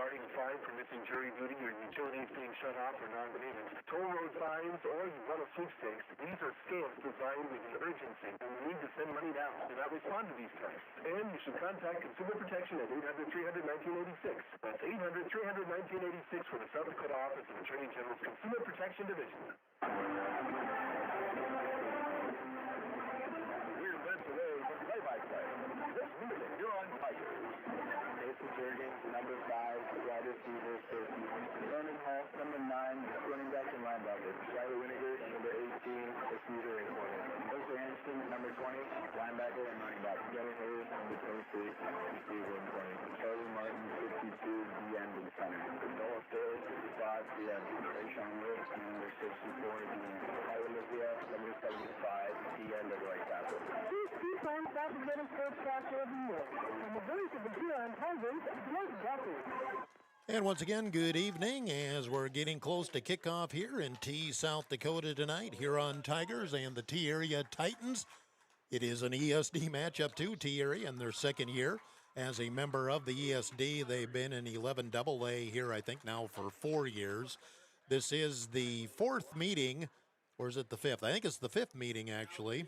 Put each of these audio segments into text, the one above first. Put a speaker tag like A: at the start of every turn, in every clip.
A: regarding a fine for missing jury duty, or utilities being shut off, or non-payment. Toll road fines, or you run a sweepstakes. These are scams designed with an urgency, and you need to send money now. Do not respond to these texts. And you should contact Consumer Protection at 800-300-1986. That's 800-300-1986 for the South Dakota Office of Attorney General's Consumer Protection Division. We're led today with play-by-play. This weekend, Huron Tigers.
B: Jason Jurgens, number 5, wide receiver, safety. Vernon Hall, number 9, running back and linebacker. Riley Winnegar, number 18, receiver and corner. Jose Anderson, number 20, linebacker and running back. Gary Hayes, number 26, receiver and corner. Charlie Martin, 52, DN and center. Noah Staley, 55, DN. Rayshawn Woods, number 64, DN. Tyler Olivia, number 75, DN and right tackle.
C: These two times back to get a first tackle of the year. And the voice of the Huron Tigers, Blake Duffy.
D: And once again, good evening as we're getting close to kickoff here in T, South Dakota tonight. Huron Tigers and the T-Area Titans. It is an ESD matchup too, T-Area in their second year as a member of the ESD. They've been in 11 AA here, I think, now for 4 years. This is the fourth meeting, or is it the fifth? I think it's the fifth meeting, actually.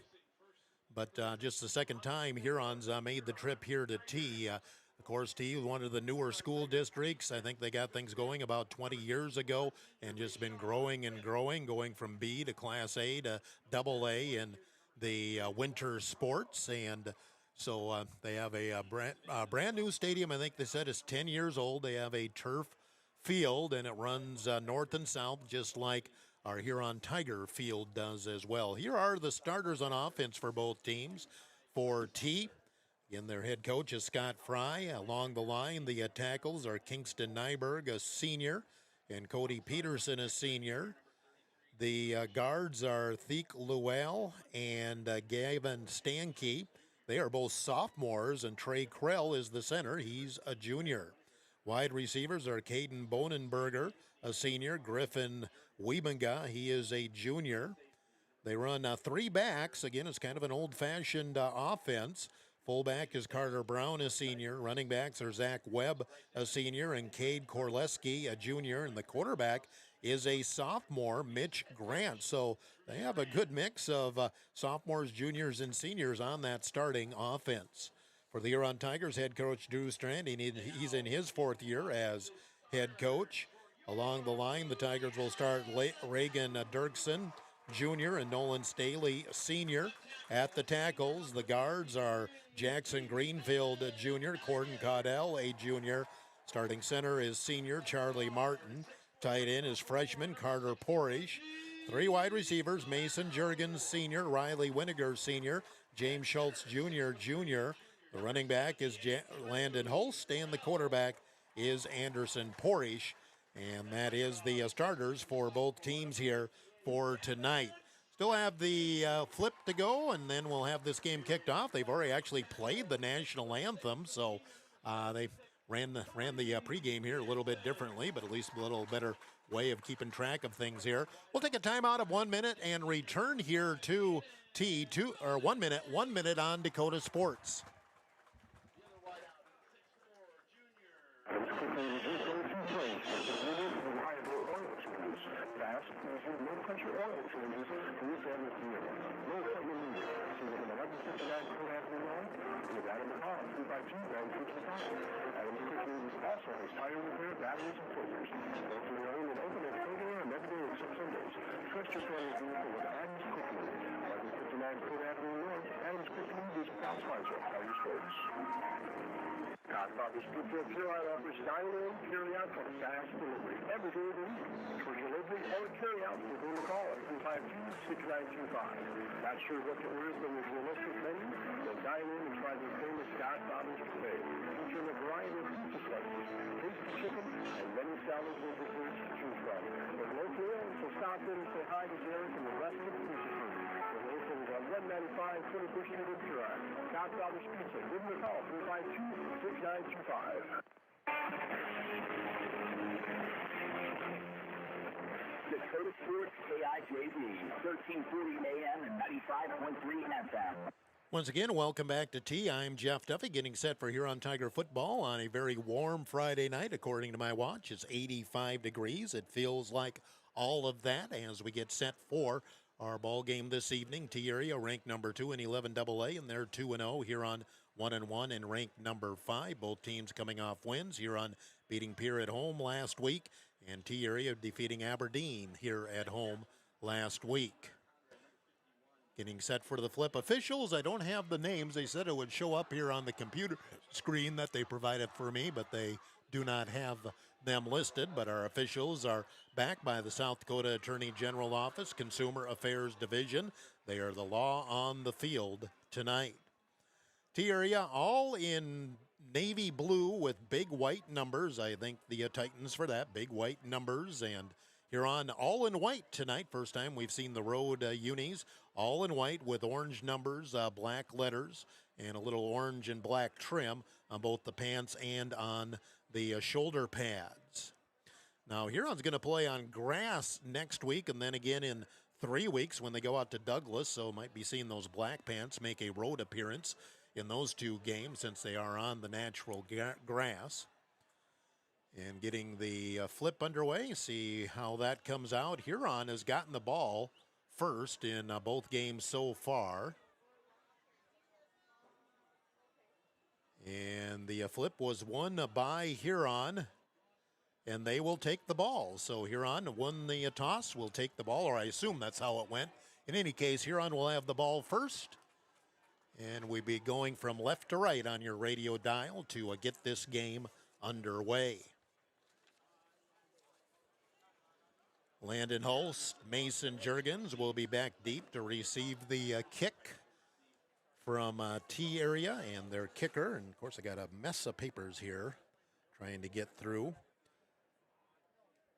D: But just the second time Hurons made the trip here to T. Of course, T, one of the newer school districts. I think they got things going about 20 years ago and just been growing and growing, going from B to Class A to AA in the winter sports. And so they have a brand new stadium. I think they said it's 10 years old. They have a turf field, and it runs north and south, just like our Huron Tiger field does as well. Here are the starters on offense for both teams. For T, again, their head coach is Scott Fry. Along the line, the tackles are Kingston Nyberg, a senior, and Cody Peterson, a senior. The guards are Thiek Luell and Gavin Stanke. They are both sophomores, and Trey Krell is the center. He's a junior. Wide receivers are Caden Bonenberger, a senior. Griffin Wiebenga, he is a junior. They run 3 backs. Again, it's kind of an old-fashioned offense. Fullback is Carter Brown, a senior. Running backs are Zach Webb, a senior, and Cade Korleski, a junior. And the quarterback is a sophomore, Mitch Grant. So they have a good mix of sophomores, juniors, and seniors on that starting offense. For the Huron Tigers, head coach Drew Strand, he's in his 4th year as head coach. Along the line, the Tigers will start Reagan Dirksen, junior, and Nolan Staley, senior. At the tackles, the guards are Jackson Greenfield, junior, Corden Caudell, a junior. Starting center is senior Charlie Martin. Tight end is freshman Carter Porish. 3 wide receivers, Mason Jurgens, senior, Riley Winnegar, senior, James Schultz, junior. The running back is Landon Holst, and the quarterback is Anderson Porish. And that is the starters for both teams here for tonight. Still have the flip to go, and then we'll have this game kicked off. They've already actually played the national anthem, so they ran the pregame here a little bit differently, but at least a little better way of keeping track of things here. We'll take a timeout of 1 minute and return here to T2, or 1 minute on Dakota Sports.
A: Fast, easy, low-pressure oil changes for this end of the year. No equipment needed. See what an 1159 Code Avenue line? With Adam McCall, 252-965. Adam's Quick Lubes also has tire repair, batteries, and filters. Both in your own and open at Code Air and every day except Sundays. Trust your family's vehicle with Adam's Quick Lube. 1159 Code Avenue North. Adam's Quick Lube is proud sponsor of Tiger Sports. Godfather's Pizza of Huron offers dine-in, carry-out, for fast delivery. Every day of the week. For delivery or carry-out, we're going to call at 352-6925. Not sure what to order from the realistic menu? Then dine in and try the famous Godfather's buffet, featuring a variety of pizza slices, tasty chicken, and many salads and desserts to choose from. With local owned, so stop in and say hi to Derek and the rest of the pizza crew. The local is on 195 21st Street in Huron. Godfather's Pizza. Give them a call, 352-6925.
E: Dakota Sports KIJV, 1340 AM and 95.3 FM.
D: Once again, welcome back to T. I'm Jeff Duffy, getting set for Huron Tiger football on a very warm Friday night. According to my watch, it's 85 degrees. It feels like all of that as we get set for our ball game this evening. T area ranked number 2 in 11AA, and they're 2-0. Huron 1-1 and ranked number 5. Both teams coming off wins. Huron beating Pierre at home last week, and T area defeating Aberdeen here at home last week. Getting set for the flip. Officials, I don't have the names. They said it would show up here on the computer screen that they provided for me, but they do not have them listed. But our officials are backed by the South Dakota Attorney General Office, Consumer Affairs Division. They are the law on the field tonight. T area all in navy blue with big white numbers. I think the Titans for that, big white numbers. And Huron all in white tonight. First time we've seen the road unis all in white with orange numbers, black letters, and a little orange and black trim on both the pants and on the shoulder pads. Now, Huron's going to play on grass next week and then again in 3 weeks when they go out to Douglas, so might be seeing those black pants make a road appearance in those 2 games since they are on the natural grass. And getting the flip underway, see how that comes out. Huron has gotten the ball first in both games so far. And the flip was won by Huron, and they will take the ball. So Huron won the toss, will take the ball, or I assume that's how it went. In any case, Huron will have the ball first, and we'll be going from left to right on your radio dial to get this game underway. Landon Holst, Mason Juergens will be back deep to receive the kick from T area and their kicker. And, of course, I got a mess of papers here trying to get through.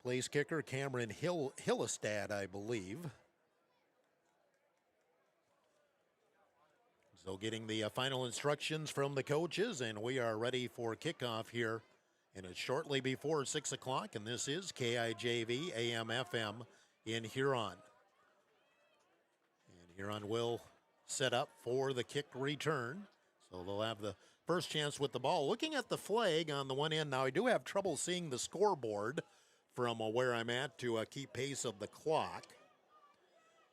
D: Place kicker Cameron Hillestad, I believe. So getting the final instructions from the coaches, and we are ready for kickoff here. And it's shortly before 6 o'clock, and this is KIJV AM/FM in Huron. And Huron will set up for the kick return. So they'll have the first chance with the ball. Looking at the flag on the one end, now I do have trouble seeing the scoreboard from where I'm at to keep pace of the clock.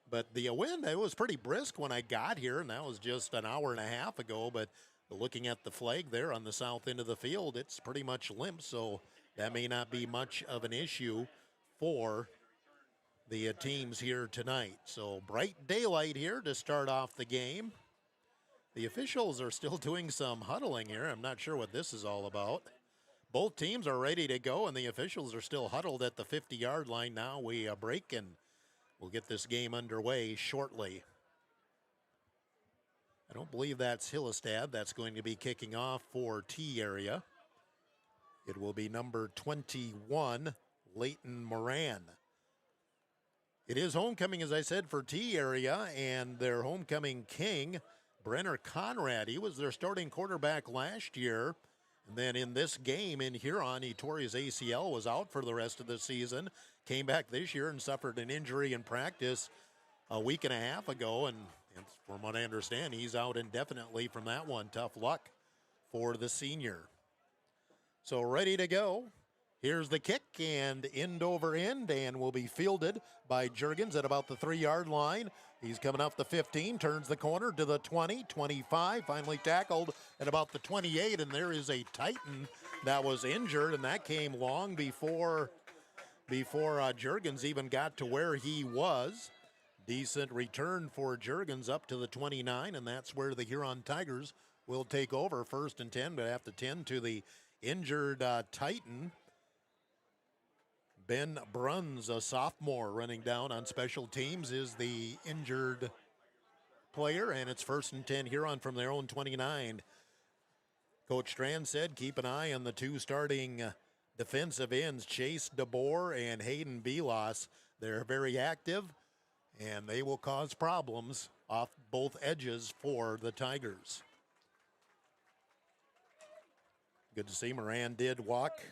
D: But the wind, it was pretty brisk when I got here, and that was just an hour and a half ago, but looking at the flag there on the south end of the field, it's pretty much limp, so that may not be much of an issue for the teams here tonight. So bright daylight here to start off the game. The officials are still doing some huddling here. I'm not sure what this is all about. Both teams are ready to go, and the officials are still huddled at the 50-yard line. Now we break, and we'll get this game underway shortly. I don't believe that's Hillestad. That's going to be kicking off for T area. It will be number 21, Leighton Moran. It is homecoming, as I said, for T area, and their homecoming king, Brenner Conrad. He was their starting quarterback last year. And then in this game in Huron, he tore his ACL, was out for the rest of the season, came back this year and suffered an injury in practice a week and a half ago, and from what I understand, he's out indefinitely from that one. Tough luck for the senior. So ready to go. Here's the kick, and end over end, and will be fielded by Juergens at about the 3-yard line. He's coming off the 15, turns the corner to the 20, 25, finally tackled at about the 28, and there is a Titan that was injured, and that came long before Juergens even got to where he was. Decent return for Juergens up to the 29, and that's where the Huron Tigers will take over. 1st and 10, but have to tend to the injured Titan. Ben Bruns, a sophomore, running down on special teams, is the injured player, and it's 1st and 10 Huron from their own 29. Coach Strand said keep an eye on the 2 starting defensive ends, Chase DeBoer and Hayden Belos. They're very active, and they will cause problems off both edges for the Tigers. Good to see Moran did walk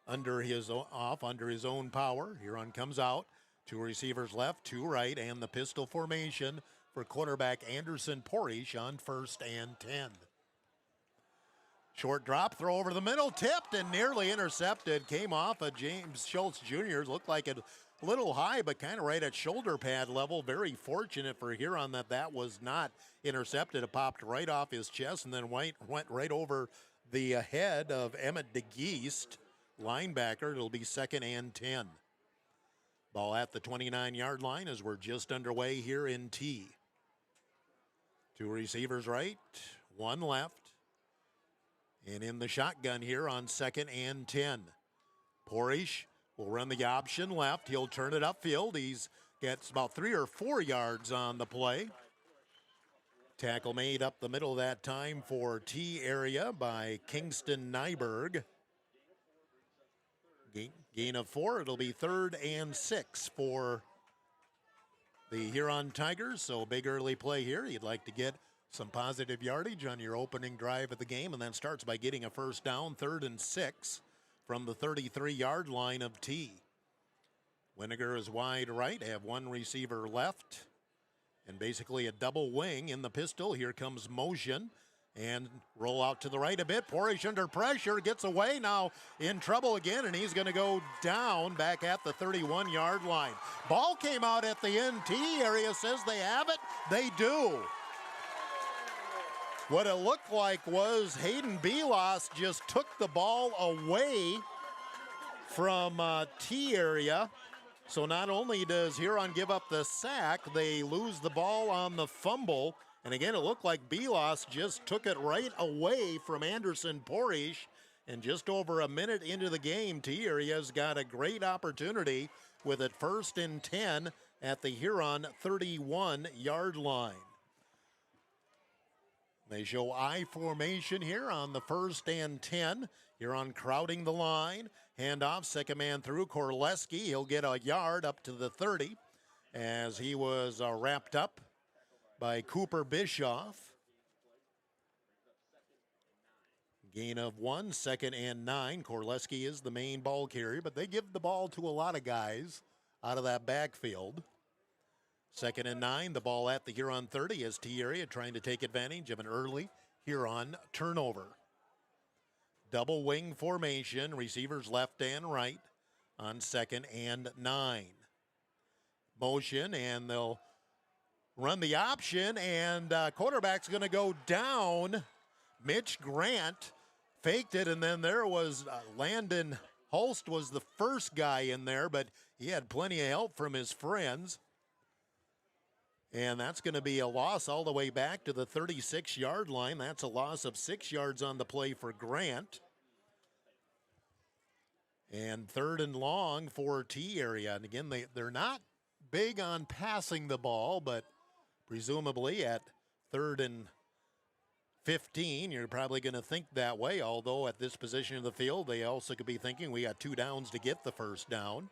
D: under his own power. Huron comes out, 2 receivers left, 2 right, and the pistol formation for quarterback Anderson Porish on 1st and 10. Short drop, throw over the middle, tipped and nearly intercepted. Came off of James Schultz Jr. Looked like a little high, but kind of right at shoulder pad level. Very fortunate for Huron that was not intercepted. It popped right off his chest and then went right over the head of Emmett DeGeest, linebacker. It'll be 2nd and 10. Ball at the 29-yard line as we're just underway here in T. 2 receivers right, 1 left. And in the shotgun here on 2nd and 10. Porish will run the option left. He'll turn it upfield. He's gets about 3 or 4 yards on the play. Tackle made up the middle that time for T area by Kingston Nyberg. Gain of 4. It'll be 3rd and 6 for the Huron Tigers. So big early play here. You'd like to get some positive yardage on your opening drive of the game, and then starts by getting a first down, 3rd and 6 from the 33-yard line of T. Winiger is wide right, have 1 receiver left, and basically a double wing in the pistol. Here comes motion, and roll out to the right a bit. Porish under pressure, gets away, now in trouble again, and he's going to go down back at the 31-yard line. Ball came out at the NT area, says they have it. They do. What it looked like was Hayden Belos just took the ball away from T area. So not only does Huron give up the sack, they lose the ball on the fumble. And again, it looked like Belos just took it right away from Anderson Porish. And just over a minute into the game, T area's got a great opportunity with it 1st and 10 at the Huron 31-yard line. They show I formation here on the 1st and 10. Huron crowding the line. Handoff, second man through. Korleski, he'll get a yard up to the 30 as he was wrapped up by Cooper Bischoff. Gain of 1, 2nd and 9. Korleski is the main ball carrier, but they give the ball to a lot of guys out of that backfield. 2nd and 9, the ball at the Huron 30 as T area trying to take advantage of an early Huron turnover. Double wing formation, receivers left and right on 2nd and 9. Motion, and they'll run the option, and quarterback's going to go down. Mitch Grant faked it, and then there was Landon Holst was the first guy in there, but he had plenty of help from his friends. And that's going to be a loss all the way back to the 36-yard line. That's a loss of 6 yards on the play for Grant. And 3rd and long for T area. And again, they're not big on passing the ball, but presumably at 3rd and 15, you're probably going to think that way. Although at this position of the field, they also could be thinking we got 2 downs to get the first down.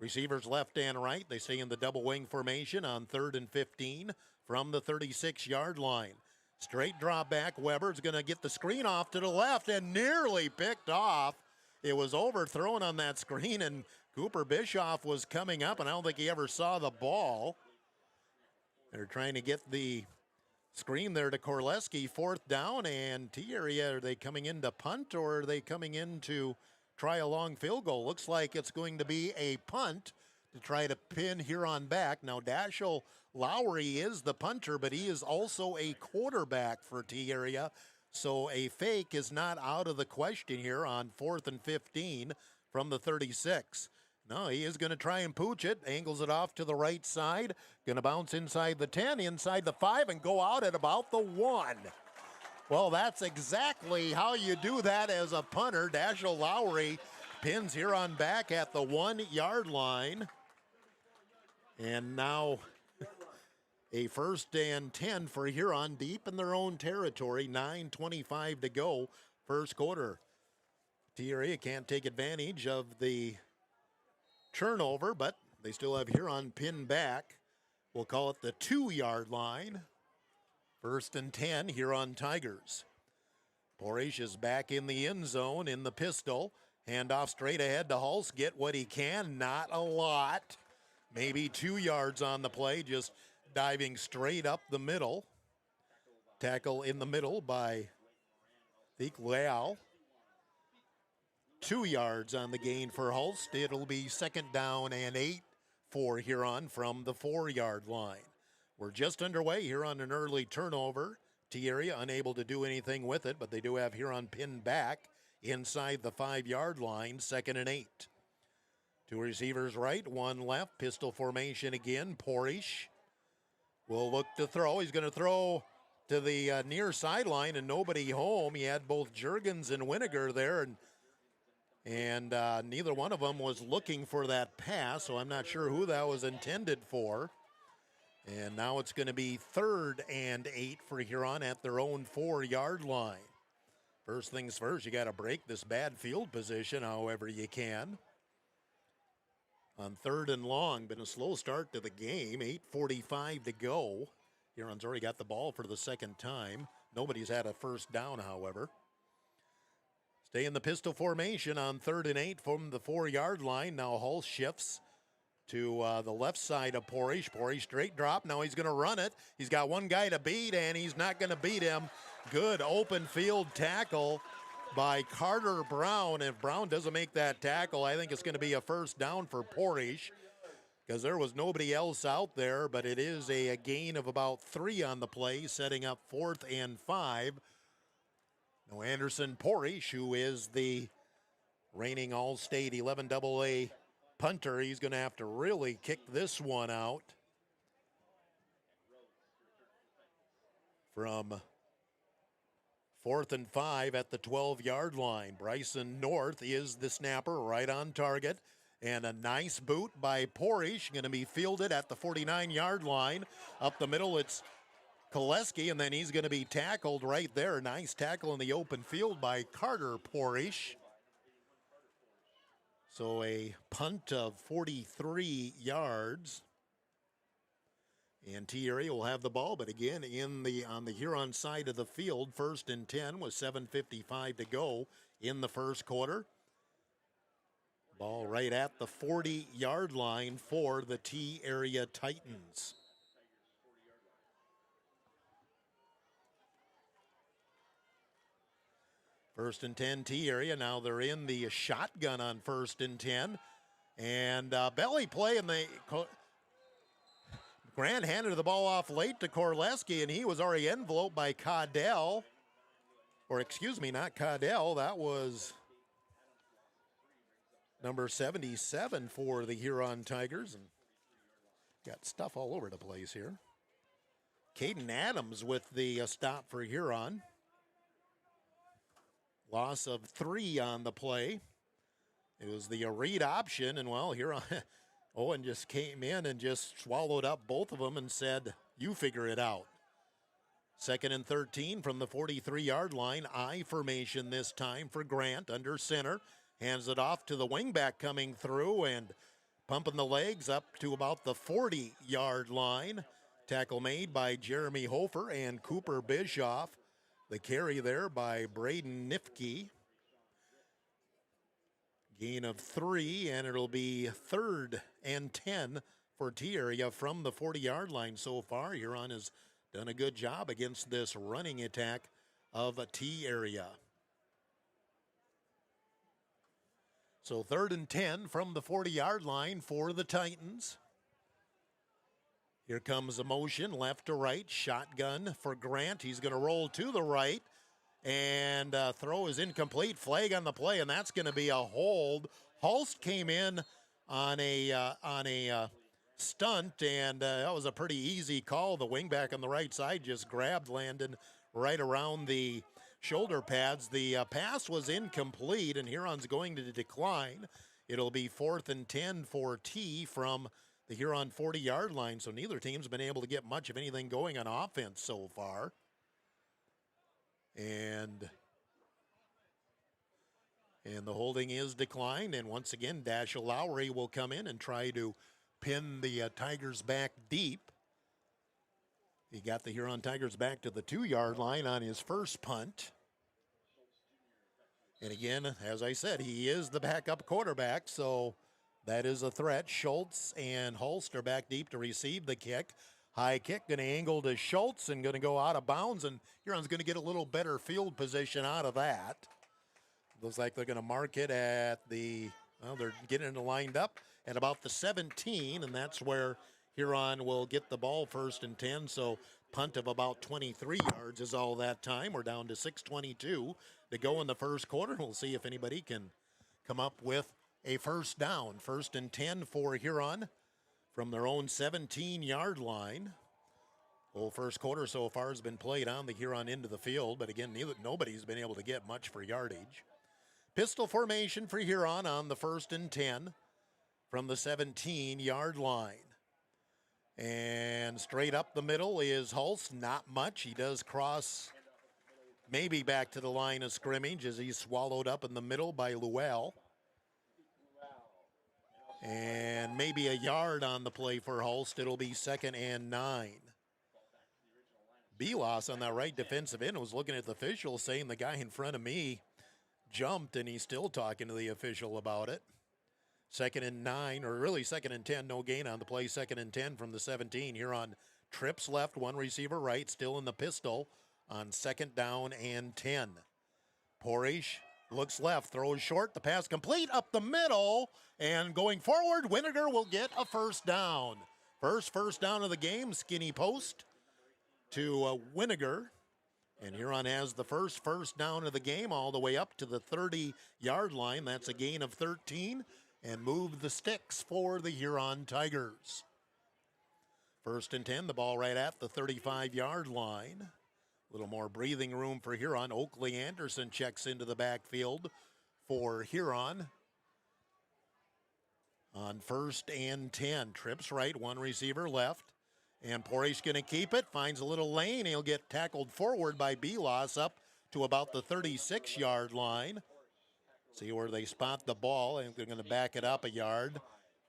D: Receivers left and right. They stay in the double wing formation on 3rd and 15 from the 36-yard line. Straight drop back. Weber's going to get the screen off to the left and nearly picked off. It was overthrown on that screen, and Cooper Bischoff was coming up, and I don't think he ever saw the ball. They're trying to get the screen there to Korleski. 4th down, and T area, are they coming in to punt, or are they coming in to try a long field goal? Looks like it's going to be a punt to try to pin Huron back. Now, Dashel Lowry is the punter, but he is also a quarterback for T area. So a fake is not out of the question here on 4th and 15 from the 36. No, he is going to try and pooch it. Angles it off to the right side. Going to bounce inside the 10, inside the 5, and go out at about the 1. Well, that's exactly how you do that as a punter. Dashel Lowry pins Huron back at the 1-yard line. And now a 1st and 10 for Huron deep in their own territory. 9:25 to go, first quarter. T area can't take advantage of the turnover, but they still have Huron pinned back. We'll call it the 2-yard line. 1st and 10, Huron Tigers. Porish is back in the end zone in the pistol. Handoff straight ahead to Hulse. Get what he can, not a lot. Maybe 2 yards on the play, just diving straight up the middle. Tackle in the middle by Thiek Leal. 2 yards on the gain for Hulst. It'll be 2nd down and 8 for Huron from the 4-yard line. We're just underway here on an early turnover. T-area unable to do anything with it, but they do have Huron pinned back inside the 5-yard line, 2nd and 8. 2 receivers right, 1 left. Pistol formation again. Porish will look to throw. He's going to throw to the near sideline and nobody home. He had both Juergens and Winiger there, and neither one of them was looking for that pass, so I'm not sure who that was intended for. And now it's going to be 3rd and 8 for Huron at their own 4-yard line. First things first, you got to break this bad field position however you can. On 3rd and long, been a slow start to the game, 8:45 to go. Huron's already got the ball for the 2nd time. Nobody's had a first down, however. Stay in the pistol formation on 3rd and 8 from the 4-yard line. Now Hull shifts to the left side of Porish. Porish straight drop. Now he's going to run it. He's got one guy to beat, and he's not going to beat him. Good open field tackle by Carter Brown. If Brown doesn't make that tackle, I think it's going to be a first down for Porish because there was nobody else out there, but it is a gain of about 3 on the play, setting up 4th and 5. Now Anderson Porish, who is the reigning All-State 11AA punter, he's going to have to really kick this one out from 4th and 5 at the 12-yard line. Bryson North is the snapper, right on target. And a nice boot by Porish, going to be fielded at the 49-yard line. Up the middle, it's Koleski, and then he's going to be tackled right there. Nice tackle in the open field by Carter Porish. So a punt of 43 yards. And T-area will have the ball, but again, on the Huron side of the field, 1st and 10 with 7:55 to go in the first quarter. Ball right at the 40-yard line for the T-area Titans. First and 10 T-area. Now they're in the shotgun on 1st and 10. And belly play, and Grant handed the ball off late to Korleski, and he was already enveloped by Caudell. Or excuse me, not Caudell. That was number 77 for the Huron Tigers. And got stuff all over the place here. Caden Adams with the stop for Huron. Loss of 3 on the play. It was the read option, and well, Huron Owen just came in and just swallowed up both of them and said, you figure it out. 2nd and 13 from the 43-yard line. I formation this time for Grant under center. Hands it off to the wingback coming through and pumping the legs up to about the 40-yard line. Tackle made by Jeremy Hofer and Cooper Bischoff. The carry there by Braden Nifke. Gain of 3, and it'll be 3rd and 10 for T-area from the 40-yard line so far. Huron has done a good job against this running attack of a T-area. So 3rd and 10 from the 40-yard line for the Titans. Here comes a motion left to right, shotgun for Grant. He's going to roll to the right, and throw is incomplete. Flag on the play, and that's going to be a hold. Hulst came in on a stunt, and that was a pretty easy call. The wingback on the right side just grabbed Landon right around the shoulder pads. The pass was incomplete, and Huron's going to decline. It'll be 4th and 10 for T from the Huron 40-yard line, so neither team's been able to get much of anything going on offense so far. And the holding is declined, and once again, Dashiell Lowry will come in and try to pin the Tigers back deep. He got the Huron Tigers back to the 2-yard line on his first punt. And again, as I said, he is the backup quarterback, so that is a threat. Schultz and Hulst are back deep to receive the kick. High kick, going to angle to Schultz and going to go out of bounds, and Huron's going to get a little better field position out of that. Looks like they're going to mark it at the, well, they're getting it lined up at about the 17, and that's where Huron will get the ball 1st and 10. So punt of about 23 yards is all that time. We're down to 6:22 to go in the first quarter. We'll see if anybody can come up with a first down. 1st and 10 for Huron from their own 17-yard line. Whole first quarter so far has been played on the Huron end of the field, but again, nobody's been able to get much for yardage. Pistol formation for Huron on the 1st and 10 from the 17-yard line. And straight up the middle is Hulse, not much. He does cross maybe back to the line of scrimmage as he's swallowed up in the middle by Llewell. And maybe a yard on the play for Hulst. It'll be 2nd and 9. Belos on that right defensive end was looking at the official saying the guy in front of me jumped, and he's still talking to the official about it. 2nd and 9, or really 2nd and 10, no gain on the play. 2nd and 10 from the 17. Huron trips left, one receiver right, still in the pistol on 2nd down and 10. Porish looks left, throws short, the pass complete up the middle, and going forward, Winiger will get a first down. First down of the game, skinny post to Winiger. And Huron has the first down of the game all the way up to the 30-yard line. That's a gain of 13, and move the sticks for the Huron Tigers. 1st and 10, the ball right at the 35-yard line. A little more breathing room for Huron. Oakley Anderson checks into the backfield for Huron. On 1st and 10, trips right, one receiver left. And Porish going to keep it, finds a little lane. He'll get tackled forward by Belos up to about the 36-yard line. See where they spot the ball, and they're going to back it up a yard.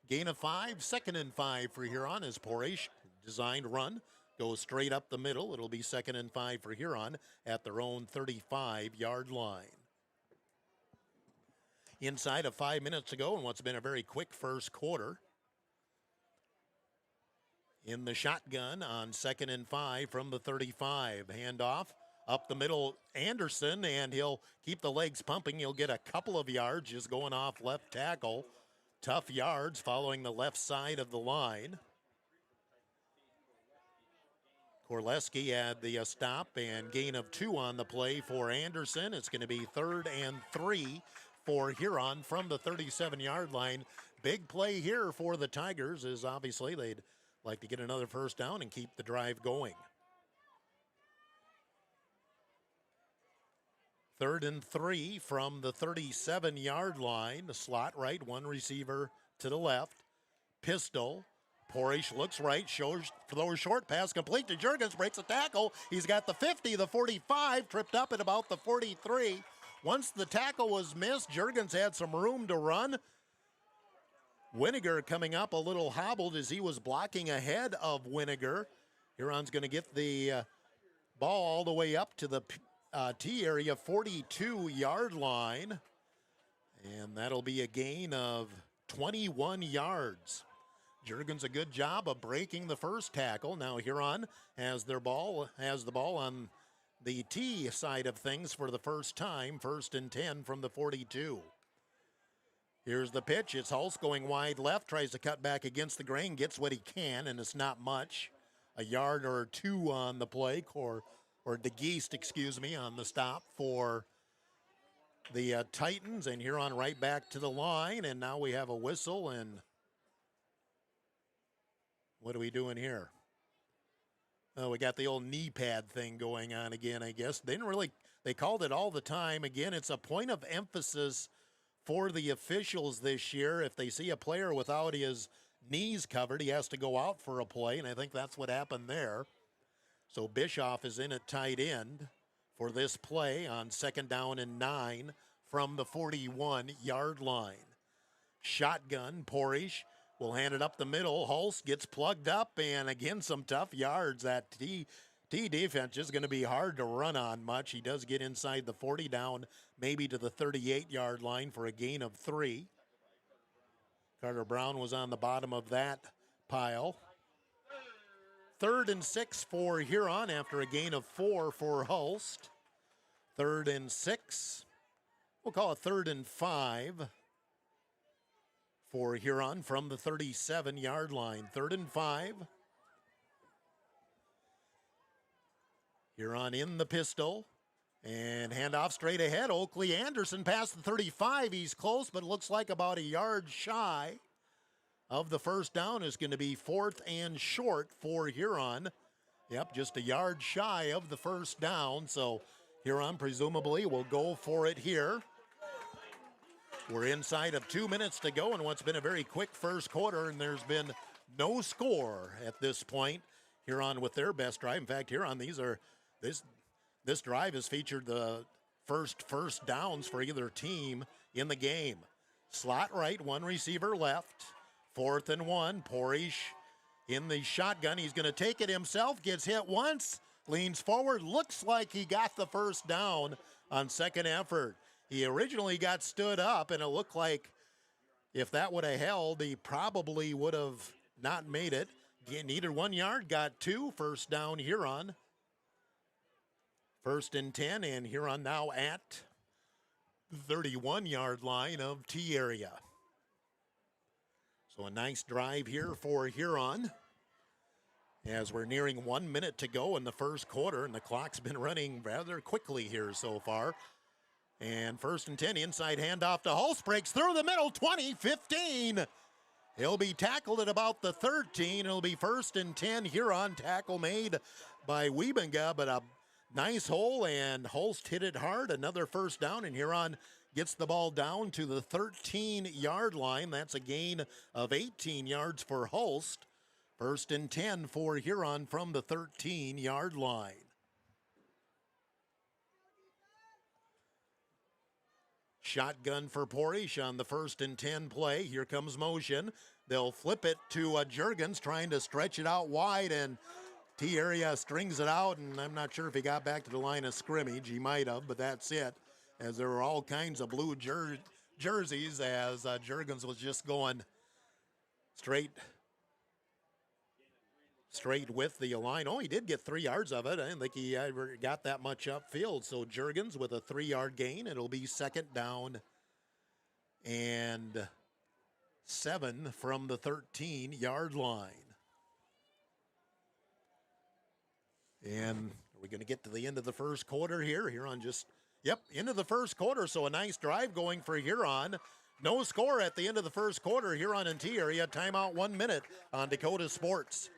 D: Gain of 5, 2nd and 5 for Huron as Porish, designed run, goes straight up the middle. It'll be 2nd and 5 for Huron at their own 35-yard line. Inside of 5 minutes ago, and what's been a very quick first quarter. In the shotgun on 2nd and 5 from the 35. Handoff up the middle, Anderson, and he'll keep the legs pumping. He'll get a couple of yards just going off left tackle. Tough yards following the left side of the line. Korleski had the stop and gain of 2 on the play for Anderson. It's going to be 3rd and 3 for Huron from the 37-yard line. Big play here for the Tigers is obviously they'd like to get another first down and keep the drive going. 3rd and 3 from the 37-yard line. The slot right, one receiver to the left. Pistol. Porish looks right, throws short, pass complete to Jurgens, breaks a tackle. He's got the 50, the 45, tripped up at about the 43. Once the tackle was missed, Jurgens had some room to run. Winiger coming up a little hobbled as he was blocking ahead of Winiger. Huron's going to get the ball all the way up to the T area 42-yard line. And that'll be a gain of 21 yards. Jurgens a good job of breaking the first tackle. Now Huron has the ball on the T side of things for the first time. 1st and 10 from the 42. Here's the pitch. It's Hulse going wide left, tries to cut back against the grain, gets what he can, and it's not much. A yard or 2 on the play, or DeGeest, on the stop for the Titans. And Huron right back to the line, and now we have a whistle, and what are we doing here? Oh, we got the old knee pad thing going on again, I guess. They called it all the time. Again, it's a point of emphasis for the officials this year. If they see a player without his knees covered, he has to go out for a play, and I think that's what happened there. So Bischoff is in at tight end for this play on 2nd down and 9 from the 41-yard line. Shotgun, Porish will hand it up the middle. Hulse gets plugged up, and again, some tough yards. That T defense is going to be hard to run on much. He does get inside the 40, down maybe to the 38-yard line for a gain of 3. Carter Brown was on the bottom of that pile. 3rd and 6 for Huron after a gain of 4 for Hulst. 3rd and 6. We'll call it 3rd and 5 for Huron from the 37-yard line. 3rd and 5. Huron in the pistol. And handoff straight ahead. Oakley Anderson past the 35. He's close, but looks like about a yard shy of the first down. Is going to be 4th and short for Huron. Yep, just a yard shy of the first down. So Huron presumably will go for it here. We're inside of 2 minutes to go in what's been a very quick first quarter, and there's been no score at this point. Huron with their best drive. In fact, Huron, this drive has featured the first downs for either team in the game. Slot right, one receiver left. 4th and 1. Porish in the shotgun. He's going to take it himself. Gets hit once. Leans forward. Looks like he got the first down on second effort. He originally got stood up, and it looked like if that would have held, he probably would have not made it. Needed 1 yard, got 2. First down, Huron. 1st and 10, and Huron now at the 31-yard line of T area. So a nice drive here for Huron as we're nearing 1 minute to go in the first quarter, and the clock's been running rather quickly here so far. And 1st and 10, inside handoff to Hulst, breaks through the middle, 20, 15. He'll be tackled at about the 13. It'll be 1st and 10. Huron, tackle made by Wiebenga, but a nice hole, and Hulst hit it hard. Another first down, and Huron gets the ball down to the 13-yard line. That's a gain of 18 yards for Hulst. 1st and 10 for Huron from the 13-yard line. Shotgun for Porish on the 1st and 10 play. Here comes motion. They'll flip it to Jurgens, trying to stretch it out wide, and T area strings it out, and I'm not sure if he got back to the line of scrimmage. He might have, but that's it, as there were all kinds of blue jerseys as Jurgens was just going straight with the line. Oh, he did get 3 yards of it. I didn't think he ever got that much upfield. So Jurgens with a 3-yard gain. It'll be 2nd down and 7 from the 13-yard line. And are we going to get to the end of the first quarter here? Huron just, end of the first quarter. So a nice drive going for Huron. No score at the end of the first quarter. Huron and T area. Timeout 1 minute on Dakota Sports.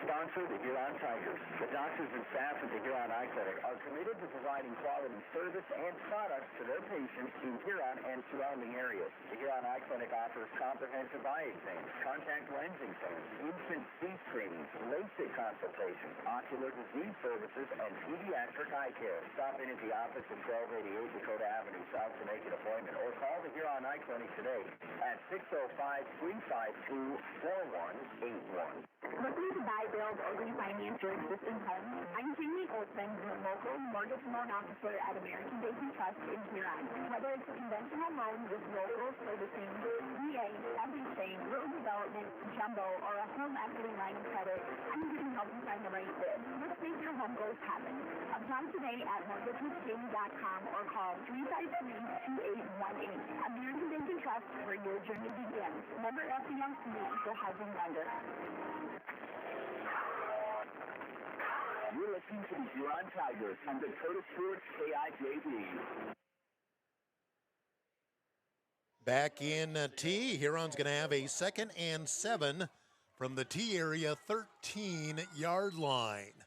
B: Sponsor the Huron Tigers. The doctors and staff at the Huron Eye Clinic are committed to providing quality service and products to their patients in Huron and surrounding areas. The Huron Eye Clinic offers comprehensive eye exams, contact lens exams, infant teeth screenings, LASIK consultations, ocular disease services, and pediatric eye care. Stop in at the office at 1288 Dakota Avenue South to make an appointment, or call the Huron Eye Clinic today at 605-352-4181.
C: Looking to buy, build, or refinance your existing home? I'm Jamie Olson, the local mortgage loan officer at American Basin Trust in Huron. Whether it's a conventional loan with local servicing, VA, everything, rural development, jumbo, or a home equity line of credit, I'm here to help you find the right bid. Let's make your home goals happen. Apply today at mortgagewithjamie.com or call 353-2818. American Basin Trust, where your journey begins. Member FDIC, equal housing lender.
B: You're listening to the Huron Tigers on Dakota Sports KIJB.
D: Back in T, Huron's going to have a 2nd and 7 from the T area 13-yard line.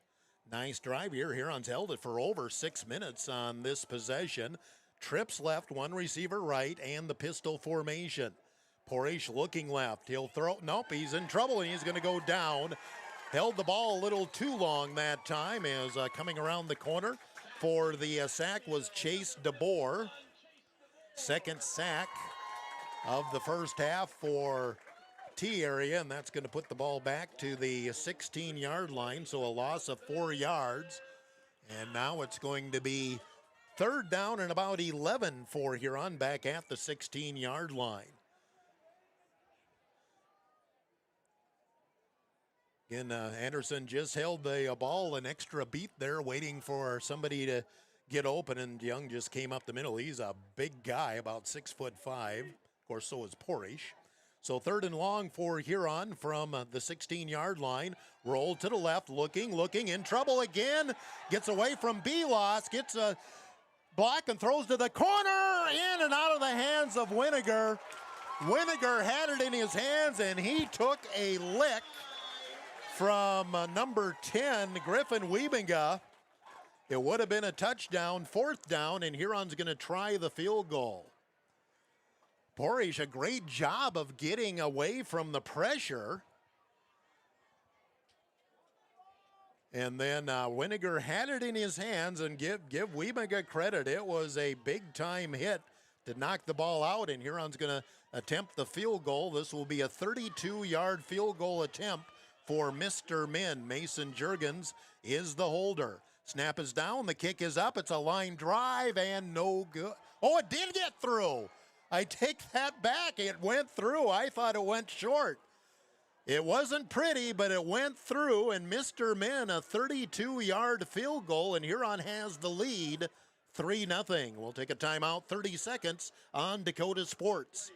D: Nice drive here. Huron's held it for over 6 minutes on this possession. Trips left, one receiver right, and the pistol formation. Porish looking left. He'll throw. Nope, he's in trouble, and he's going to go down. Held the ball a little too long that time as coming around the corner for the sack was Chase DeBoer. 2nd sack of the first half for T area, and that's going to put the ball back to the 16-yard line, so a loss of 4 yards. And now it's going to be 3rd down and about 11 for Huron back at the 16-yard line. Again, Anderson just held the ball an extra beat there, waiting for somebody to get open, and Young just came up the middle. He's a big guy, about 6'5". Of course, so is Porish. So 3rd and long for Huron from the 16-yard line. Roll to the left, looking, in trouble again. Gets away from Belos, gets a block and throws to the corner, in and out of the hands of Winiger. Winiger had it in his hands, and he took a lick from number 10, Griffin Wiebinga. It would have been a touchdown, 4th down, and Huron's going to try the field goal. Porish, a great job of getting away from the pressure. And then Winiger had it in his hands, and give Wiebinga credit. It was a big-time hit to knock the ball out, and Huron's going to attempt the field goal. This will be a 32-yard field goal attempt for Mr. Min. Mason Juergens is the holder. Snap is down, the kick is up, it's a line drive, and no good. Oh, it did get through. I take that back. It went through. I thought it went short. It wasn't pretty, but it went through, and Mr. Min, a 32-yard field goal, and Huron has the lead, 3-0. We'll take a timeout, 30 seconds on Dakota Sports.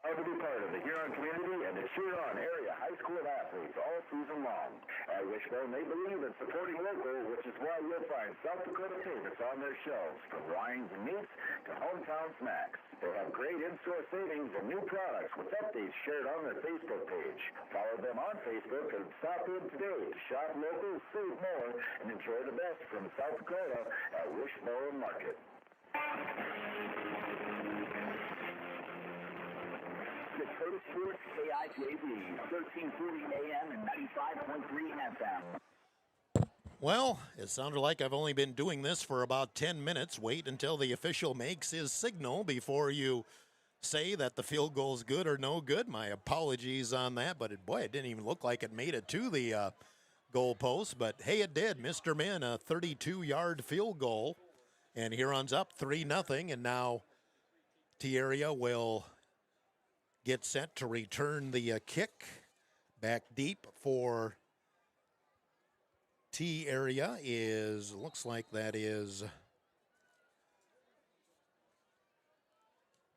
A: Proud to be part of the Huron community and the Huron area high school athletes all season long. At Wishbone, they believe in supporting local, which is why you'll find South Dakota favorites on their shelves, from wines and meats to hometown snacks. They have great in-store savings and new products with updates shared on their Facebook page. Follow them on Facebook and stop in today to shop local, save more, and enjoy the best from South Dakota at Wishbone Market.
B: Dakota Sports KIJV, 1340 AM and 95.3 FM.
D: Well, it sounded like I've only been doing this for about 10 minutes. Wait until the official makes his signal before you say that the field goal is good or no good. My apologies on that, but it didn't even look like it made it to the goal post. But hey, it did. Mr. Min, a 32-yard field goal, and Huron's up 3-0, and now T-Area will get set to return the kick back deep for T-Area. Looks like that is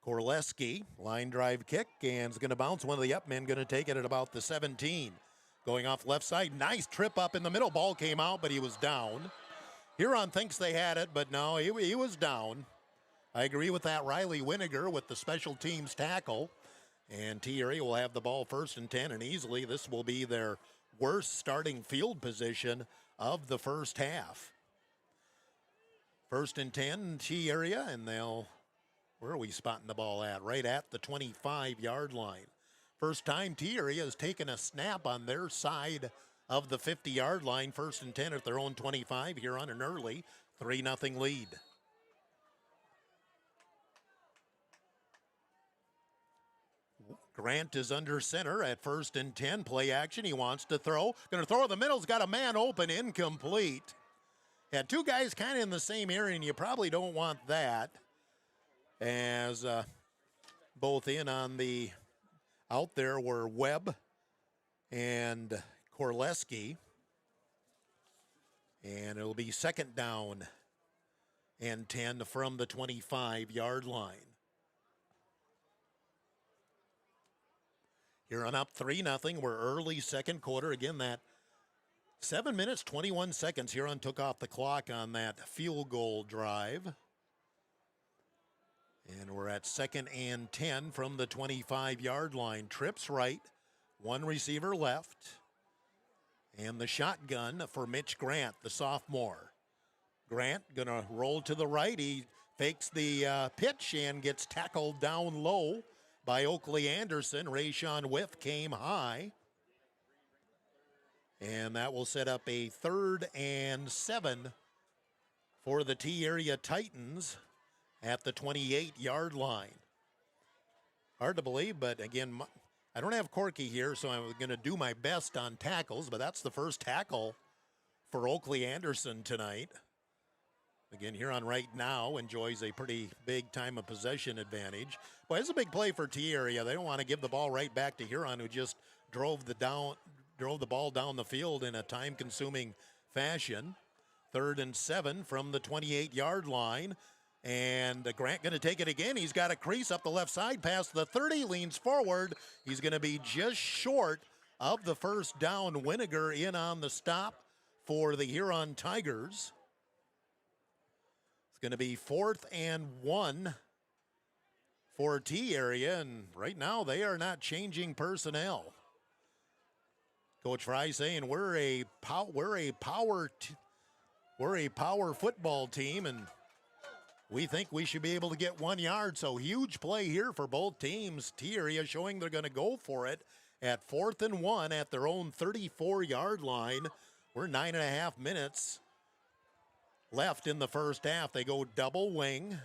D: Korleski. Line drive kick, and it's going to bounce. One of the up men going to take it at about the 17. Going off left side, nice trip up in the middle. Ball came out, but he was down. Huron thinks they had it, but no, he was down. I agree with that. Riley Winiger with the special teams tackle. And T-Area will have the ball 1st and 10, and easily this will be their worst starting field position of the first half. 1st and 10, T-Area, and where are we spotting the ball at? Right at the 25-yard line. First time T-Area has taken a snap on their side of the 50-yard line. 1st and 10 at their own 25 here on an early 3-0 lead. Grant is under center at 1st and 10. Play action. He wants to throw. Going to throw in the middle's got a man open, incomplete. Had two guys kind of in the same area, and you probably don't want that. As both in on the out there were Webb and Korleski. And it'll be 2nd down and 10 from the 25-yard line. Huron up 3-0. We're early second quarter. Again, that 7 minutes, 21 seconds. Huron took off the clock on that field goal drive. And we're at 2nd and 10 from the 25-yard line. Trips right, one receiver left. And the shotgun for Mitch Grant, the sophomore. Grant going to roll to the right. He fakes the pitch and gets tackled down low by Oakley Anderson. Rayshawn Whiff came high. And that will set up a 3rd and 7 for the T-Area Titans at the 28-yard line. Hard to believe, but again, I don't have Corky here, so I'm going to do my best on tackles, but that's the first tackle for Oakley Anderson tonight. Again, Huron right now enjoys a pretty big time of possession advantage. But it's a big play for T area. They don't want to give the ball right back to Huron, who just drove the ball down the field in a time-consuming fashion. 3rd and 7 from the 28-yard line. And Grant going to take it again. He's got a crease up the left side past the 30, leans forward. He's going to be just short of the first down. Winiger in on the stop for the Huron Tigers. It's going to be 4th and 1 for T area, and right now they are not changing personnel. Coach Fry saying we're a power football team, and we think we should be able to get 1 yard. So huge play here for both teams. T area showing they're going to go for it at 4th and 1 at their own 34-yard line. We're 9.5 minutes left in the first half. They go double wing.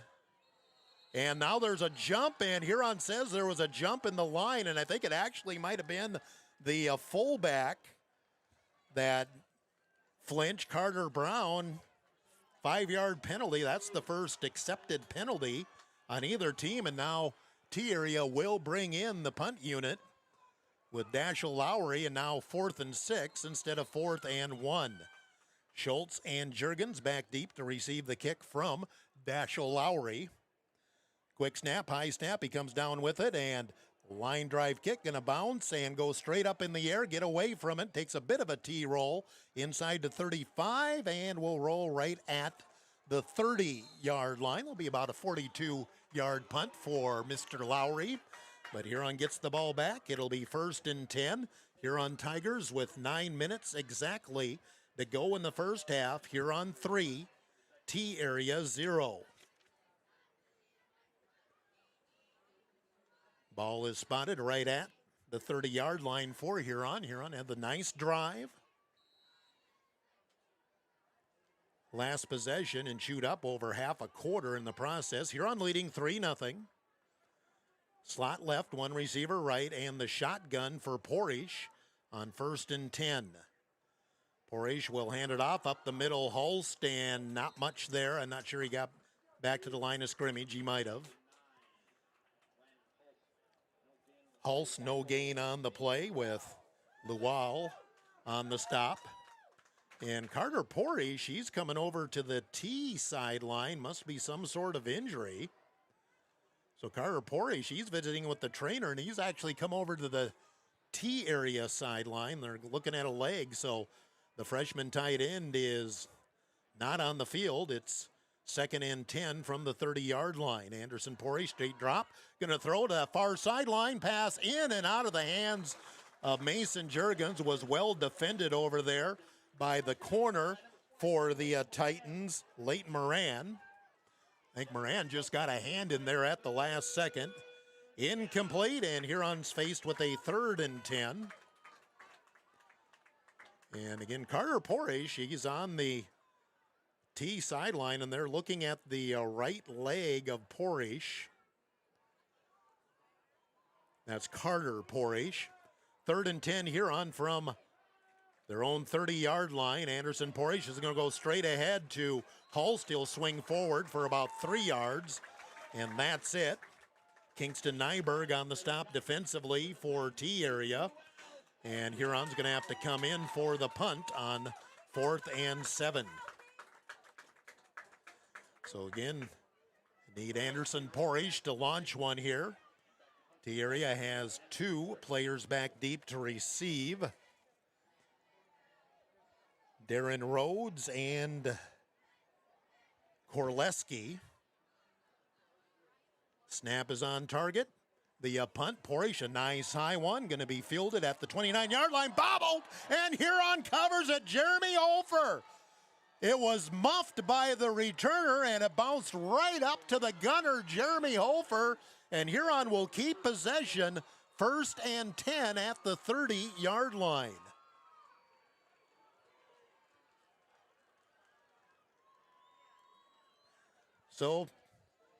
D: And now there's a jump, and Huron says there was a jump in the line, and I think it actually might have been the fullback that flinched, Carter Brown. 5-yard penalty. That's the first accepted penalty on either team, and now T area will bring in the punt unit with Dashel Lowry, and now 4th and 6 instead of 4th and 1. Schultz and Juergens back deep to receive the kick from Dashel Lowry. Quick snap, high snap, he comes down with it, and line drive kick, gonna bounce and go straight up in the air, get away from it, takes a bit of a T-roll inside the 35, and will roll right at the 30-yard line. It'll be about a 42-yard punt for Mr. Lowry, but Huron gets the ball back. It'll be 1st and 10. Huron Tigers with 9 minutes exactly to go in the first half. Huron 3, T area 0. Ball is spotted right at the 30-yard line for Huron. Huron had the nice drive. Last possession and chewed up over half a quarter in the process. Huron leading 3-0. Slot left, one receiver right, and the shotgun for Porish on 1st and 10. Porish will hand it off up the middle. Hulst, and not much there. I'm not sure he got back to the line of scrimmage. He might have. Hulst, no gain on the play with Lual on the stop. And Carter Porish, he's coming over to the T sideline. Must be some sort of injury. So Carter Porish, he's visiting with the trainer, and he's actually come over to the T area sideline. They're looking at a leg, so the freshman tight end is not on the field. It's 2nd and 10 from the 30-yard line. Anderson Porish, straight drop, going to throw to the far sideline, pass in and out of the hands of Mason Juergens. Was well defended over there by the corner for the Titans, Leighton Moran. I think Moran just got a hand in there at the last second. Incomplete, and Huron's faced with a 3rd and 10. And again, Carter Porish, he's on the T sideline, and they're looking at the right leg of Porish. That's Carter Porish. 3rd and 10 Huron from their own 30-yard line. Anderson Porish is going to go straight ahead to Hulst. He'll swing forward for about 3 yards, and that's it. Kingston Nyberg on the stop defensively for T area. And Huron's going to have to come in for the punt on 4th and 7. So again, need Anderson Porish to launch one here. T area has 2 players back deep to receive. Darren Rhodes and Korleski. Snap is on target. The punt, Porish, a nice high one, going to be fielded at the 29-yard line, bobbled, and Huron covers it, Jeremy Hofer. It was muffed by the returner, and it bounced right up to the gunner, Jeremy Hofer, and Huron will keep possession, 1st and 10 at the 30-yard line. So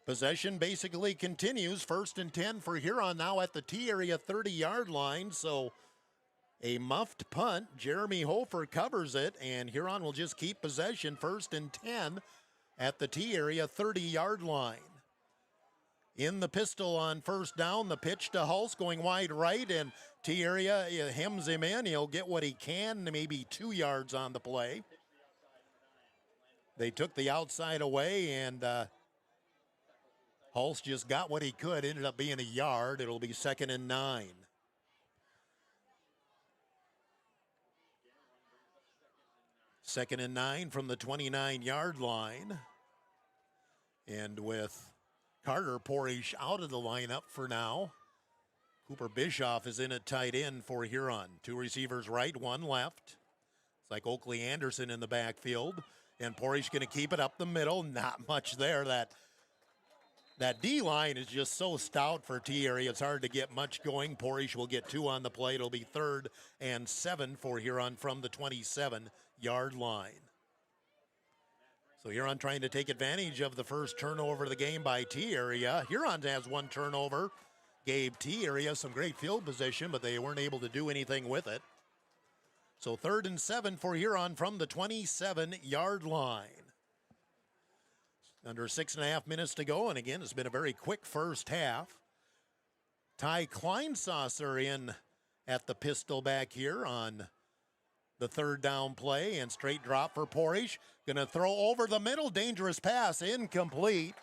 D: possession basically continues. 1st and 10 for Huron now at the T area 30-yard line. So a muffed punt. Jeremy Hofer covers it, and Huron will just keep possession. 1st and 10 at the T area 30-yard line. In the pistol on first down, the pitch to Hulse going wide right, and T area hems him in. He'll get what he can, maybe 2 yards on the play. They took the outside away, and Hulse just got what he could. Ended up being a yard. It'll be 2nd and 9. Second and 9 from the 29-yard line. And with Carter Porish out of the lineup for now, Cooper Bischoff is in at tight end for Huron. 2 receivers right, 1 left. It's like Oakley Anderson in the backfield. And Porish going to keep it up the middle. Not much there. That D-line is just so stout for T area. It's hard to get much going. Porish will get 2 on the play. It'll be 3rd and 7 for Huron from the 27-yard line. So Huron trying to take advantage of the first turnover of the game by T area. Huron has 1 turnover. Gave T area some great field position, but they weren't able to do anything with it. So 3rd and 7 for Huron from the 27-yard line. Under 6.5 minutes to go, and again, it's been a very quick first half. Ty Kleinsasser in at the pistol back here on the 3rd down play, and straight drop for Porish. Going to throw over the middle, dangerous pass, incomplete.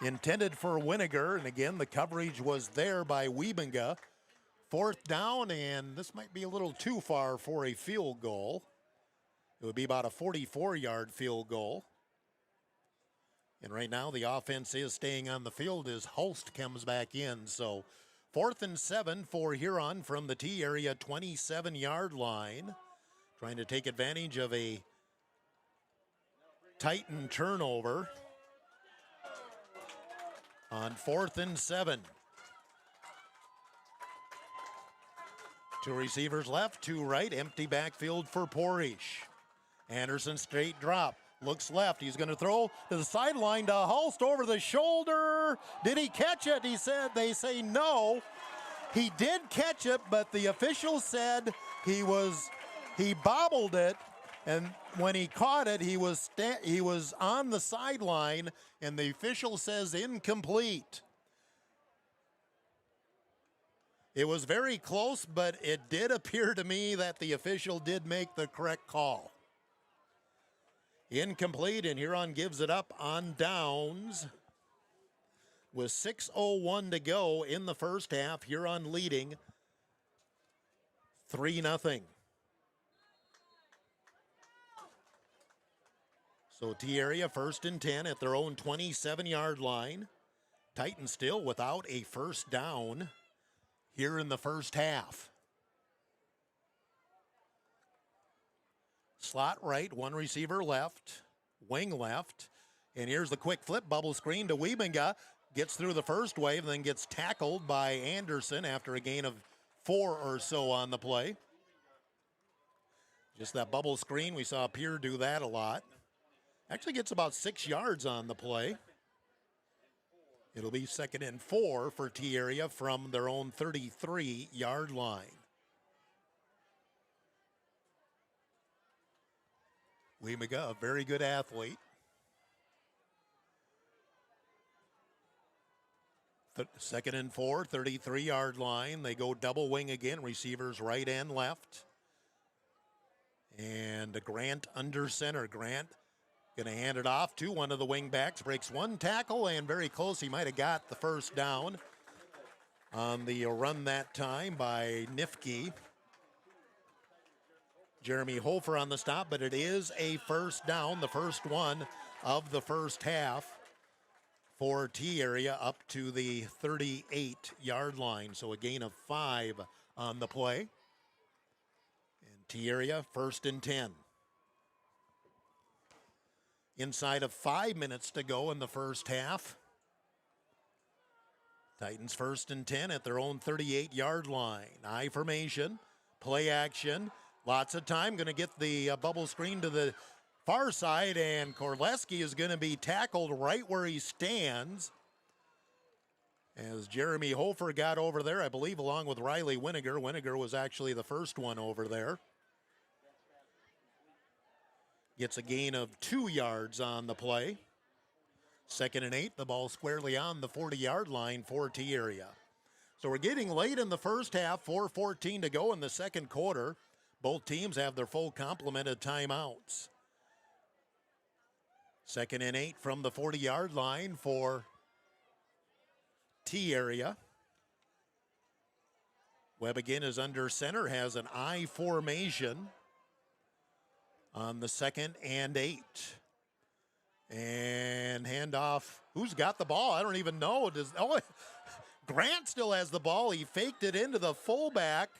D: Intended for Winiger, and again, the coverage was there by Wiebinga. 4th down, and this might be a little too far for a field goal. It would be about a 44-yard field goal. And right now, the offense is staying on the field as Hulst comes back in. So 4th and 7 for Huron from the T area 27-yard line. Trying to take advantage of a Titan turnover on 4th and 7. 2 receivers left, 2 right, empty backfield for Porish. Anderson straight drop, looks left, he's going to throw to the sideline to Hulst over the shoulder. Did he catch it? They say no. He did catch it, but the official said he bobbled it, and when he caught it, he was on the sideline, and the official says incomplete. It was very close, but it did appear to me that the official did make the correct call. Incomplete, and Huron gives it up on downs. With 6:01 to go in the first half, Huron leading 3-0. So T area 1st and 10 at their own 27-yard line. Titans still without a first down here in the first half. Slot right, 1 receiver left, wing left. And here's the quick flip, bubble screen to Wiebinga. Gets through the first wave, then gets tackled by Anderson after a gain of 4 or so on the play. Just that bubble screen, we saw Pierre do that a lot. Actually gets about 6 yards on the play. It'll be 2nd and 4 for T area from their own 33-yard line. Wiebinga, a very good athlete. 2nd and 4, 33-yard line. They go double wing again, receivers right and left. And Grant under center. Grant going to hand it off to one of the wing backs. Breaks 1 tackle and very close. He might have got the first down on the run that time by Nifke. Jeremy Hofer on the stop, but it is a first down, the first one of the first half for T area up to the 38-yard line. So a gain of 5 on the play. And T area 1st and 10. Inside of 5 minutes to go in the first half. Titans 1st and 10 at their own 38-yard line. I formation, play action. Lots of time. Going to get the bubble screen to the far side, and Korleski is going to be tackled right where he stands. As Jeremy Hofer got over there, I believe, along with Riley Winiger. Winiger was actually the first one over there. gets a gain of 2 yards on the play. 2nd and 8, the ball squarely on the 40-yard line for T-Area. So we're getting late in the first half, 4:14 to go in the second quarter. Both teams have their full complement of timeouts. 2nd and 8 from the 40-yard line for T-Area. Webb again is under center, has an I formation on the 2nd and 8. And handoff. Who's got the ball? I don't even know. Grant still has the ball. He faked it into the fullback,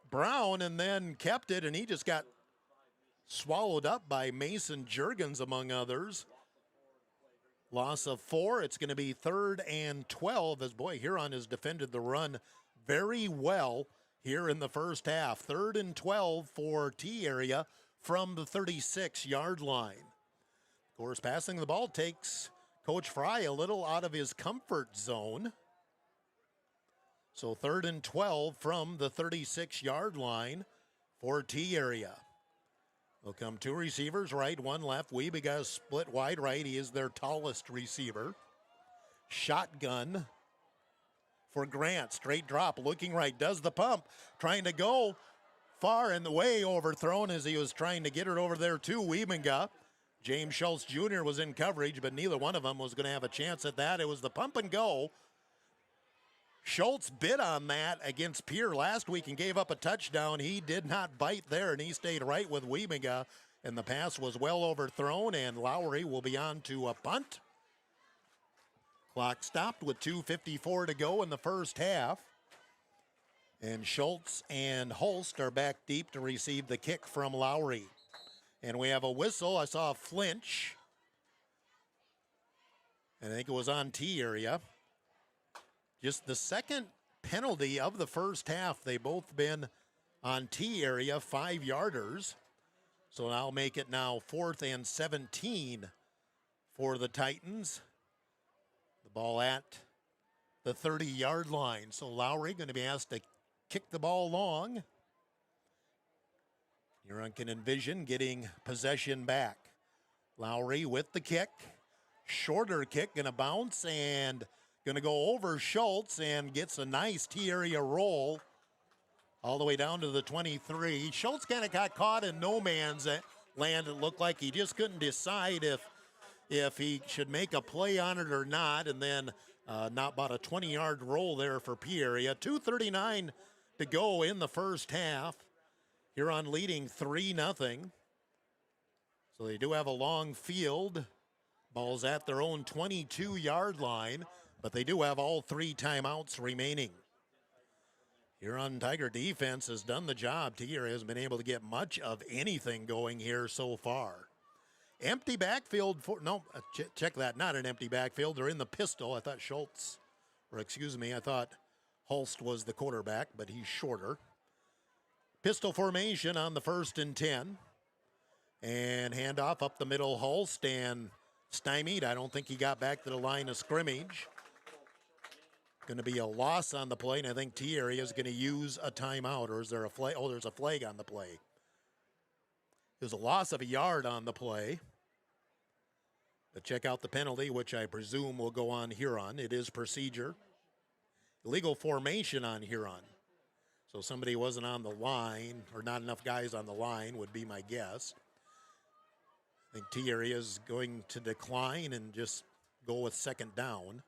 D: Brown, and then kept it, and he just got swallowed up by Mason Juergens, among others. Loss of 4. It's going to be 3rd and 12 as, boy, Huron has defended the run very well here in the first half. 3rd and 12 for T-Area from the 36-yard line. Of course, passing the ball takes Coach Fry a little out of his comfort zone. So 3rd and 12 from the 36-yard line for T-Area. Will come 2 receivers, right, 1 left. Wiebe got a split wide right. He is their tallest receiver. Shotgun for Grant. Straight drop, looking right, does the pump. Trying to go far and way overthrown as he was trying to get it over there to Wiebenga. James Schultz Jr. was in coverage, but neither one of them was going to have a chance at that. It was the pump and go. Schultz bid on that against Pierre last week and gave up a touchdown. He did not bite there, and he stayed right with Wiebenga, and the pass was well overthrown, and Lowry will be on to a punt. Clock stopped with 2:54 to go in the first half. And Schultz and Holst are back deep to receive the kick from Lowry. And we have a whistle. I saw a flinch. And I think it was on T-Area. Just the second penalty of the first half. They both been on T-Area, 5-yarders. So I'll make it now 4th and 17 for the Titans. The ball at the 30-yard line. So Lowry going to be asked to kick the ball long. Huron can envision getting possession back. Lowry with the kick. Shorter kick, going to bounce and going to go over Schultz and gets a nice T-area roll all the way down to the 23. Schultz kind of got caught in no man's land. It looked like he just couldn't decide if he should make a play on it or not. And then not about a 20-yard roll there for P-area. 2:39 to go in the first half. Huron leading 3-0. So they do have a long field. Ball's at their own 22-yard line, but they do have all 3 timeouts remaining. Huron Tiger defense has done the job. T-area has been able to get much of anything going here so far. Empty backfield for, no, check that, not an empty backfield. They're in the pistol. I thought I thought Holst was the quarterback, but he's shorter. Pistol formation on the 1st and 10. And handoff up the middle, Holst, and stymied. I don't think he got back to the line of scrimmage. Going to be a loss on the play, and I think T-area is going to use a timeout, or is there a flag? Oh, there's a flag on the play. There's a loss of a yard on the play. But check out the penalty, which I presume will go on Huron. It is procedure. Illegal formation on Huron. So somebody wasn't on the line, or not enough guys on the line would be my guess. I think T-area is going to decline and just go with 2nd down.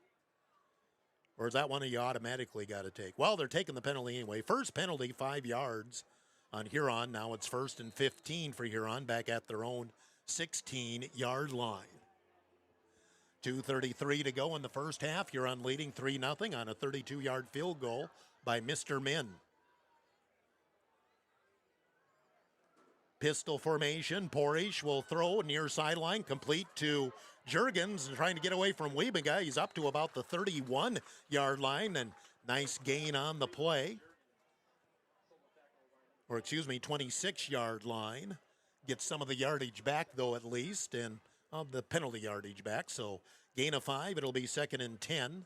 D: Or is that one you automatically got to take? Well, they're taking the penalty anyway. First penalty, 5 yards on Huron. Now it's 1st and 15 for Huron, back at their own 16-yard line. 2:33 to go in the first half. Huron leading 3-0 on a 32-yard field goal by Mr. Min. Pistol formation. Porish will throw near sideline, complete to Juergens, trying to get away from Wiebenga. He's up to about the 31-yard line, and nice gain on the play. 26-yard line. Gets some of the yardage back, though, at least, and the penalty yardage back. So gain of 5. It'll be 2nd and 10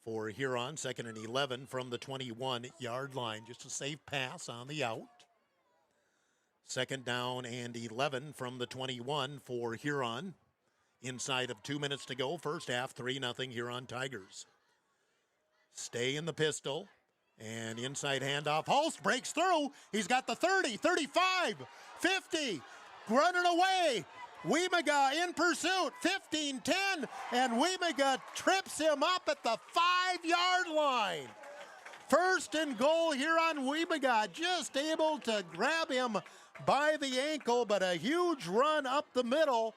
D: for Huron. 2nd and 11 from the 21-yard line. Just a safe pass on the out. Second down and 11 from the 21 for Huron. Inside of 2 minutes to go, first half, 3-0 Huron Tigers. Stay in the pistol, and inside handoff. Holst breaks through. He's got the 30, 35, 50, running away. Wemaga in pursuit, 15, 10, and Wemaga trips him up at the 5-yard line. First and goal here on Wemaga, just able to grab him by the ankle, but a huge run up the middle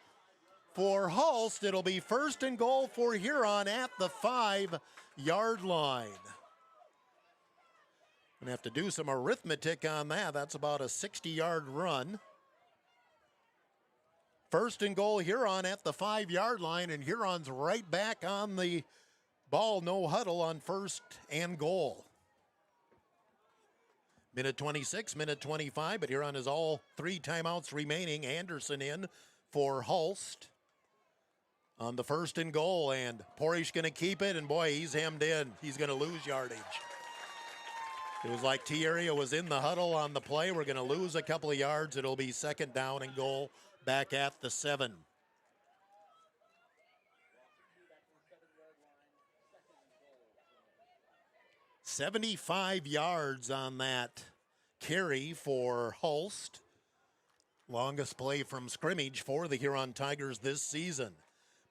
D: for Holst. It'll be first and goal for Huron at the 5-yard line. Gonna have to do some arithmetic on that. That's about a 60-yard run. First and goal Huron at the 5-yard line, and Huron's right back on the ball, no huddle on first and goal. Minute 26, minute 25, but Huron has all 3 timeouts remaining. Anderson in for Holst on the first and goal, and Porish going to keep it, and boy, he's hemmed in. He's going to lose yardage. It was like T-Area was in the huddle on the play. We're going to lose a couple of yards. It'll be second down and goal back at the 7. $75 yards on that carry for Holst. Longest play from scrimmage for the Huron Tigers this season.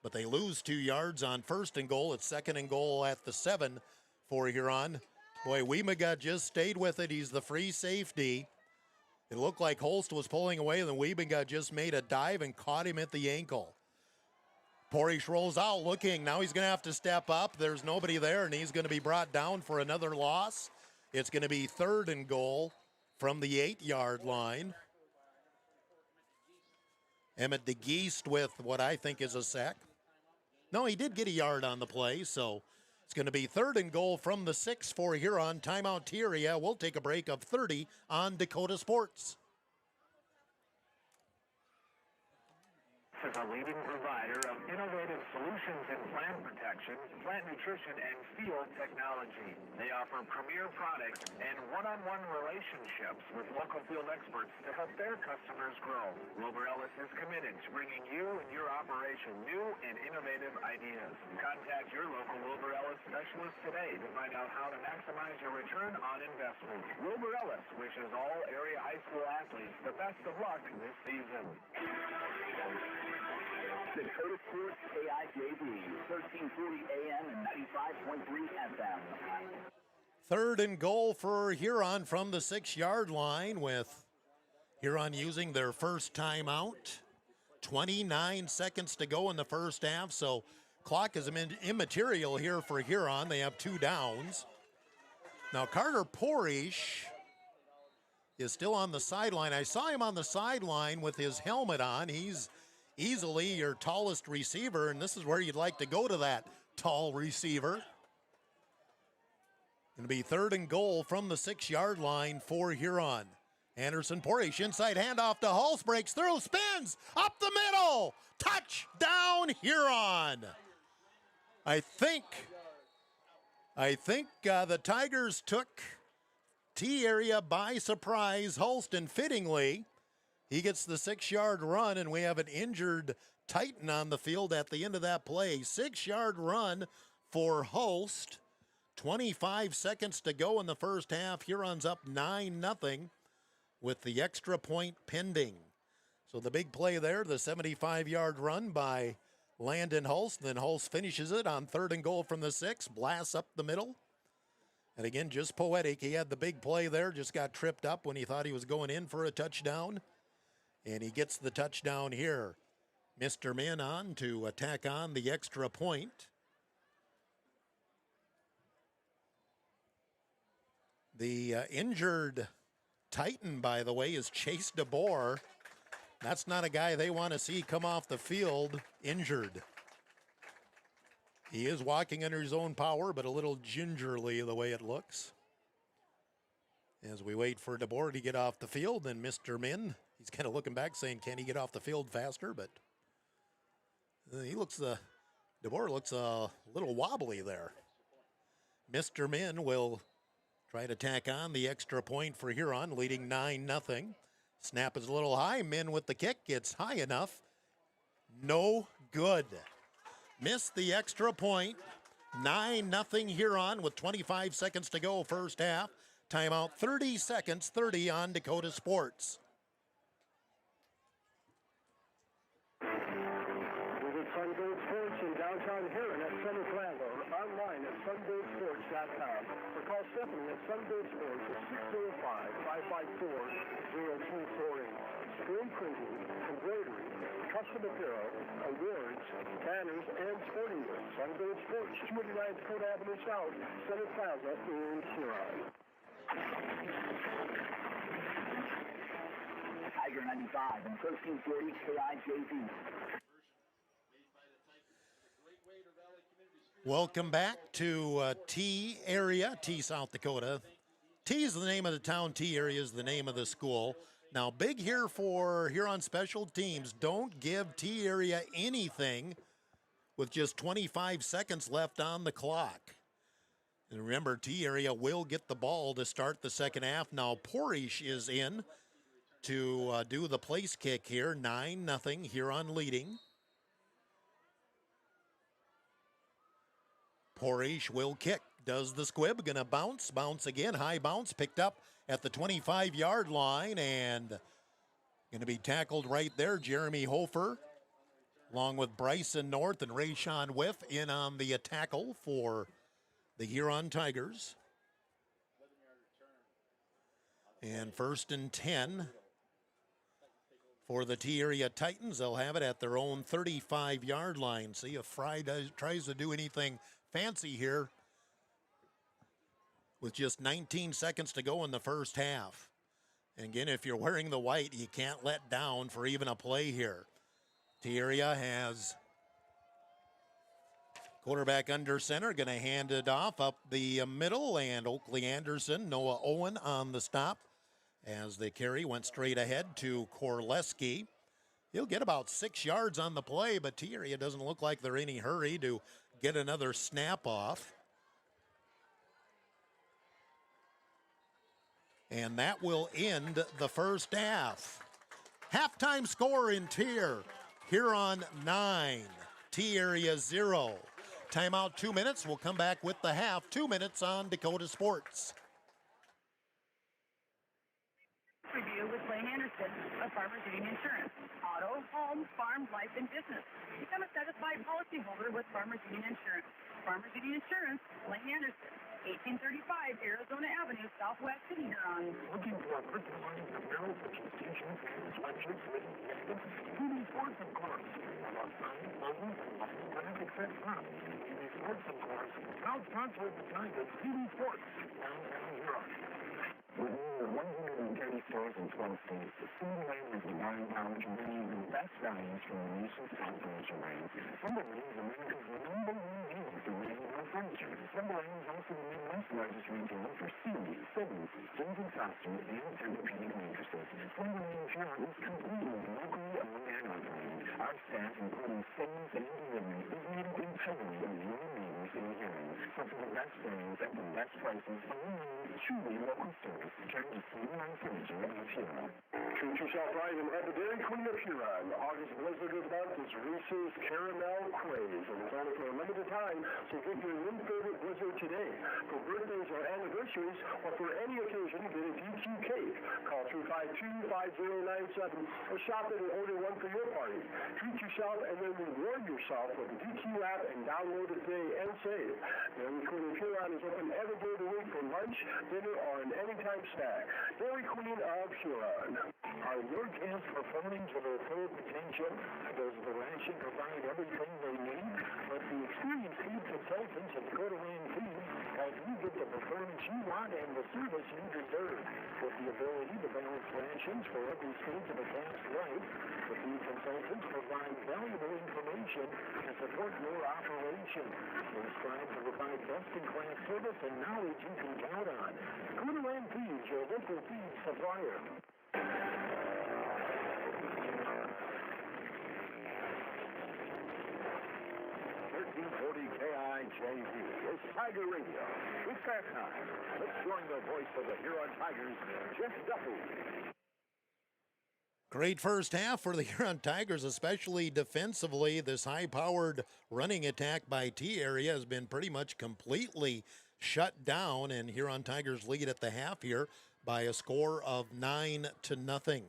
D: But they lose 2 yards on first and goal. It's second and goal at the 7 for Huron. Boy, Wemaga just stayed with it. He's the free safety. It looked like Holst was pulling away, and then Wemaga just made a dive and caught him at the ankle. Porish rolls out looking. Now he's going to have to step up. There's nobody there, and he's going to be brought down for another loss. It's going to be third and goal from the 8-yard line. Emmett DeGeest with what I think is a sack. No, he did get a yard on the play, so it's going to be third and goal from the 6 for Huron. Timeout T-Area. We'll take a break of 30 on Dakota Sports.
A: Is a leading provider of innovative solutions in plant protection, plant nutrition, and field technology. They offer premier products and one-on-one relationships with local field experts to help their customers grow. Wilbur Ellis is committed to bringing you and your operation new and innovative ideas. Contact your local Wilbur Ellis specialist today to find out how to maximize your return on investment. Wilbur Ellis wishes all area high school athletes the best of luck this season.
B: Dakota Sports KIJD, 1340 AM and 95.3 FM.
D: Third and goal for Huron from the 6-yard line, with Huron using their first timeout. 29 seconds to go in the first half, so clock is immaterial here for Huron. They have 2 downs. Now Carter Porish is still on the sideline. I saw him on the sideline with his helmet on. He's easily your tallest receiver, and this is where you'd like to go to that tall receiver. Going to be third and goal from the 6-yard line for Huron. Anderson Porish, inside handoff to Hulse, breaks through, spins, up the middle, touchdown Huron. I think the Tigers took T-Area by surprise. Holston fittingly, he gets the 6-yard run, and we have an injured Titan on the field at the end of that play. 6-yard run for Holst. 25 seconds to go in the first half. Huron's up 9-0 with the extra point pending. So the big play there, the 75-yard run by Landon Holst. Then Holst finishes it on third and goal from the 6, blasts up the middle. And again, just poetic. He had the big play there, just got tripped up when he thought he was going in for a touchdown. And he gets the touchdown here. Mr. Min on to attack on the extra point. The injured Titan, by the way, is Chase DeBoer. That's not a guy they want to see come off the field injured. He is walking under his own power, but a little gingerly the way it looks. As we wait for DeBoer to get off the field, and Mr. Min, he's kind of looking back saying, can he get off the field faster? But DeBoer looks a little wobbly there. Mr. Min will try to tack on the extra point for Huron, leading 9-0. Snap is a little high. Min with the kick. It's high enough. No good. Missed the extra point. 9-0 Huron with 25 seconds to go first half. Timeout 30 seconds, 30 on Dakota Sports.
A: Visit Sungold Sports in downtown Huron at Center Plaza or online at sungoldsports.com or call Stephanie at Sungold Sports at 605-554-0248. Screen printing, embroidery, custom apparel, awards, banners, and sporting goods. Sungold Sports, 289 Dakota Avenue South, Center Plaza in Huron.
B: Tiger 95 and 1340 KIJV.
D: Welcome back to T area, T South Dakota. T is the name of the town, T area is the name of the school. Now, big here for Huron special teams. Don't give T area anything with just 25 seconds left on the clock. And remember, T area will get the ball to start the second half. Now, Porish is in to do the place kick here. 9-0, Huron leading. Porish will kick. Does the squib. Gonna bounce. Bounce again. High bounce. Picked up at the 25-yard line and gonna be tackled right there. Jeremy Hofer, along with Bryson North and Rayshawn Whiff in on the tackle for the Huron Tigers. And 1st and 10 for the T area Titans. They'll have it at their own 35-yard line. See if Fry tries to do anything fancy here with just 19 seconds to go in the first half. And again, if you're wearing the white, you can't let down for even a play here. T area has quarterback under center, going to hand it off up the middle, and Oakley Anderson, Noah Owen on the stop as the carry went straight ahead to Korleski. He'll get about 6 yards on the play, but T area doesn't look like they're in any hurry to get another snap off. And that will end the first half. Halftime score in Tier, Huron 9, T area 0. Timeout 2 minutes. We'll come back with the half. 2 minutes on Dakota Sports.
C: Review with Lane Anderson of Farmers Union Insurance. Auto, home, farm, life, and business. Become a satisfied policyholder with Farmers Union Insurance. Farmers Union Insurance, Lane Anderson, 1835 Arizona Avenue, Southwest in Huron.
A: Looking for a personalized apparel for institutions, sweatshirts, living systems, TV sports and cars. About sign, logo, and graphic set props. TV sports and cars. Proud sponsor of the Tigers, TV Sports, downtown Huron. With over 130 stores in 12 states, Timberland is the buying power to bring you the best values from the nation's top furniture brands. Timberland is America's #1 dealer for ready-to-wear furniture. Timberland is also the Midwest's largest retailer for Sealy, Simmons, Stearns & Foster, and Tempur-Pedic mattresses. Timberland Huron is completely locally owned and operated. Our staff, including sales and delivery, is made up entirely of your neighbors in Huron. So for the best brands at the best prices, only truly local service. Turn to Huron Furniture of Huron. Treat yourself right and have the Dairy Queen of Huron. The August blizzard of the month is Reese's Caramel Craze, and it's only for a limited time, so get your new favorite blizzard today. For birthdays or anniversaries, or for any occasion, get a DQ cake. Call 352-5097 or shop it and order one for your party. Treat yourself and then reward yourself with the DQ app and download it today and save. Dairy Queen of Huron is open every day of the week for lunch, dinner, or an anytime snack. Dairy Queen of Huron.
B: Are your kids performing to their full potential? Does the ration provide everything they need? But the experienced feed consultants at Dakota Land Feed help you get the performance you want and the service you deserve. With the ability to balance rations for every stage of a calf's life, the feed consultants provide valuable information to support your operation. They strive to provide best-in-class service and knowledge you can count on. Dakota Land Feeds, your local feed supplier. 1340 KIJV is Tiger Radio. It's that time. Let's join the voice of the Huron Tigers, Jeff Duffy.
D: Great first half for the Huron Tigers, especially defensively. This high-powered running attack by T-Area has been pretty much completely shut down, and Huron Tigers lead at the half here by a score of 9-0.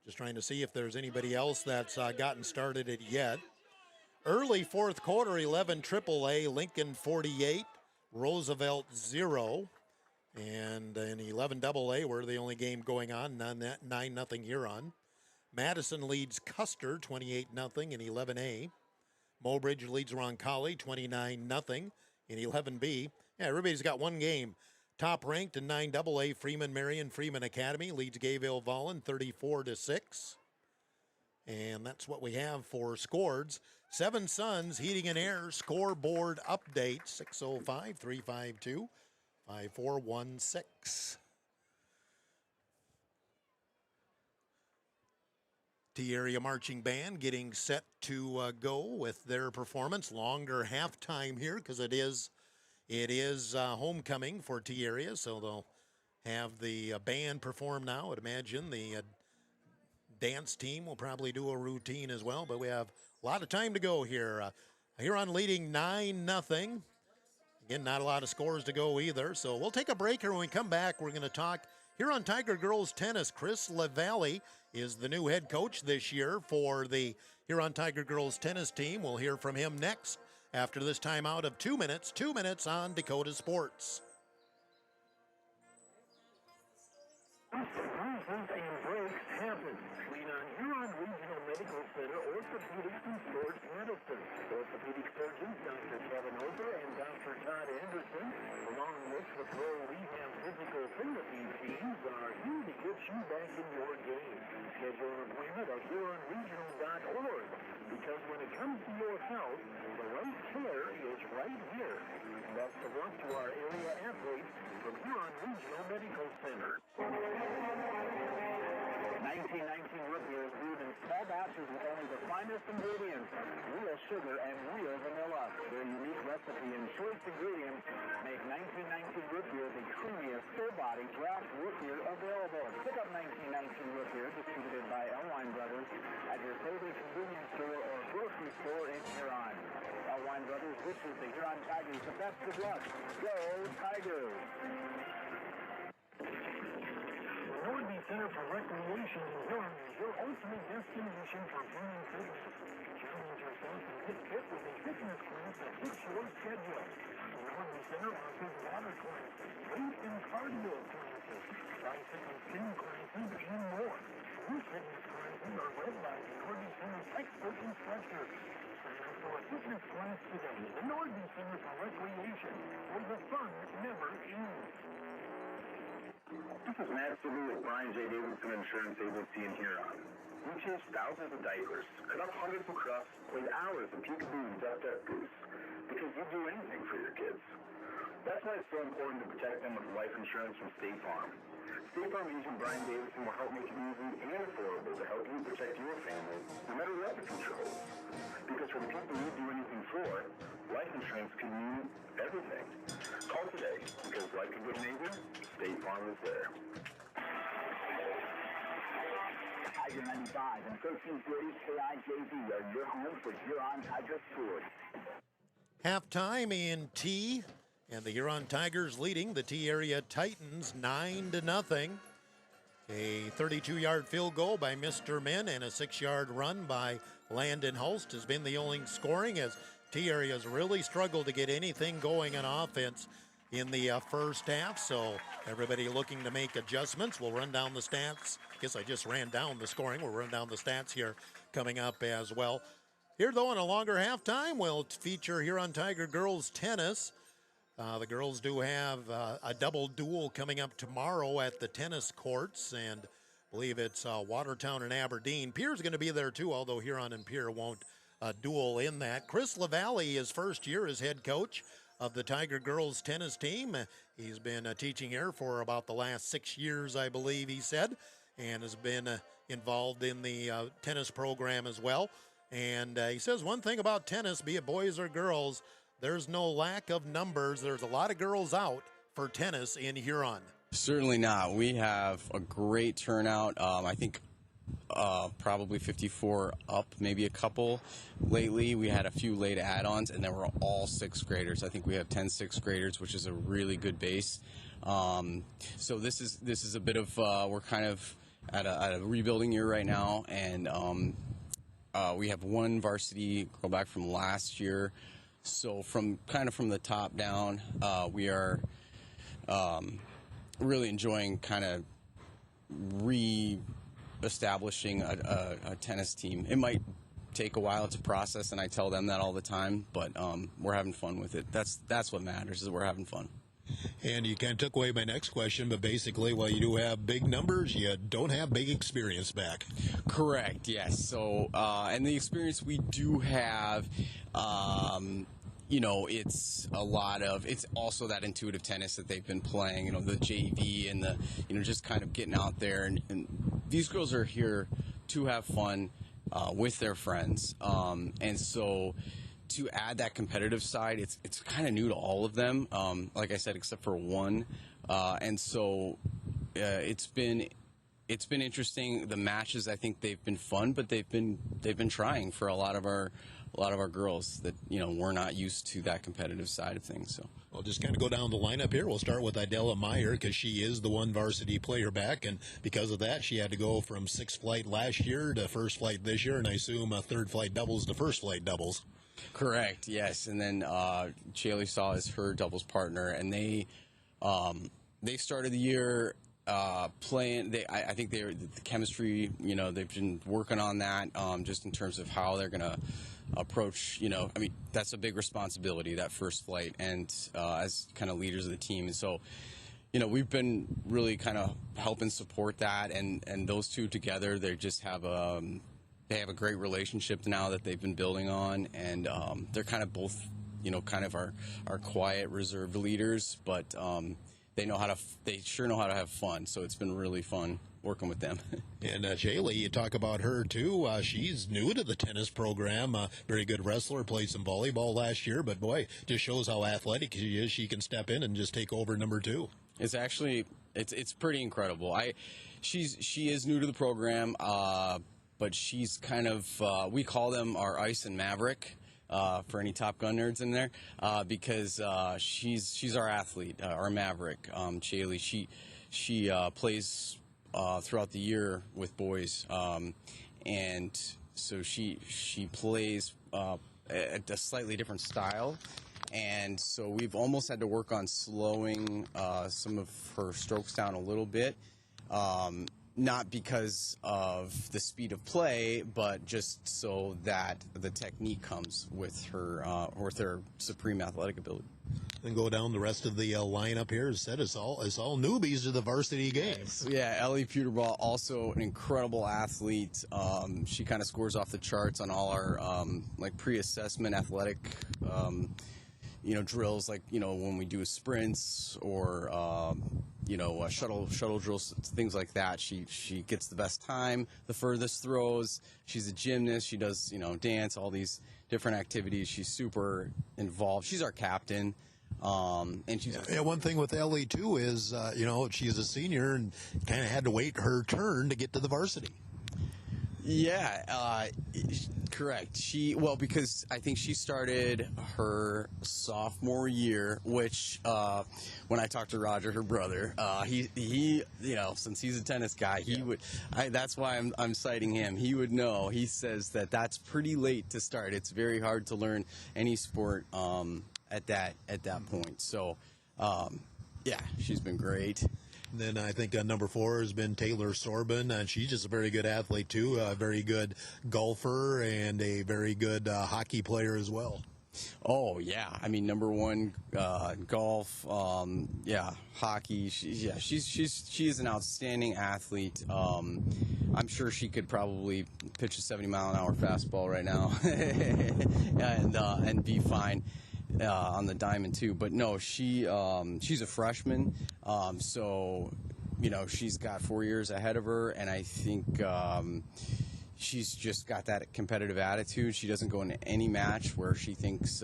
D: Just trying to see if there's anybody else that's gotten started it yet. Early fourth quarter, 11 AAA, Lincoln 48, Roosevelt 0. And in 11 AA, we're the only game going on, 9-0 Huron. Madison leads Custer 28-0 in 11A. Mobridge leads Roncalli 29-0 in 11B. Yeah, everybody's got one game. Top ranked in 9AA, Freeman Marion Freeman Academy leads Gayville Vollen 34-6. And that's what we have for scores. Seven Suns Heating and Air scoreboard update 605-352-5416. T-Area Marching Band getting set to go with their performance. Longer halftime here because it is homecoming for T-Area, so they'll have the band perform now. I'd imagine the dance team will probably do a routine as well, but we have a lot of time to go here. Huron leading 9-0. Again, not a lot of scores to go either, so we'll take a break here. When we come back, we're going to talk Huron Tiger girls tennis. Chris LaValle is the new head coach this year for the Huron Tiger girls tennis team. We'll hear from him next after this timeout of 2 minutes. 2 minutes on Dakota Sports.
A: Orthopedics and Sports Medicine. Orthopedic surgeons Dr. Kevin Ofer and Dr. Todd Anderson, along with the Pro Rehab Physical Therapy teams, are here to get you back in your game. Schedule an appointment at HuronRegional.org, because when it comes to your health, the right care is right here. Best of luck to our area athletes from Huron Regional Medical Center. 1919 root beer is brewed in small batches with only the finest ingredients, real sugar and real vanilla. Their unique recipe and choice ingredients make 1919 root beer the creamiest, full-body draft root beer available. Pick up 1919 root beer, distributed by Elwine Brothers, at your favorite convenience store or grocery store in Huron. Elwine Brothers wishes the Huron Tigers the best of luck. Go Tigers! Nordby Center for Recreation in Huron is your ultimate destination for fun and fitness. Challenge yourself and get fit with a fitness class that fits your schedule. The Nordby Center offers water classes, weight and cardio classes, bicycle spin classes, and more. These fitness classes are led by the Nordby Center's expert instructors. Sign up for a fitness class today. The Nordby Center for Recreation, where the fun never ends. This is Matt Silver with Brian J. Davidson Insurance Agency in Huron. We changed thousands of diapers, cut up hundreds of crusts, played hours of peekaboo and duck goose, because you'd do anything for your kids. That's why it's so important to protect them with life insurance from State Farm. State Farm agent Brian Davidson will help make it easy and affordable to help you protect your family, no matter what the future holds. Because for the people you do anything for, life insurance can mean everything. Call today, because like a good neighbor, State Farm is there. Tiger 95 and 1340 KIJV are your home for Huron Tiger Sports.
D: Halftime in T, and the Huron Tigers leading the T-Area Titans 9-0. A 32-yard field goal by Mr. Min and a 6-yard run by Landon Hulst has been the only scoring, as T-Area has really struggled to get anything going on offense in the first half. So everybody looking to make adjustments. We'll run down the stats. I guess I just ran down the scoring. We'll run down the stats here coming up as well. Here, though, in a longer halftime, we'll feature Huron Tiger girls tennis. The girls do have a double duel coming up tomorrow at the tennis courts, and I believe it's Watertown and Aberdeen. Pierre's going to be there too, although Huron and Pierre won't duel in that. Chris LaValle, his first year as head coach of the Tiger girls tennis team. He's been teaching here for about the last 6 years, I believe he said, and has been involved in the tennis program as well. And he says one thing about tennis, be it boys or girls, there's no lack of numbers. There's a lot of girls out for tennis in Huron.
E: Certainly not. We have a great turnout. I think probably 54 up, maybe a couple lately. We had a few late add-ons, and then we're all 6th graders. I think we have 10 6th graders, which is a really good base. So this is a bit of we're kind of at a rebuilding year right now, and we have one varsity girl back from last year. So from the top down, we are really enjoying kind of establishing a tennis team. It might take a while to process, and I tell them that all the time, but we're having fun with it. That's what matters, is we're having fun.
D: And you kind of took away my next question, but basically, while you do have big numbers, you don't have big experience back.
E: Correct, yes. So, and the experience we do have, it's it's also that intuitive tennis that they've been playing, the JV and the, just kind of getting out there. And these girls are here to have fun with their friends. And so to add that competitive side, it's kind of new to all of them, like I said, except for one. And so it's been interesting. The matches, I think they've been fun, but they've been trying for a lot of our girls that we're not used to that competitive side of things. So
D: we'll just kind of go down the lineup here. We'll start with Idella Meyer, because she is the one varsity player back, and because of that, she had to go from 6th flight last year to 1st flight this year, and I assume 3rd flight doubles to 1st flight doubles.
E: Correct, yes. And then Chaley Saw is her doubles partner, and they started the year playing. I think the chemistry. They've been working on that, just in terms of how they're going to approach. That's a big responsibility, that 1st flight, and as kind of leaders of the team. And so, we've been really kind of helping support that, and those two together, they just have they have a great relationship now that they've been building on, and they're kind of both, kind of our quiet, reserved leaders, but they sure know how to have fun. So it's been really fun working with them.
D: And Jaylee, you talk about her too. She's new to the tennis program. Very good wrestler, played some volleyball last year, but boy, just shows how athletic she is. She can step in and just take over number 2.
E: It's actually it's pretty incredible. She is new to the program. But she's kind of, we call them our Ice and Maverick, for any Top Gun nerds in there, because she's our athlete, our Maverick. Chaley, she plays throughout the year with boys, and so she plays at a slightly different style. And so we've almost had to work on slowing some of her strokes down a little bit. Not because of the speed of play, but just so that the technique comes with her supreme athletic ability.
D: And go down the rest of the lineup here. As said, it's all newbies to the varsity games.
E: Yeah, Ellie Puterbaugh, also an incredible athlete. She kind of scores off the charts on all our pre-assessment athletic drills, when we do sprints or shuttle drills, things like that. She gets the best time, the furthest throws. She's a gymnast. She does dance, all these different activities. She's super involved. She's our captain. And she's
D: one thing with Ellie too is she's a senior and kind of had to wait her turn to get to the varsity.
E: Yeah, correct. Because I think she started her sophomore year, which when I talked to Roger, her brother, he since he's a tennis guy, that's why I'm citing him. He would know. He says that's pretty late to start. It's very hard to learn any sport at that point. So she's been great.
D: And then I think number 4 has been Taylor Sorbin, and she's just a very good athlete too, a very good golfer and a very good hockey player as well.
E: Oh yeah, number 1 golf, hockey. She is an outstanding athlete. I'm sure she could probably pitch a 70-mile-an-hour fastball right now and be fine. On the diamond too, but no, she's a freshman, so she's got 4 years ahead of her, and I think she's just got that competitive attitude. She doesn't go into any match where she thinks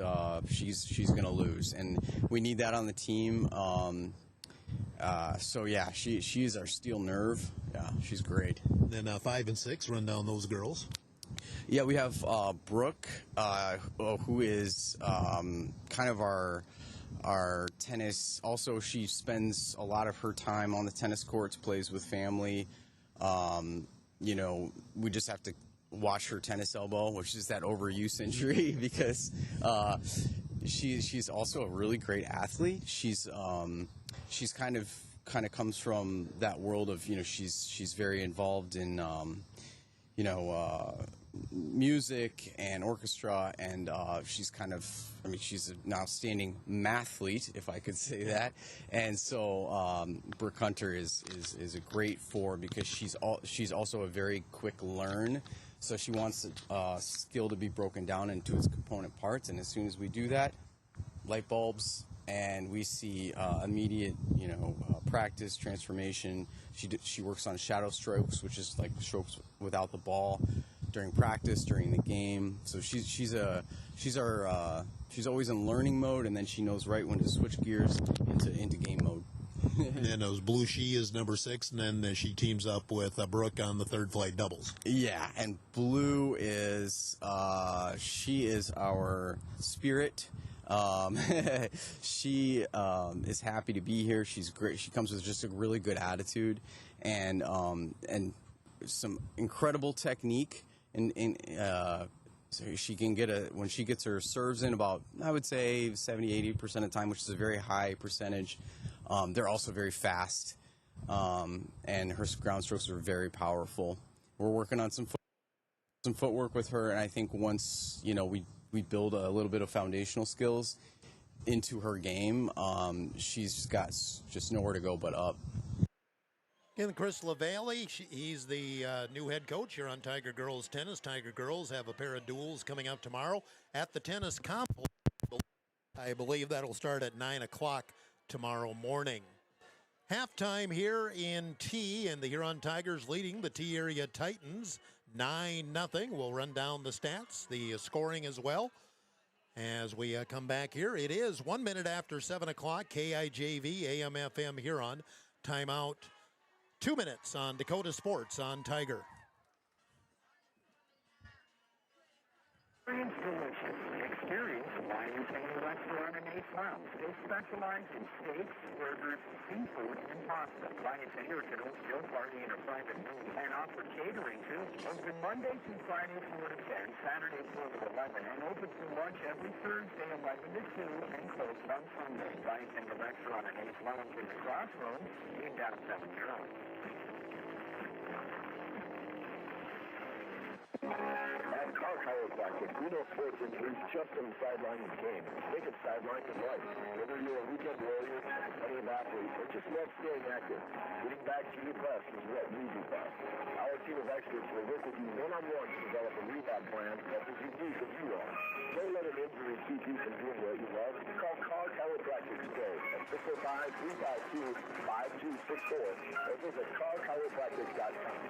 E: she's going to lose, and we need that on the team. So yeah, she's our steel nerve. Yeah, she's great.
D: Then 5 and 6, run down those girls.
E: Yeah, we have Brooke, who is kind of our tennis. Also, she spends a lot of her time on the tennis courts, plays with family. You know, we just have to watch her tennis elbow, which is that overuse injury, because she's also a really great athlete. She's kind of comes from that world of, you know, she's very involved in music and orchestra, and she's she's an outstanding mathlete, if I could say that. And so Brooke Hunter is a great four, because she's also a very quick learn. So she wants skill to be broken down into its component parts, and as soon as we do that, light bulbs, and we see immediate, practice, transformation. She works on shadow strokes, which is like strokes without the ball, during practice, during the game. So she's always in learning mode, and then she knows right when to switch gears into game mode.
D: And then those Blue, she is number 6, and then she teams up with Brooke on the third flight doubles.
E: Yeah, and Blue is she is our spirit. She is happy to be here. She's great. She comes with just a really good attitude, and some incredible technique. So she can when she gets her serves in about, I would say, 70-80% of the time, which is a very high percentage. They're also very fast, and her ground strokes are very powerful. We're working on some footwork with her, and I think once we build a little bit of foundational skills into her game, she's got just nowhere to go but up.
D: And Chris LaValle, he's the new head coach here on Tiger Girls Tennis. Tiger Girls have a pair of duels coming up tomorrow at the tennis complex. I believe that'll start at 9 o'clock tomorrow morning. Halftime here in T, and the Huron Tigers leading the T area Titans 9-0. We'll run down the stats, the scoring as well, as we come back here. It is 1 minute after 7 o'clock, KIJV, AM/FM Huron. Timeout, 2 minutes on Dakota Sports on Tiger.
A: Experience wine and restaurant in 8 miles. They specialize in steaks, burgers, seafood, and pasta. Wine and can also party in a private room and offer catering too. Open Monday through Friday 4 to 10, Saturday 4 to 11, and open for lunch every Thursday 11 to 2, and closed on Sunday. Wine and restaurant in 8 miles in the Crossroads in downtown Huron.
B: At Car Chiropractic, we know sports injuries just on the sideline of the game. They can sideline your life. Whether you're a weekend warrior, a competitive athlete, or just love staying active, getting back to your best is what we do best. Our team of experts will work with you one-on-one to develop a rehab plan that's as unique as you are. Don't let an injury keep you from doing what you love. Call Car Chiropractic today at 605-352-5264 or visit carchiropractic.com.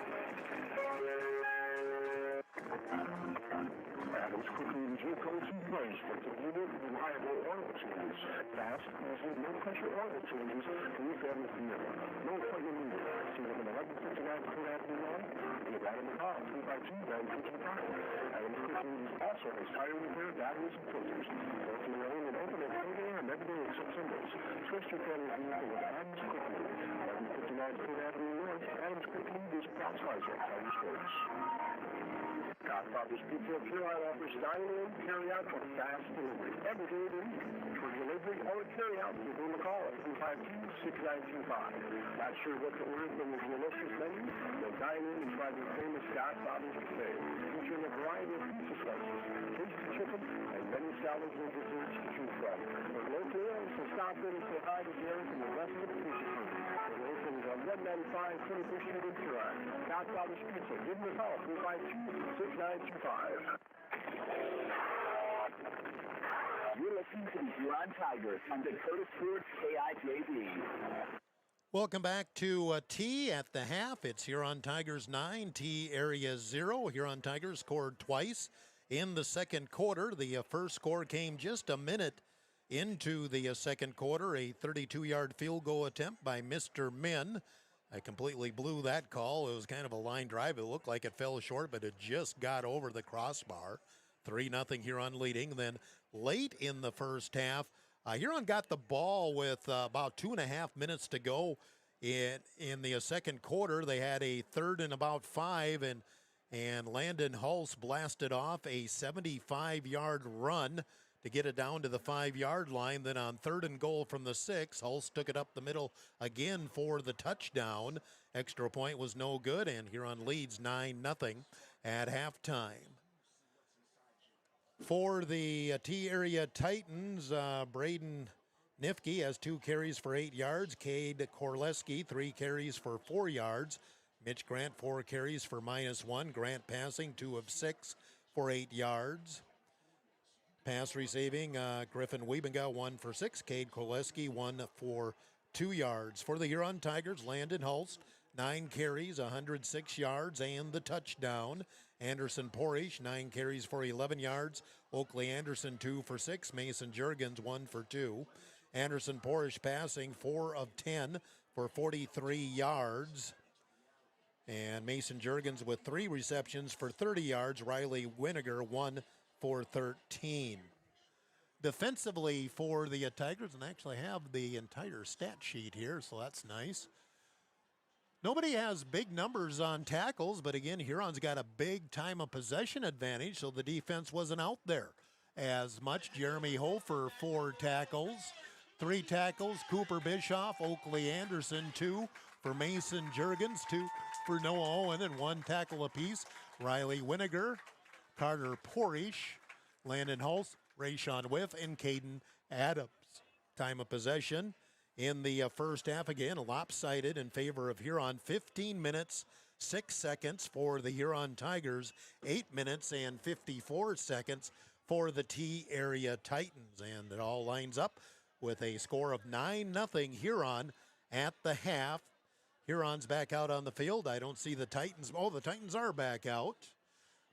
A: Adams quickly is your go-to place for convenient, reliable oil changes. Fast, easy, no-pressure oil changes for your family vehicle. No appointment needed. See them in 1159 Court Avenue North. Get Adam McCall, 352-955. Adams quickly also has tire repair, batteries, and filters. Both in rain and open at 8 a.m. every day except Sundays. Trust your family vehicle with Adams quickly. 1159 Court Avenue North. Adams quickly is Bronx Liza, Tiger Sports. Godfather's Pizza of Huron offers dine-in, carry-out, or fast delivery. Every day of the week. For delivery or carry-out, give them a call at 352-6925. Not sure what to order from the delicious menu? Then dine in and try their famous Godfather's buffet, featuring a variety of pizza slices, tasty chicken, and many salads and desserts to choose from. For local ales, so stop in and say hi to Derek and the rest of the pizza crew. They're open on 195 25th Street in Huron. Godfather's Pizza. Give them a call, 352-6925.
B: You're listening to the Huron Tigers on Dakota Sports KIJV.
D: Welcome back to T at the half. It's Huron Tigers 9, T area 0. Huron Tigers scored twice in the second quarter. The first score came just a minute into the second quarter. A 32-yard field goal attempt by Mr. Min. I completely blew that call. It was kind of a line drive. It looked like it fell short, but it just got over the crossbar. 3-0 Huron leading. Then late in the first half, Huron got the ball with about 2.5 minutes to go in the second quarter. They had a 3rd and about 5, and Landon Hulse blasted off a 75-yard run to get it down to the 5-yard line. Then on 3rd and goal from the 6, Hulse took it up the middle again for the touchdown. Extra point was no good, and Huron leads 9-0 at halftime. For the T-Area Titans, Braden Nifke has 2 carries for 8 yards. Cade Korleski, 3 carries for 4 yards. Mitch Grant, 4 carries for -1. Grant passing, 2 of 6 for 8 yards. Pass receiving, Griffin Wiebenga, 1 for 6. Cade Korleski, 1 for 2 yards. For the Huron Tigers, Landon Hulse, 9 carries, 106 yards, and the touchdown. Anderson Porish, 9 carries for 11 yards. Oakley Anderson, 2 for 6. Mason Jurgens, 1 for 2. Anderson Porish passing, 4 of 10 for 43 yards. And Mason Jurgens with 3 receptions for 30 yards. Riley Winiger, 1 for 13. Defensively for the Tigers, and actually have the entire stat sheet here, so that's nice. Nobody has big numbers on tackles, but again, Huron's got a big time of possession advantage, so the defense wasn't out there as much. Jeremy Hofer, 4 tackles. 3 tackles, Cooper Bischoff, Oakley Anderson, 2 for Mason Jurgens, 2 for Noah Owen, and 1 tackle apiece. Riley Winiger, Carter Porish, Landon Hulse, Rayshawn Whiff, and Caden Adams. Time of possession in the first half, again, lopsided in favor of Huron. 15 minutes, 6 seconds for the Huron Tigers, 8 minutes and 54 seconds for the T-Area Titans. And it all lines up with a score of 9-0 Huron at the half. Huron's back out on the field. I don't see the Titans. Oh, the Titans are back out.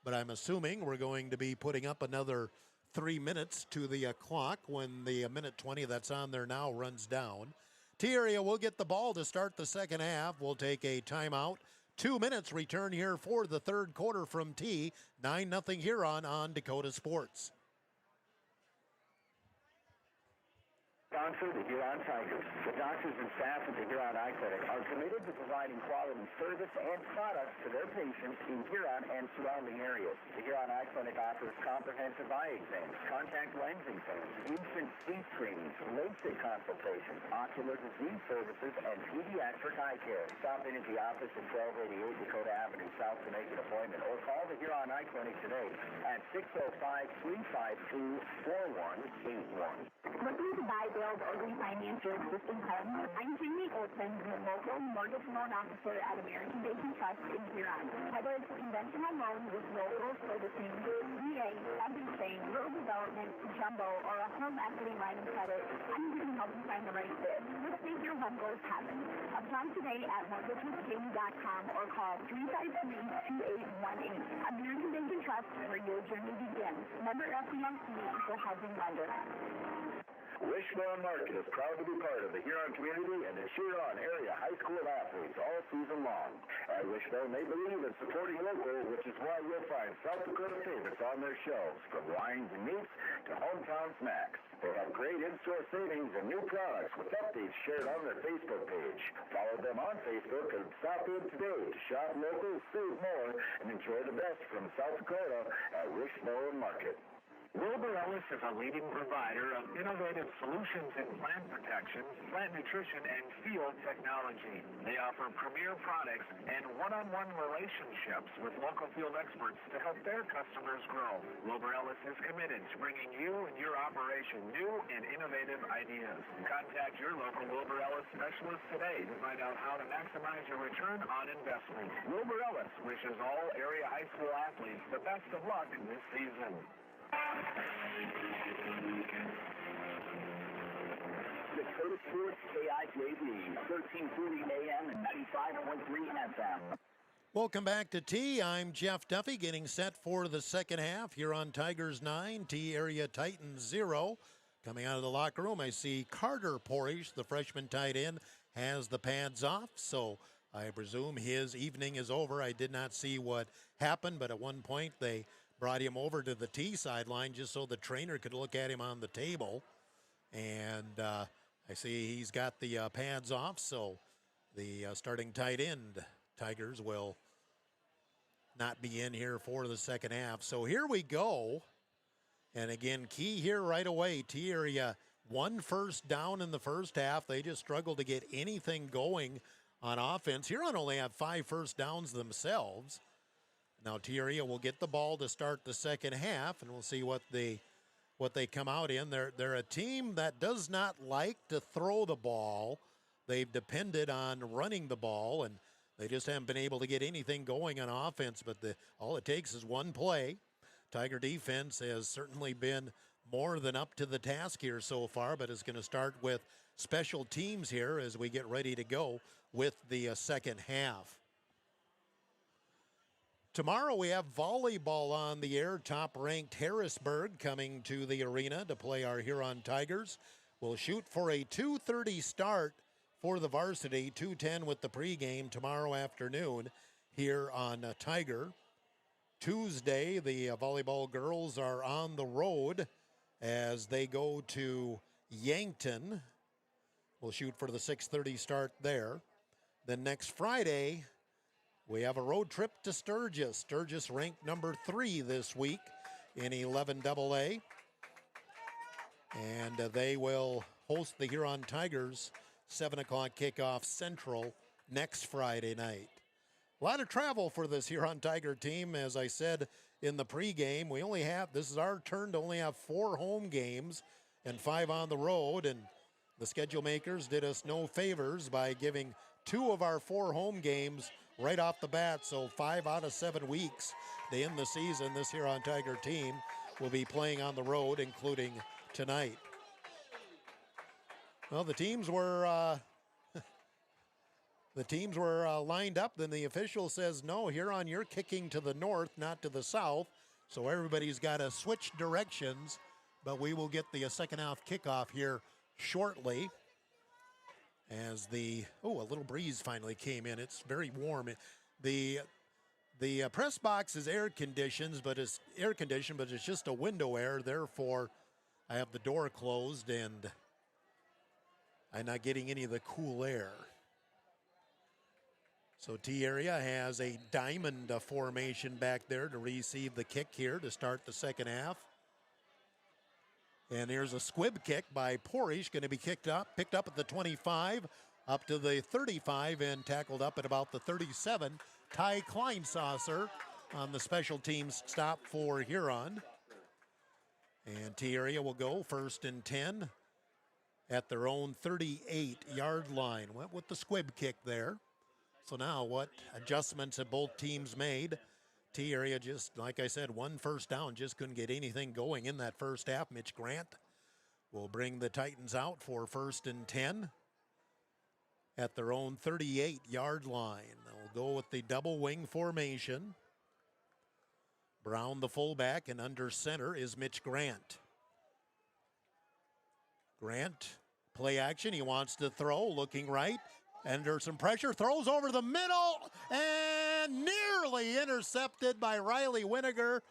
D: But I'm assuming we're going to be putting up another 3 minutes to the clock when the minute 20 that's on there now runs down. T-Area will get the ball to start the second half. We'll take a timeout. 2 minutes return here for the third quarter from T. 9-0 Huron on Dakota Sports.
B: Sponsor the Huron Tigers. The doctors and staff at the Huron Eye Clinic are committed to providing quality service and products to their patients in Huron and surrounding areas. The Huron Eye Clinic offers comprehensive eye exams, contact lens exams, infant sleep screenings, LASIK consultations, ocular disease services, and pediatric eye care. Stop in at the office at 1288 Dakota Avenue South to make an appointment, or call the Huron Eye Clinic today at 605-352-4181.
C: Looking to buy, build, or refinance your existing home? I'm Jamie Olson, the local mortgage loan officer at American Banking Trust in Huron. Whether it's a conventional loan with local servicing, VA, everything, rural development, jumbo, or a home equity line of credit, I'm here to help you find the right fit. Let's make your home goals happen. Apply today at mortgagewithjamie.com or call 353-2818. American Banking Trust, where your journey begins. Member FDIC, equal housing lender.
B: Wishbone Market is proud to be part of the Huron community and the Huron area high school athletes all season long. At Wishbone, they believe in supporting local, which is why you'll find South Dakota favorites on their shelves, from wines and meats to hometown snacks. They have great in-store savings and new products with updates shared on their Facebook page. Follow them on Facebook and stop in today to shop local, save more, and enjoy the best from South Dakota at Wishbone Market. Wilbur Ellis is a leading provider of innovative solutions in plant protection, plant nutrition, and field technology. They offer premier products and one-on-one relationships with local field experts to help their customers grow. Wilbur Ellis is committed to bringing you and your operation new and innovative ideas. Contact your local Wilbur Ellis specialist today to find out how to maximize your return on investment. Wilbur Ellis wishes all area high school athletes the best of luck this season. Dakota Sports KIJV, 1340 AM and 95.3 FM.
D: Welcome back to T. I'm Jeff Duffy, getting set for the second half. Huron Tigers 9, T-Area Titans 0. Coming out of the locker room, I see Carter Porish, the freshman tight end, has the pads off, so I presume his evening is over. I did not see what happened, but at one point they brought him over to the T sideline just so the trainer could look at him on the table. And I see he's got the pads off, so the starting tight end Tigers will not be in here for the second half. So here we go. And again, key here right away. T-Area 1 first down in the first half. They just struggled to get anything going on offense. Huron only have 5 first downs themselves. Now T-Area will get the ball to start the second half, and we'll see what they come out in. They're a team that does not like to throw the ball. They've depended on running the ball, and they just haven't been able to get anything going on offense. But all it takes is one play. Tiger defense has certainly been more than up to the task here so far, but it's going to start with special teams here as we get ready to go with the second half. Tomorrow we have volleyball on the air. Top-ranked Harrisburg coming to the arena to play our Huron Tigers. We'll shoot for a 2:30 start for the varsity, 2:10 with the pregame tomorrow afternoon here on Tiger. Tuesday, the volleyball girls are on the road as they go to Yankton. We'll shoot for the 6:30 start there. Then next Friday, we have a road trip to Sturgis. Sturgis ranked number 3 this week in 11AA. And they will host the Huron Tigers, 7 o'clock kickoff Central next Friday night. A lot of travel for this Huron Tiger team. As I said in the pregame, this is our turn to only have 4 home games and 5 on the road. And the schedule makers did us no favors by giving 2 of our 4 home games right off the bat. So 5 out of 7 weeks to end the season, this Huron Tiger team will be playing on the road, including tonight. Well, the teams were lined up. Then the official says, no, Huron, you're kicking to the north, not to the south. So everybody's got to switch directions. But we will get the second half kickoff here shortly. As a little breeze finally came in. It's very warm. The press box is air conditioned, but it's just a window air. Therefore, I have the door closed and I'm not getting any of the cool air. So T-Area has a diamond formation back there to receive the kick here to start the second half. And here's a squib kick by Porish, going to be picked up at the 25, up to the 35, and tackled up at about the 37. Ty Kleinsasser on the special teams stop for Huron. And T-Area will go 1st and 10 at their own 38-yard line. Went with the squib kick there. So now what adjustments have both teams made? T-Area just, like I said, 1 first down, just couldn't get anything going in that first half. Mitch Grant will bring the Titans out for 1st and 10 at their own 38-yard line. They'll go with the double wing formation. Brown the fullback, and under center is Mitch Grant. Grant, play action, he wants to throw, looking right. Under some pressure, throws over the middle, and nearly intercepted by Riley Winiger.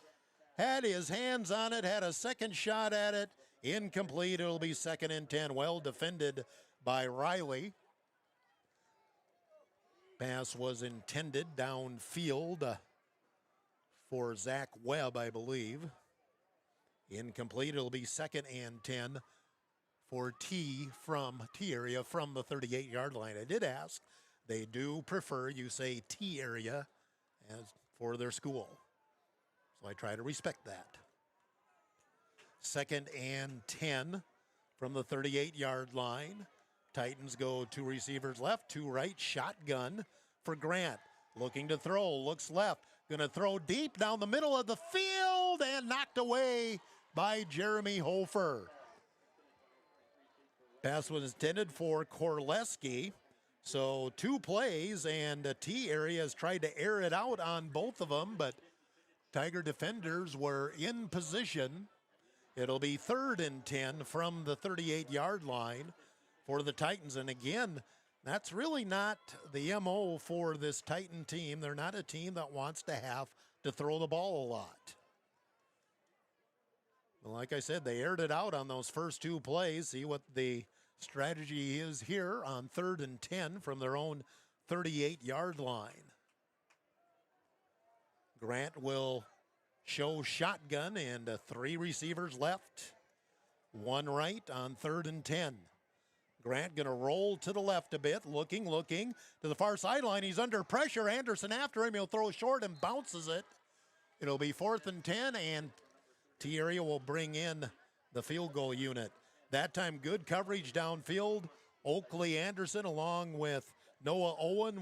D: Had his hands on it, had a second shot at it. Incomplete, it'll be 2nd and 10. Well defended by Riley. Pass was intended downfield for Zach Webb, I believe. Incomplete, it'll be 2nd and 10. For T-Area from the 38-yard line. I did ask. They do prefer you say T-Area as for their school. So I try to respect that. 2nd and 10 from the 38-yard line. Titans go 2 receivers left, 2 right. Shotgun for Grant. Looking to throw, looks left. Going to throw deep down the middle of the field and knocked away by Jeremy Hofer. Pass was intended for Korleski. So 2 plays, and T-Area has tried to air it out on both of them, but Tiger defenders were in position It'll be 3rd and 10 from the 38-yard line for the Titans. And again, that's really not the MO for this Titan team. They're not a team that wants to have to throw the ball a lot. Like I said, they aired it out on those first 2 plays. See what the strategy is here on 3rd and 10 from their own 38-yard line. Grant will show shotgun and 3 receivers left. 1 right on 3rd and 10. Grant going to roll to the left a bit, looking to the far sideline. He's under pressure. Anderson after him. He'll throw short and bounces it. It'll be 4th and 10, and T-Area will bring in the field goal unit. That time, good coverage downfield. Oakley Anderson along with Noah Owen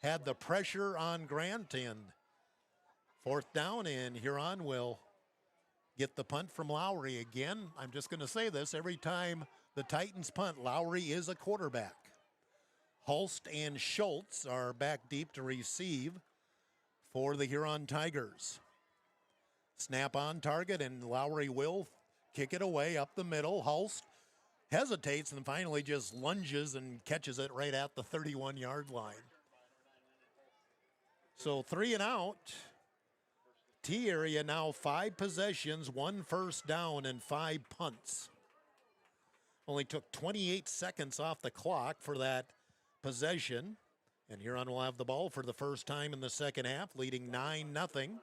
D: had the pressure on Grant, and 4th down, and Huron will get the punt from Lowry. Again, I'm just going to say this, every time the Titans punt, Lowry is a quarterback. Hulst and Schultz are back deep to receive for the Huron Tigers. Snap on target, and Lowry will kick it away up the middle. Hulst hesitates and finally just lunges and catches it right at the 31-yard line. So 3 and out. T-Area now 5 possessions, 1 first down, and 5 punts. Only took 28 seconds off the clock for that possession. And Huron will have the ball for the first time in the second half, leading 9-0.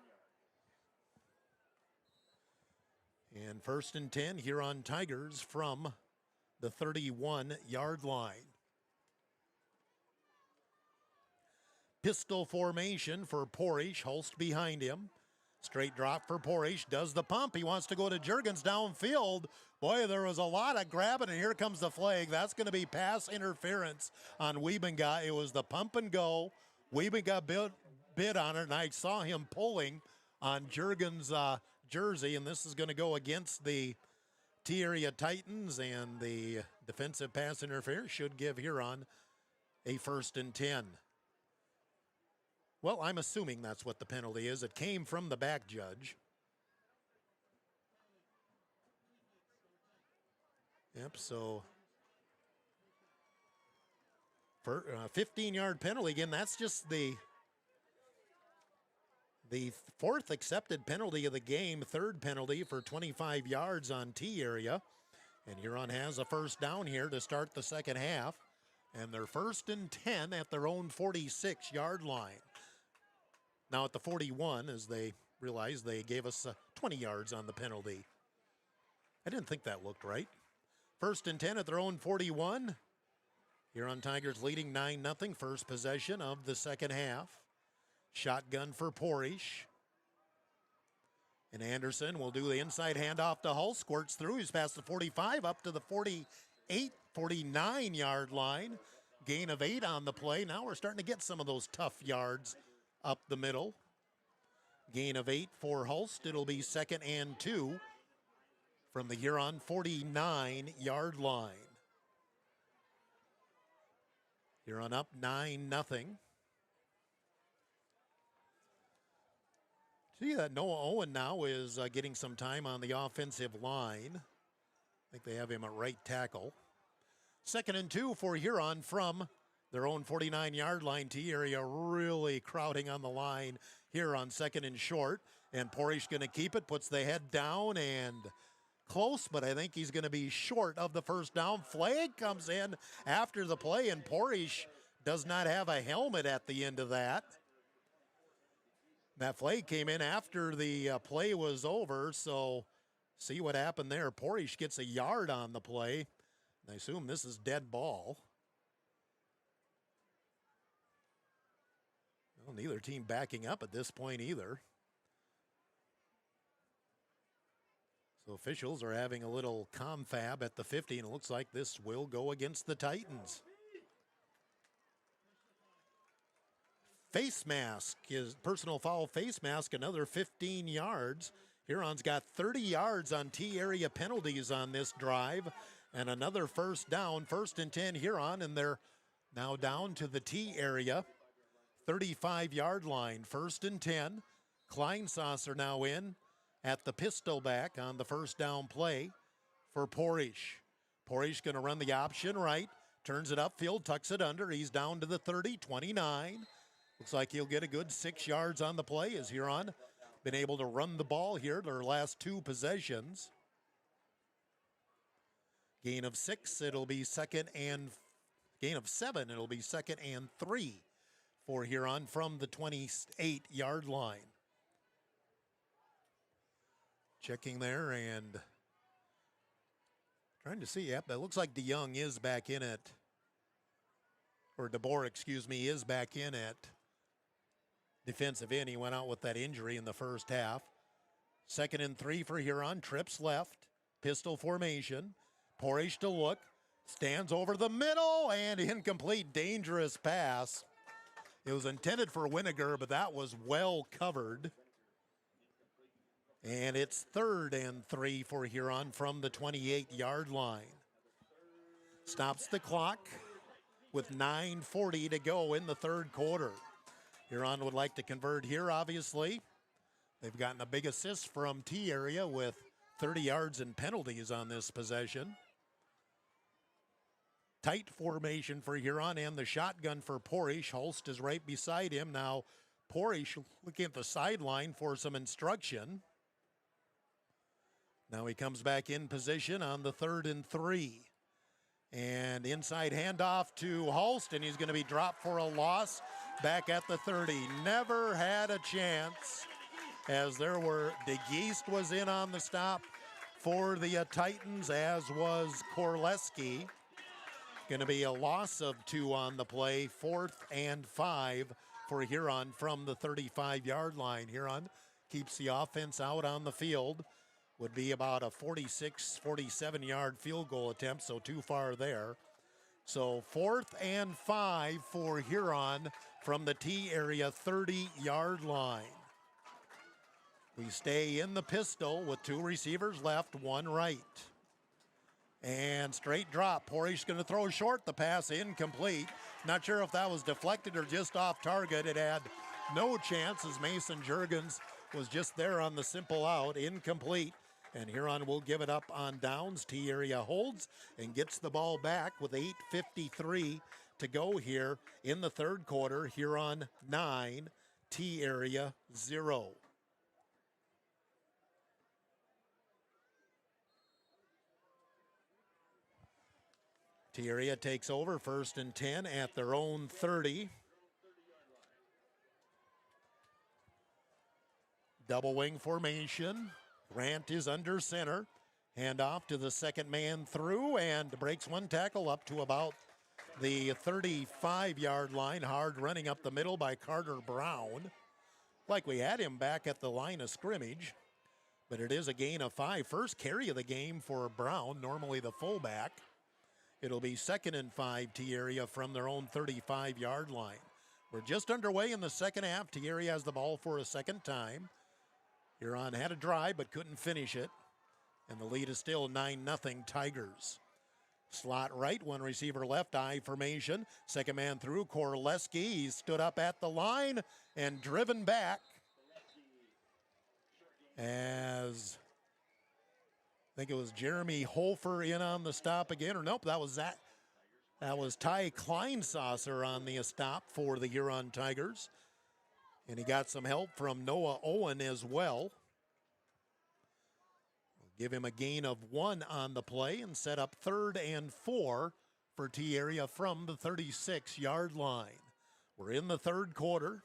D: And 1st and 10, Huron Tigers from the 31-yard line. Pistol formation for Porish, Hulst behind him. Straight drop for Porish, does the pump. He wants to go to Juergens downfield. Boy, there was a lot of grabbing, and here comes the flag. That's going to be pass interference on Wiebenga. It was the pump and go. Wiebenga bid on it, and I saw him pulling on Juergens' jersey, and this is going to go against the T-Area Titans, and the defensive pass interference should give Huron a 1st and 10. Well, I'm assuming that's what the penalty is. It came from the back judge. Yep, so for 15-yard penalty. Again, that's just the 4th accepted penalty of the game, 3rd penalty for 25 yards on T-Area. And Huron has a first down here to start the second half. And they're 1st and 10 at their own 46-yard line. Now at the 41, as they realize they gave us 20 yards on the penalty. I didn't think that looked right. 1st and 10 at their own 41. Huron Tigers leading 9-0, first possession of the second half. Shotgun for Porish. And Anderson will do the inside handoff to Hull. Squirts through. He's past the 45 up to the 48, 49-yard line. Gain of 8 on the play. Now we're starting to get some of those tough yards up the middle. Gain of 8 for Hulst. It'll be 2nd and 2 from the Huron 49-yard line. Huron up 9-0. See that Noah Owen now is getting some time on the offensive line. I think they have him at right tackle. 2nd and 2 for Huron from their own 49-yard line. T-Area really crowding on the line here on 2nd and short. And Porish going to keep it, puts the head down and close, but I think he's going to be short of the first down. Flag comes in after the play, and Porish does not have a helmet at the end of that. That flag came in after the play was over, so see what happened there. Porish gets a yard on the play. I assume this is dead ball. Well, neither team backing up at this point either. So officials are having a little confab at the 50, and it looks like this will go against the Titans. Face mask, his personal foul face mask, another 15 yards. Huron's got 30 yards on T-Area penalties on this drive, and another first down, 1st and 10 Huron, and they're now down to the T-Area 35-yard line. 1st and 10. Kleinsasser now in, at the pistol back on the first down play for Porish. Porish going to run the option right, turns it upfield, tucks it under. He's down to the 30, 29. Looks like he'll get a good 6 yards on the play as Huron been able to run the ball here their last 2 possessions. Gain of 6, it'll be gain of 7, it'll be 2nd and 3 for Huron from the 28-yard line. Checking there and trying to see, yep, it looks like DeYoung is back in it, or DeBoer, excuse me, is back in at defensive end. He went out with that injury in the first half. 2nd and 3 for Huron, trips left, pistol formation. Porish to look, stands over the middle, and incomplete, dangerous pass. It was intended for Winiger, but that was well covered. And it's 3rd and 3 for Huron from the 28-yard line. Stops the clock with 9:40 to go in the 3rd quarter. Huron would like to convert here, obviously. They've gotten a big assist from T area with 30 yards and penalties on this possession. Tight formation for Huron and the shotgun for Porish. Holst is right beside him. Now Porish looking at the sideline for some instruction. Now he comes back in position on the 3rd and 3. And inside handoff to Holst, and he's going to be dropped for a loss back at the 30. Never had a chance, as there were, DeGeest was in on the stop for the Titans, as was Korleski. Going to be a loss of 2 on the play, 4th and 5 for Huron from the 35-yard line. Huron keeps the offense out on the field. Would be about a 46, 47-yard field goal attempt, so too far there. So 4th and 5 for Huron from the T area 30-yard line. We stay in the pistol with 2 receivers left, 1 right. And straight drop. Porish going to throw short. The pass incomplete. Not sure if that was deflected or just off target. It had no chance as Mason Juergens was just there on the simple out. Incomplete. And Huron will give it up on downs. T area holds and gets the ball back with 8:53 to go here in the 3rd quarter. Huron 9, T area 0. T area takes over, 1st and 10 at their own 30. Double wing formation. Grant is under center. Hand off to the 2nd man through and breaks 1 tackle up to about the 35-yard line. Hard running up the middle by Carter Brown. Like we had him back at the line of scrimmage. But it is a gain of 5. First carry of the game for Brown, normally the fullback. It'll be 2nd and 5 T area from their own 35-yard line. We're just underway in the second half. T area has the ball for a 2nd time. Huron had a drive but couldn't finish it. And the lead is still 9-0 Tigers. Slot right, 1 receiver left, I formation. 2nd man through, Korleski. He stood up at the line and driven back. As I think it was Jeremy Hofer in on the stop again. Or nope, that was Ty Kleinsasser on the stop for the Huron Tigers. And he got some help from Noah Owen as well. We'll give him a gain of 1 on the play and set up 3rd and 4 for T area from the 36-yard line. We're in the 3rd quarter.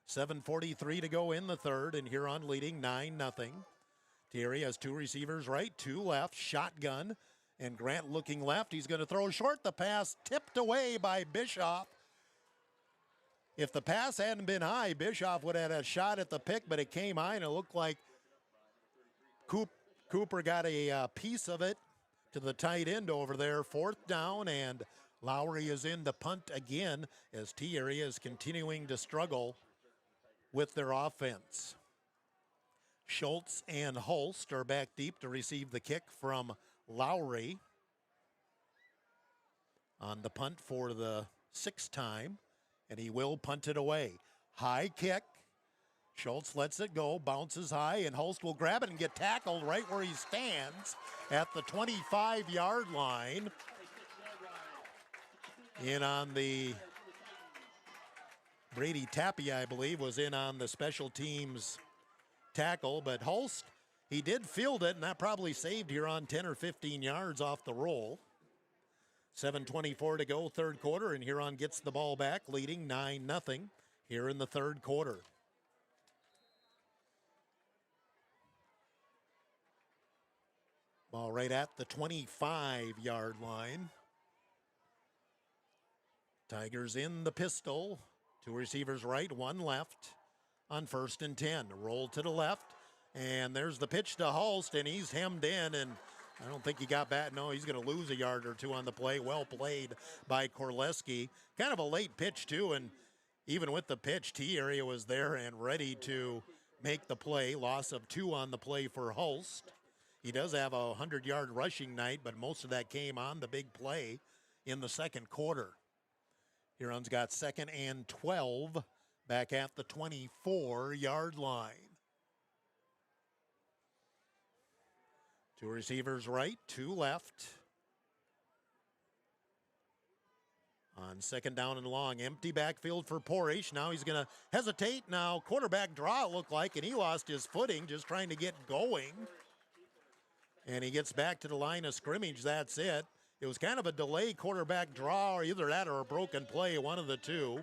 D: 7:43 to go in the 3rd, and Huron leading 9-0. T area has 2 receivers right, 2 left, shotgun, and Grant looking left. He's going to throw short. The pass tipped away by Bischoff. If the pass hadn't been high, Bischoff would have had a shot at the pick, but it came high, and it looked like Cooper got a piece of it to the tight end over there. 4th down, and Lowry is in to punt again as T area is continuing to struggle with their offense. Schultz and Holst are back deep to receive the kick from Lowry on the punt for the 6th time. And he will punt it away. High kick. Schultz lets it go, bounces high, and Holst will grab it and get tackled right where he stands at the 25-yard line. In on the Brady Tapia, I believe, was in on the special teams tackle, but Holst, he did field it, and that probably saved Huron 10 or 15 yards off the roll. 7:24 to go, third quarter, and Huron gets the ball back, leading 9-0 here in the third quarter. Ball right at the 25-yard line. Tigers in the pistol. Two receivers right, one left on 1st and 10. Roll to the left, and there's the pitch to Holst, and he's hemmed in, and I don't think he got back. No, he's going to lose a yard or two on the play. Well played by Korleski. Kind of a late pitch, too, and even with the pitch, T-Area was there and ready to make the play. Loss of 2 on the play for Holst. He does have a 100-yard rushing night, but most of that came on the big play in the second quarter. Huron's got 2nd and 12 back at the 24-yard line. Two receivers right, two left. On 2nd down and long, empty backfield for Porish. Now he's going to hesitate. Now quarterback draw, it looked like, and he lost his footing just trying to get going. And he gets back to the line of scrimmage. That's it. It was kind of a delay quarterback draw, or either that or a broken play, one of the two.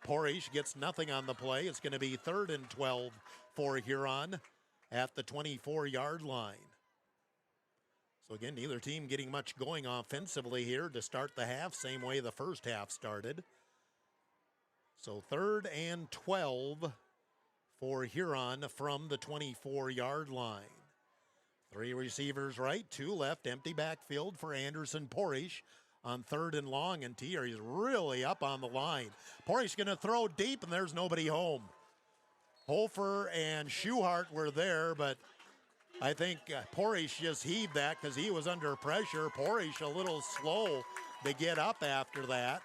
D: Porish gets nothing on the play. It's going to be 3rd and 12 for Huron at the 24-yard line. So again, neither team getting much going offensively here to start the half, same way the first half started. So 3rd and 12 for Huron from the 24-yard line. 3 receivers right, 2 left, empty backfield for Anderson Porish on 3rd and long, and T-Area's really up on the line. Porish going to throw deep, and there's nobody home. Hofer and Schuhart were there, but I think Porish just heaved that because he was under pressure. Porish a little slow to get up after that.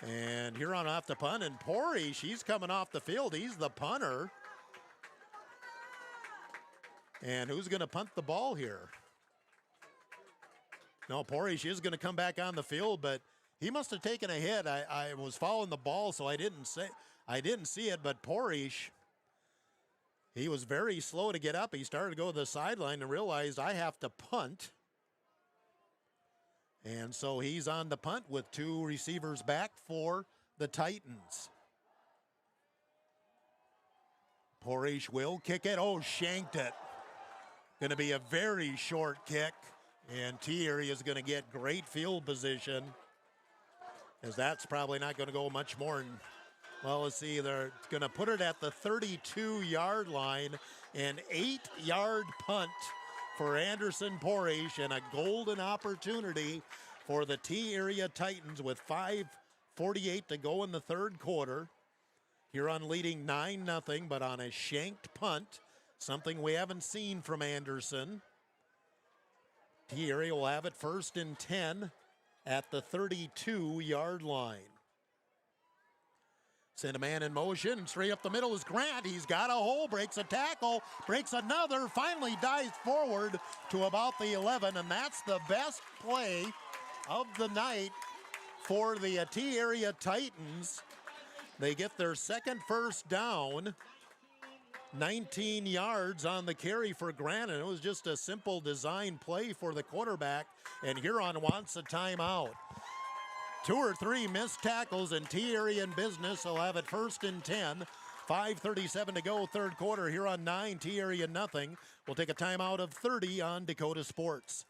D: And Huron off the punt, and Porish, he's coming off the field. He's the punter. And who's going to punt the ball here? No, Porish is going to come back on the field, but he must have taken a hit. I was following the ball, so I didn't see it, but Porish, he was very slow to get up. He started to go to the sideline and realized I have to punt. And so he's on the punt with 2 receivers back for the Titans. Porish will kick it. Oh, shanked it. Going to be a very short kick, and T-Area is going to get great field position, as that's probably not going to go much more than, well, let's see, they're going to put it at the 32-yard line, an 8-yard punt for Anderson Porish, and a golden opportunity for the T-Area Titans with 5:48 to go in the third quarter. Huron leading 9-0, but on a shanked punt, something we haven't seen from Anderson. T-Area will have it 1st and 10 at the 32-yard line. Send a man in motion. Straight up the middle is Grant. He's got a hole, breaks a tackle, breaks another, finally dives forward to about the 11, and that's the best play of the night for the T-Area Titans. They get their second first down. 19 yards on the carry for Grant, and it was just a simple design play for the quarterback, and Huron wants a timeout. 2 or 3 missed tackles, and T-Area in business. They'll have it 1st and 10. 5:37 to go, third quarter. Huron 9, T-Area nothing. We'll take a timeout of 30 on Dakota Sports.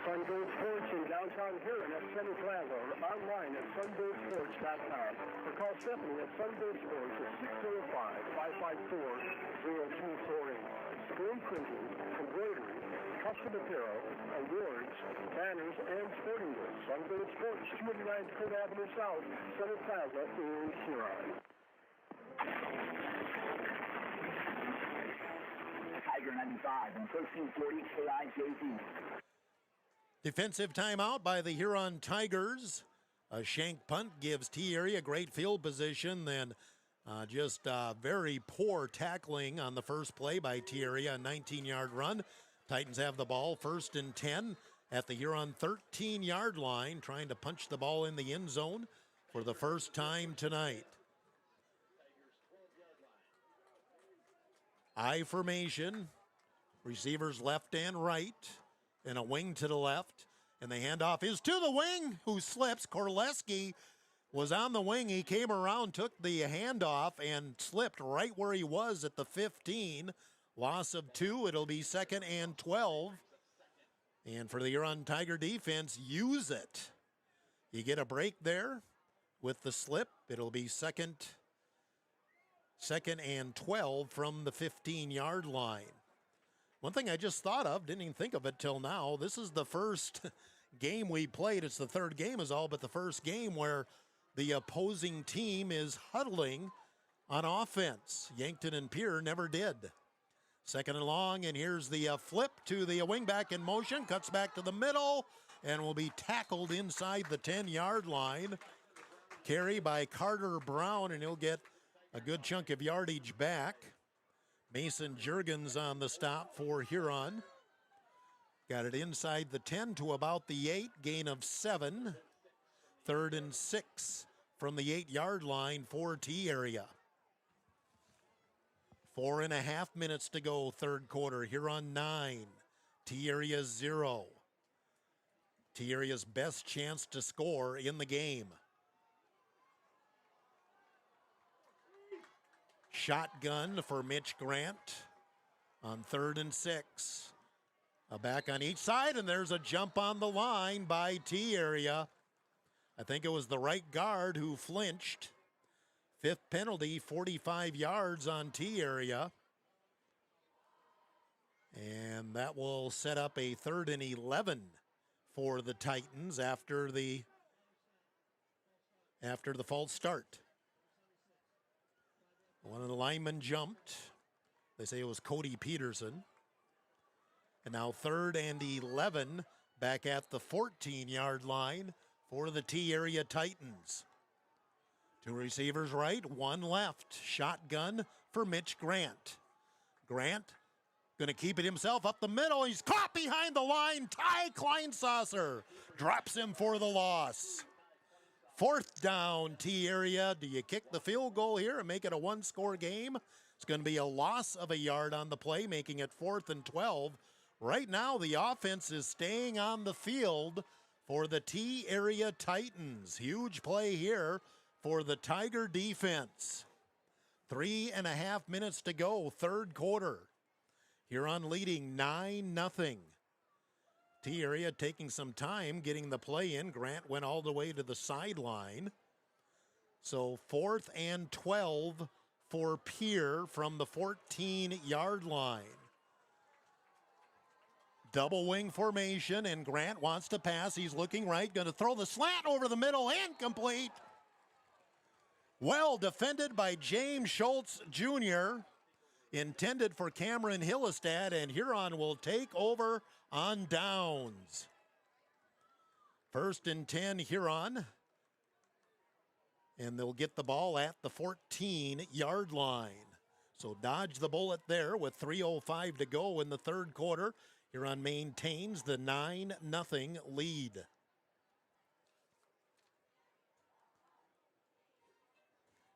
A: Sunbird Sports in downtown Huron at Center Plaza, or online at sunbirdsports.com. Or call Stephanie at Sunbird Sports at 605-554-0248. Screen printing, embroidery, custom apparel, awards, banners, and sporting goods. Sunbird Sports, 289 Dakota Avenue South, Center Plaza in Huron.
B: Tiger 95 and 1340 KIJZ.
D: Defensive timeout by the Huron Tigers. A shank punt gives T-Area great field position, then just very poor tackling on the first play by T-Area, a 19-yard run. Titans have the ball, 1st and 10 at the Huron 13-yard line, trying to punch the ball in the end zone for the first time tonight. I formation, receivers left and right, and a wing to the left. And the handoff is to the wing, who slips. Korleski was on the wing. He came around, took the handoff, and slipped right where he was at the 15. Loss of 2. It'll be 2nd and 12. And for the Huron Tiger defense, use it. You get a break there with the slip. It'll be second and 12 from the 15-yard line. One thing I just thought of, didn't even think of it till now, this is the first game we played. It's the third game is all but the first game where the opposing team is huddling on offense. Yankton and Pierre never did. 2nd and long, and here's the flip to the wingback in motion, cuts back to the middle, and will be tackled inside the 10-yard line. Carry by Carter Brown, and he'll get a good chunk of yardage back. Mason Juergens on the stop for Huron. Got it inside the 10 to about the 8, gain of 7. 3rd and 6 from the 8-yard line for T-Area. 4.5 minutes to go, third quarter. Huron 9, T-Area 0. T-Area's best chance to score in the game. Shotgun for Mitch Grant on 3rd and 6. A back on each side, and there's a jump on the line by T-Area. I think it was the right guard who flinched. 5th penalty, 45 yards on T-Area. And that will set up a 3rd and 11 for the Titans after the false start. One of the linemen jumped. They say it was Cody Peterson. And now 3rd and 11 back at the 14-yard line for the T-Area Titans. 2 receivers right, 1 left. Shotgun for Mitch Grant. Grant going to keep it himself up the middle. He's caught behind the line. Ty Kleinsasser drops him for the loss. 4th down, T-Area. Do you kick the field goal here and make it a 1-score game? It's going to be a loss of a yard on the play, making it 4th and 12. Right now, the offense is staying on the field for the T-Area Titans. Huge play here for the Tiger defense. 3.5 minutes to go, third quarter. Huron leading 9-0. T-Area taking some time getting the play in. Grant went all the way to the sideline. So 4th and 12 for Pierre from the 14-yard line. Double wing formation, and Grant wants to pass. He's looking right, going to throw the slant over the middle, incomplete. Well defended by James Schultz Jr., intended for Cameron Hillestad, and Huron will take over on downs. 1st and 10, Huron. And they'll get the ball at the 14-yard line. So dodge the bullet there with 3:05 to go in the third quarter. Huron maintains the 9-0 lead.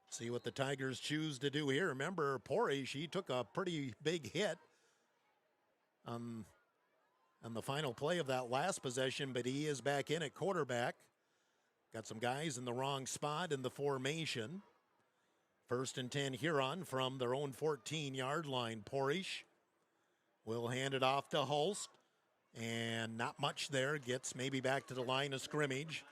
D: See what the Tigers choose to do here. Remember, Porish, he took a pretty big hit on the final play of that last possession, but he is back in at quarterback. Got some guys in the wrong spot in the formation. 1st and 10, Huron from their own 14-yard line. Porish will hand it off to Hulst, and not much there. Gets maybe back to the line of scrimmage.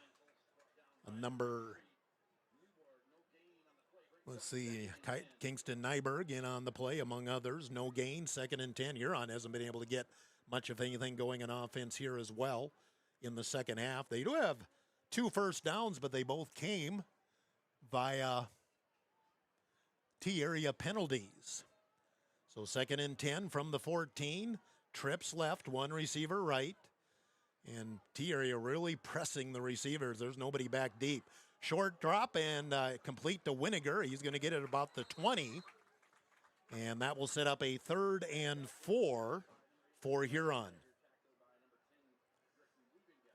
D: Let's see, Kingston Nyberg in on the play, among others. No gain, 2nd and 10. Huron hasn't been able to get much of anything going on offense here as well in the second half. They do have 2 first downs, but they both came via T-Area penalties. So 2nd and 10 from the 14. Trips left, 1 receiver right. And T-area really pressing the receivers. There's nobody back deep. Short drop and complete to Winiger. He's going to get it about the 20. And that will set up a 3rd and 4 for Huron.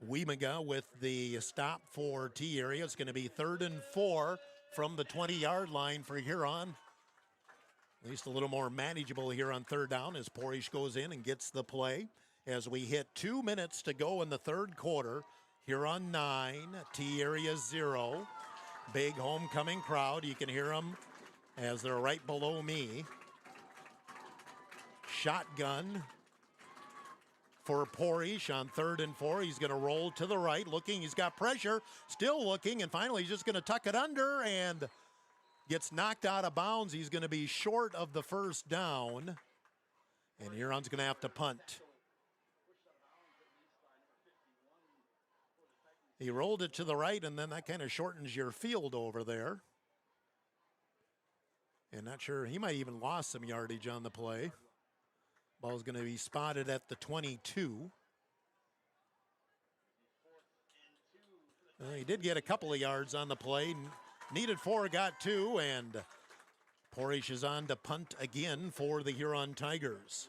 D: Wiemaga with the stop for T-area. It's going to be 3rd and 4 from the 20-yard line for Huron. At least a little more manageable here on 3rd down as Porish goes in and gets the play. As we hit 2 minutes to go in the 3rd quarter, Huron 9, T-area 0. Big homecoming crowd. You can hear them as they're right below me. Shotgun for Porish on 3rd and 4. He's going to roll to the right, looking. He's got pressure, still looking, and finally he's just going to tuck it under and gets knocked out of bounds. He's going to be short of the 1st down, and Huron's going to have to punt. He rolled it to the right, and then that kind of shortens your field over there. And not sure, he might even lost some yardage on the play. Ball's going to be spotted at the 22. He did get a couple of yards on the play. Needed 4, got 2, and Porish is on to punt again for the Huron Tigers.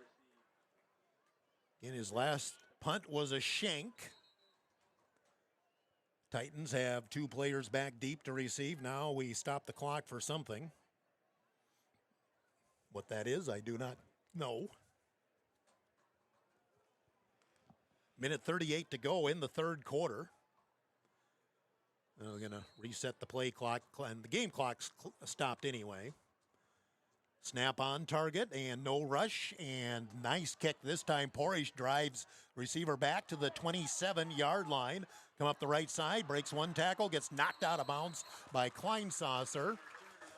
D: Again, his last punt was a shank. Titans have 2 players back deep to receive. Now we stop the clock for something. What that is, I do not know. Minute 38 to go in the 3rd quarter. We're going to reset the play clock, and the game clock's stopped anyway. Snap on target and no rush, and nice kick this time. Porish drives receiver back to the 27-yard line. Come up the right side, breaks 1 tackle, gets knocked out of bounds by Kleinsasser.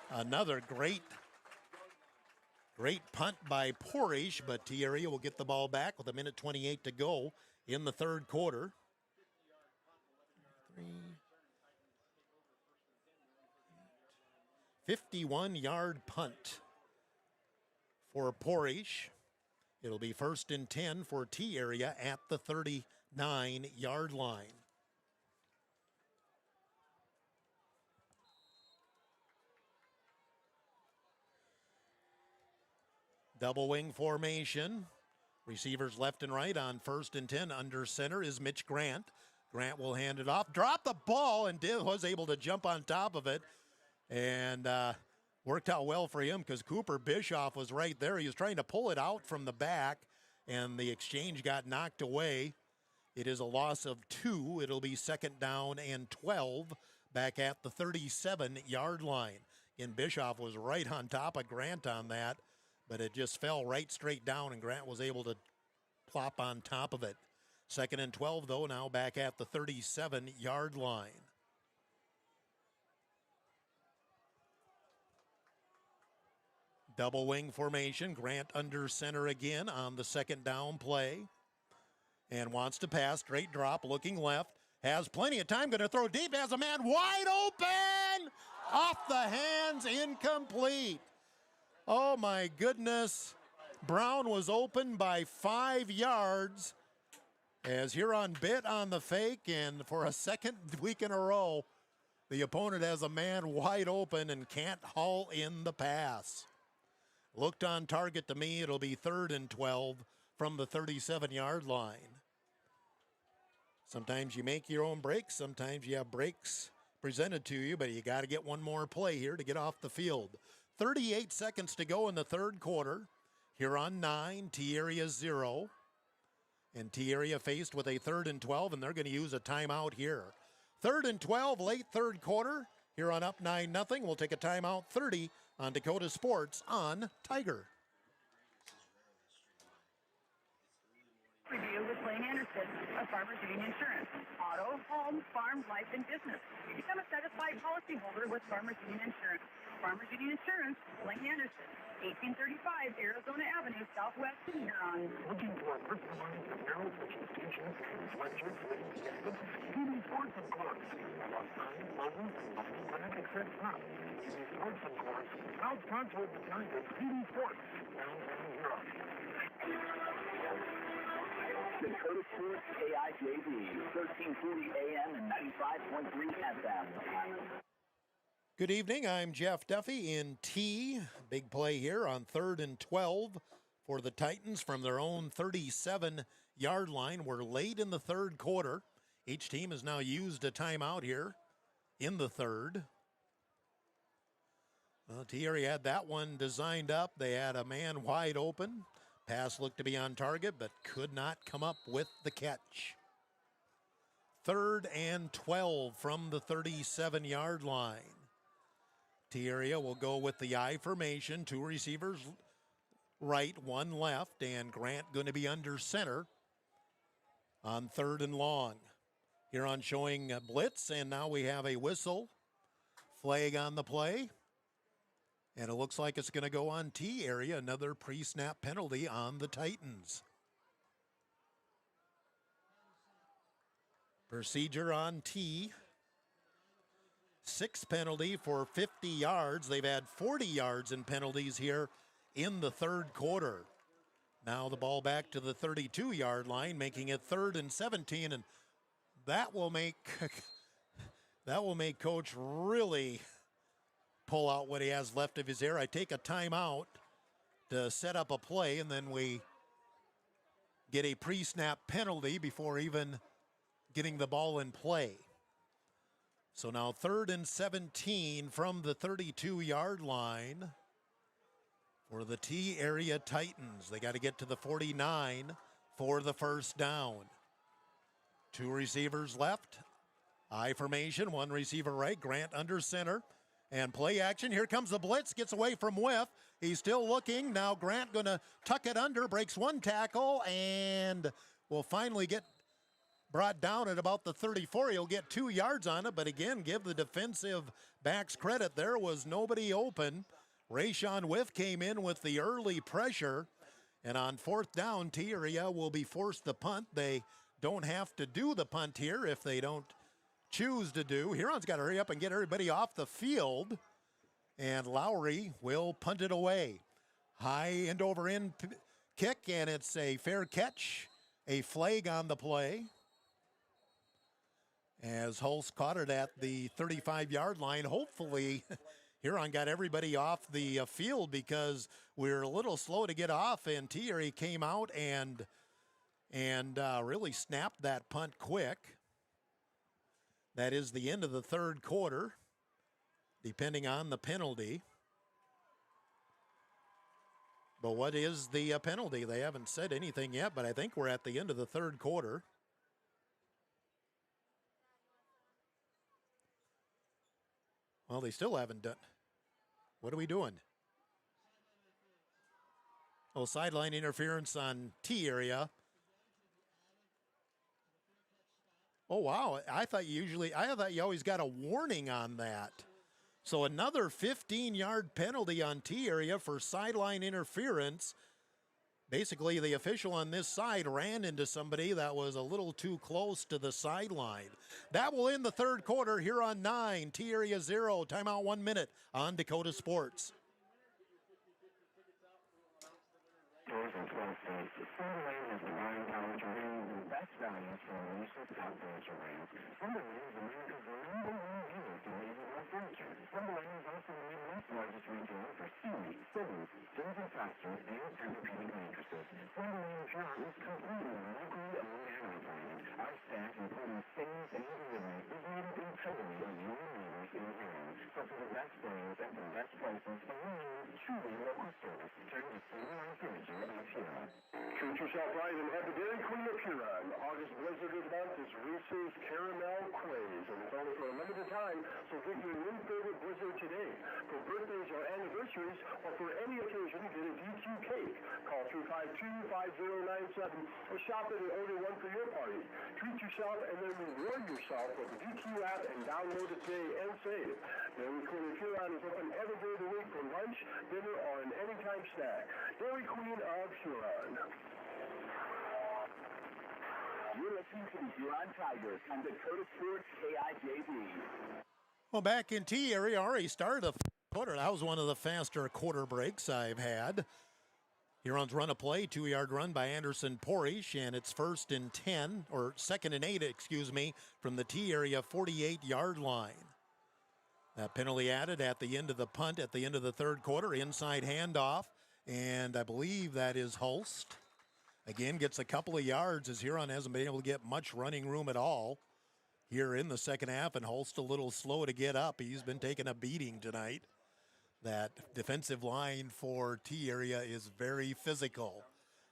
D: Another great punt by Porish, but T-area will get the ball back with 1:28 to go in the 3rd quarter. 51-yard punt for Porish. It'll be 1st and 10 for T-area at the 39-yard line. Double wing formation. Receivers left and right on 1st and 10. Under center is Mitch Grant. Grant will hand it off. Drop the ball, and was able to jump on top of it. And worked out well for him because Cooper Bischoff was right there. He was trying to pull it out from the back, and the exchange got knocked away. It is a loss of 2. It'll be 2nd down and 12 back at the 37-yard line. And Bischoff was right on top of Grant on that, but it just fell right straight down, and Grant was able to plop on top of it. 2nd and 12, though, now back at the 37-yard line. Double wing formation. Grant under center again on the 2nd down play. And wants to pass. Straight drop, looking left. Has plenty of time, going to throw deep. Has a man wide open! Off the hands, incomplete. Oh my goodness. Brown was open by 5 yards as Huron bit on the fake, and for a 2nd week in a row, the opponent has a man wide open and can't haul in the pass. Looked on target to me. It'll be 3rd and 12 from the 37-yard line. Sometimes you make your own breaks. Sometimes you have breaks presented to you, but you got to get one more play here to get off the field. 38 seconds to go in the 3rd quarter. Huron 9, T-area 0. And T-area faced with a 3rd and 12, and they're going to use a timeout here. 3rd and 12, late 3rd quarter. Huron up 9-0. We'll take a timeout. 30 on Dakota Sports on Tiger.
C: Review with Lane Anderson of Farmers Union Insurance. Auto, home, farm, life, and business. Become a satisfied policyholder with Farmers Union Insurance. Farmers Union Insurance, Lane Anderson, 1835 Arizona Avenue, Southwest in Huron.
A: Looking for a personalized apparel such as t-shirts, sweatshirts, and jackets, TV Sports and Course. About time, logos, and multi-brand accessories. TV Sports and Course, proud sponsor of the Tigers, TV Sports, downtown Huron.
F: Dakota Sports KIJB, 1340 AM and 95.3 FM.
D: Good evening. I'm Jeff Duffy in T. Big play here on 3rd and 12 for the Titans from their own 37-yard line. We're late in the third quarter. Each team has now used a timeout here in the third. Well, T-area had that one designed up. They had a man wide open. Pass looked to be on target, but could not come up with the catch. 3rd and 12 from the 37-yard line. T-area will go with the I formation. 2 receivers right, 1 left, and Grant going to be under center on 3rd and long. Huron showing a blitz, and now we have a whistle. Flag on the play. And it looks like it's going to go on T-area, another pre-snap penalty on the Titans. Procedure on T. 6 penalty for 50 yards. They've had 40 yards in penalties here in the third quarter. Now the ball back to the 32-yard line, making it 3rd and 17, and that will make Coach really pull out what he has left of his hair. I take a timeout to set up a play, and then we get a pre-snap penalty before even getting the ball in play. So now 3rd and 17 from the 32-yard line for the T-area Titans. They got to get to the 49 for the first down. 2 receivers left. I formation, 1 receiver right. Grant under center. And play action. Here comes the blitz. Gets away from Whiff. He's still looking. Now Grant going to tuck it under. Breaks 1 tackle and will finally get brought down at about the 34. He'll get 2 yards on it, but again, give the defensive backs credit. There was nobody open. Rayshon Whiff came in with the early pressure, and on 4th down, T-area will be forced to punt. They don't have to do the punt here if they don't choose to do. Huron's got to hurry up and get everybody off the field, and Lowry will punt it away. High end over end kick, and it's a fair catch. A flag on the play, as Hulse caught it at the 35-yard line. Hopefully, Huron got everybody off the field because we're a little slow to get off, and T-area came out and really snapped that punt quick. That is the end of the third quarter, depending on the penalty. But what is the penalty? They haven't said anything yet, but I think we're at the end of the third quarter. Well, they still haven't done. What are we doing? Oh, sideline interference on T-area. Oh, wow. I thought you always got a warning on that. So another 15-yard penalty on T-area for sideline interference. Basically, the official on this side ran into somebody that was a little too close to the sideline. That will end the third quarter. Huron 9, T-area 0. Timeout 1 minute on Dakota Sports.
A: Best values for a recent outdoors arrays. Timberland is America's number 1 dealer to made-in-home furniture. Timberland is also the Midwest's largest retailer for seaweed, civils, fins and fasteners, and Tempur-Pedic mattresses. Timberland of Huron is completely locally owned and operated. Our staff, including sales and delivery, is made up entirely of your neighbors in Huron. So for the best brands at the best prices, and we need truly local service, turn to Timberland Furniture of Huron. Treat yourself right and have the Dairy Queen of Huron. August Blizzard of the month is Reese's Caramel Craze, and it's only for a limited time, so get your new favorite Blizzard today. For birthdays or anniversaries, or for any occasion, get a DQ cake. Call 352-5097 or shop it and order one for your party. Treat yourself and then reward yourself with the DQ app and download it today and save. Dairy Queen of Huron is open every day of the week for lunch, dinner, or an anytime snack. Dairy Queen of Huron.
F: You're listening to the Huron Tigers on Dakota Sports KIJB.
D: Well, back in T-area, already started the quarter. That was one of the faster quarter breaks I've had. Hurons run a play, 2-yard run by Anderson Porish, and it's 1st and 10, or 2nd and 8, excuse me, from the T area 48-yard line. That penalty added at the end of the punt at the end of the third quarter, inside handoff, and I believe that is Hulst. Again, gets a couple of yards as Huron hasn't been able to get much running room at all here in the second half, and Hulst a little slow to get up. He's been taking a beating tonight. That defensive line for T area is very physical.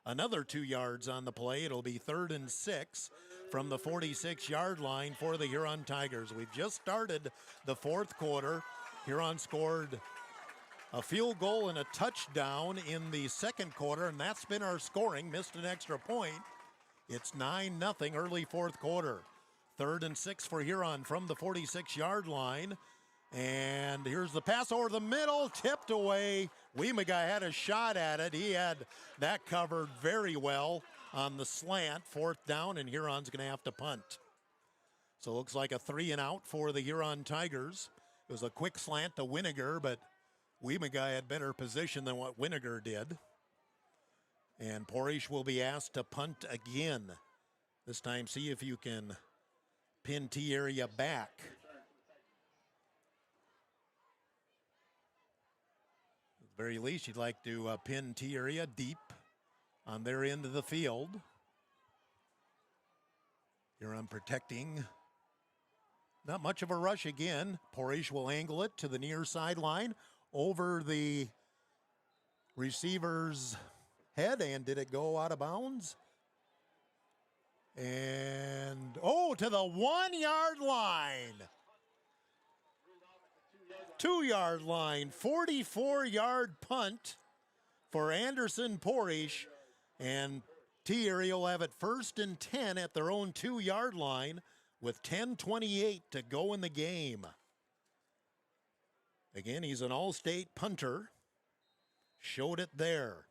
D: Another 2 yards on the play. It'll be 3rd and 6 from the 46-yard line for the Huron Tigers. We've just started the fourth quarter. Huron scored a field goal and a touchdown in the second quarter, and that's been our scoring. Missed an extra point. It's 9-0 early fourth quarter. 3rd and 6 for Huron from the 46-yard line. And here's the pass over the middle, tipped away. Weemaguy had a shot at it. He had that covered very well on the slant. 4th down, and Huron's going to have to punt. So it looks like a 3-and-out for the Huron Tigers. It was a quick slant to Winiger, but Weemaguy had better position than what Winiger did. And Porish will be asked to punt again. This time, see if you can pin T area back. At the very least, you'd like to pin T area deep on their end of the field. Huron protecting. Not much of a rush again. Porish will angle it to the near sideline over the receiver's head, and did it go out of bounds? And, to the 1-yard line. 2-yard line, 44-yard punt for Anderson Porish, and T area will have it 1st and 10 at their own 2-yard line with 10:28 to go in the game. Again, he's an all-state punter. Showed it there.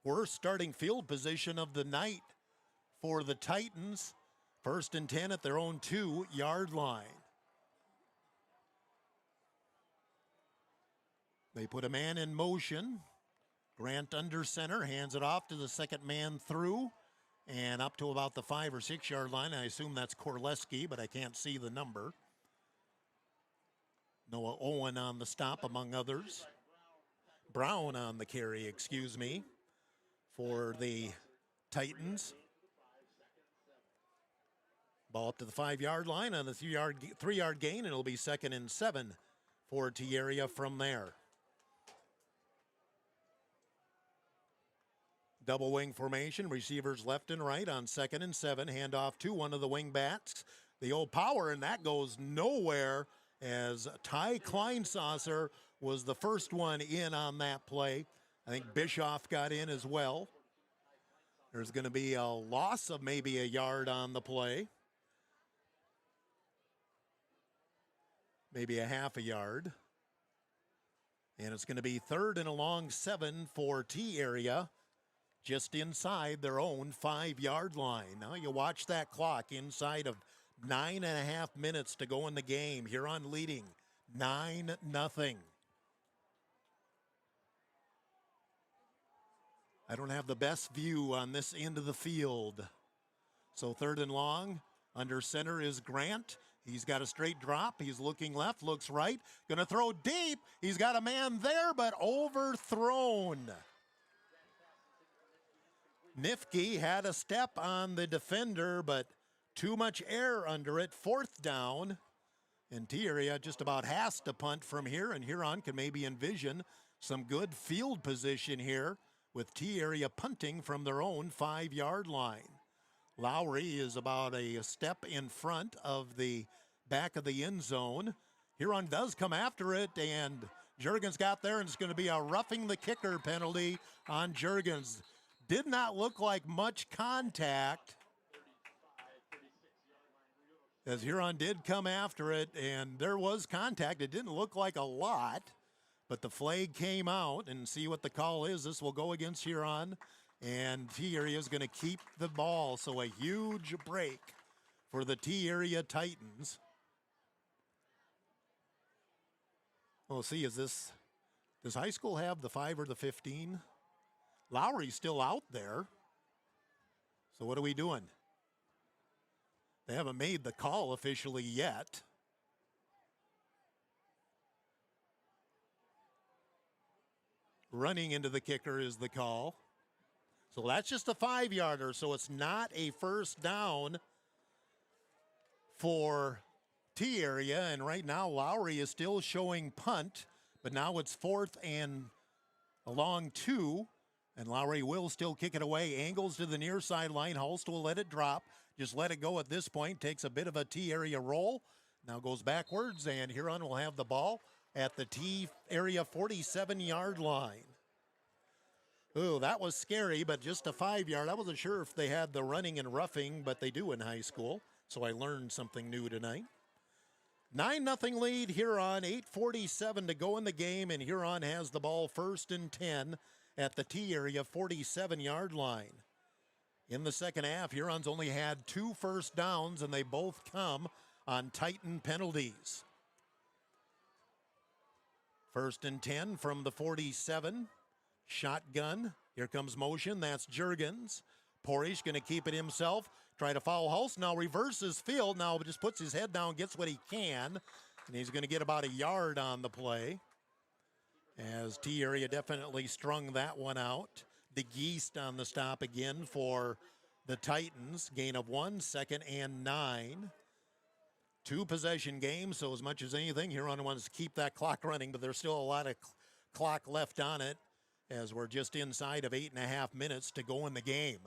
D: Worst starting field position of the night for the Titans. 1st and 10 at their own 2-yard line. They put a man in motion. Grant under center, hands it off to the second man through and up to about the 5 or 6 yard line. I assume that's Korleski, but I can't see the number. Noah Owen on the stop, among others. Brown on the carry, excuse me, for the Titans. Ball up to the 5-yard line on the 3-yard gain, and it'll be 2nd and 7 for T area from there. Double wing formation, receivers left and right on 2nd and 7. Handoff to one of the wing backs. The old power, and that goes nowhere as Ty Kleinsasser was the first one in on that play. I think Bischoff got in as well. There's going to be a loss of maybe a yard on the play. Maybe a half a yard. And it's going to be 3rd and a long 7 for T area, just inside their own 5-yard line. Now you watch that clock, inside of 9.5 minutes to go in the game. Huron leading 9-0. I don't have the best view on this end of the field. So 3rd and long, under center is Grant. He's got a straight drop. He's looking left, looks right. Going to throw deep. He's got a man there, but overthrown. Nifke had a step on the defender, but too much air under it. 4th down. And T area just about has to punt from here, and Huron can maybe envision some good field position here with T area punting from their own 5-yard line. Lowry is about a step in front of the back of the end zone. Huron does come after it, and Juergens got there, and it's going to be a roughing the kicker penalty on Juergens. Did not look like much contact, as Huron did come after it, and there was contact. It didn't look like a lot, but the flag came out, and see what the call is. This will go against Huron, and T area is going to keep the ball. So a huge break for the T area Titans. We'll see, does high school have the 5 or the 15? Lowry's still out there. So what are we doing? They haven't made the call officially yet. Running into the kicker is the call. So that's just a 5-yarder, so it's not a first down for T area. And right now, Lowry is still showing punt, but now it's 4th and along 2. And Lowry will still kick it away. Angles to the near sideline. Hulst will let it drop. Just let it go at this point. Takes a bit of a T area roll. Now goes backwards, and Huron will have the ball at the T area 47-yard line. Ooh, that was scary, but just a 5-yard. I wasn't sure if they had the running and roughing, but they do in high school. So I learned something new tonight. 9-0 lead, Huron. 8:47 to go in the game, and Huron has the ball 1st and 10 at the T area 47-yard line. In the second half, Huron's only had 2 first downs, and they both come on Titan penalties. 1st and 10 from the 47. Shotgun. Here comes motion. That's Juergens. Porish going to keep it himself. Try to foul Hulst. Now reverses field. Now just puts his head down, gets what he can. And he's going to get about a yard on the play. As T area definitely strung that one out. DeGeest on the stop again for the Titans. Gain of 1, 2nd and 9. 2 possession game, so as much as anything, Huron wants to keep that clock running, but there's still a lot of clock left on it as we're just inside of 8.5 minutes to go in the game.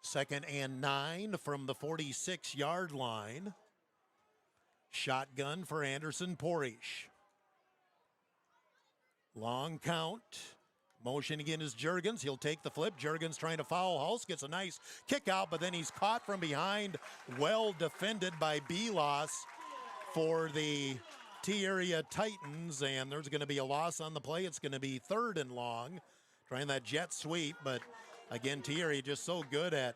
D: 2nd and 9 from the 46-yard line. Shotgun for Anderson Porish. Long count. Motion again is Juergens. He'll take the flip. Juergens trying to foul Hulst. Gets a nice kick out, but then he's caught from behind. Well defended by Belos for the T area Titans. And there's going to be a loss on the play. It's going to be 3rd and long. Trying that jet sweep, but again, T area just so good at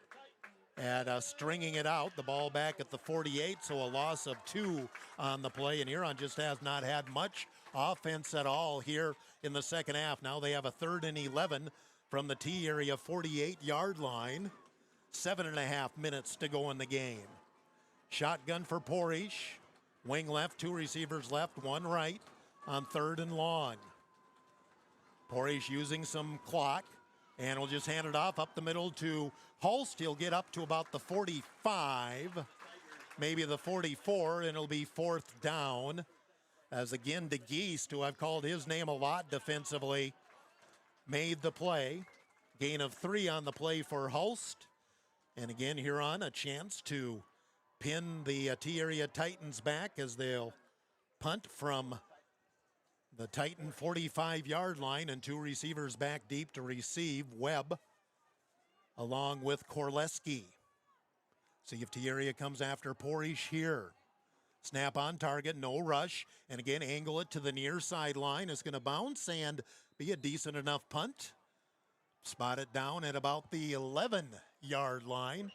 D: stringing it out. The ball back at the 48, so a loss of 2 on the play. And Huron just has not had much offense at all here in the second half. Now they have a 3rd and 11 from the T area 48-yard line. 7.5 minutes to go in the game. Shotgun for Porish. Wing left, 2 receivers left, 1 right on 3rd and long. Porish using some clock, and we'll just hand it off up the middle to Hulst. He'll get up to about the 45, maybe the 44, and it'll be 4th down. As again, DeGeest, who I've called his name a lot defensively, made the play. Gain of 3 on the play for Hulst. And again, Huron, a chance to pin the T area Titans back as they'll punt from the Titan 45-yard line, and 2 receivers back deep to receive. Webb along with Korleski. See if T area comes after Porish here. Snap on target, no rush. And again, angle it to the near sideline. It's going to bounce and be a decent enough punt. Spot it down at about the 11-yard line.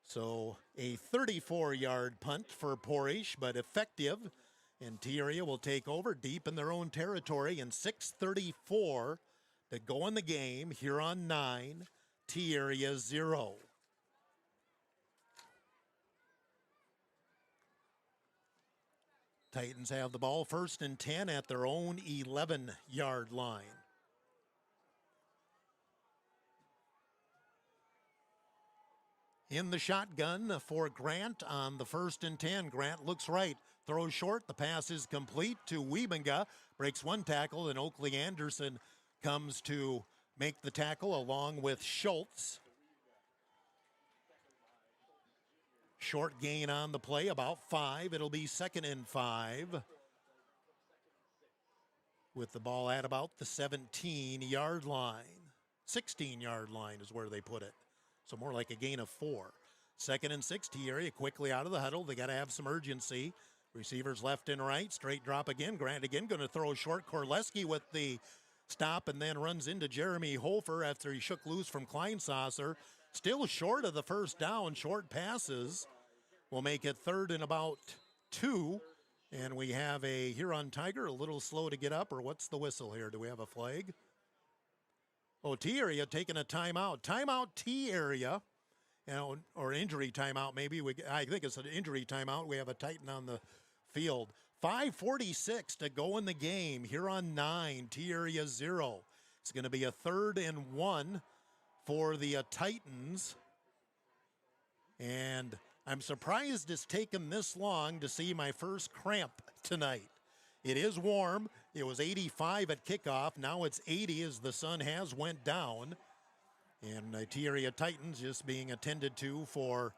D: So a 34-yard punt for Porish, but effective. And T area will take over deep in their own territory. And 6:34 to go in the game. Huron 9, T area 0. Titans have the ball 1st and 10 at their own 11-yard line. In the shotgun for Grant on the 1st and 10. Grant looks right, throws short. The pass is complete to Wiebenga. Breaks 1 tackle, and Oakley Anderson comes to make the tackle along with Schultz. Short gain on the play, about 5. It'll be 2nd and 5. With the ball at about the 17-yard line. 16-yard line is where they put it. So more like a gain of 4. 2nd and 6, T area quickly out of the huddle. They got to have some urgency. Receivers left and right. Straight drop again. Grant again going to throw short. Korleski with the stop and then runs into Jeremy Hofer after he shook loose from Kleinsasser. Still short of the first down. Short passes will make it 3rd and about 2 And we have a Huron Tiger, a little slow to get up, or what's the whistle here? Do we have a flag? Oh, T area taking a timeout. Timeout T area, or injury timeout maybe. I think it's an injury timeout. We have a Titan on the field. 5:46 to go in the game. Huron 9, T area 0. It's going to be a 3rd and 1 for the Titans. And I'm surprised it's taken this long to see my first cramp tonight. It is warm. It was 85 at kickoff. Now it's 80 as the sun has went down. And the T-area Titans just being attended to for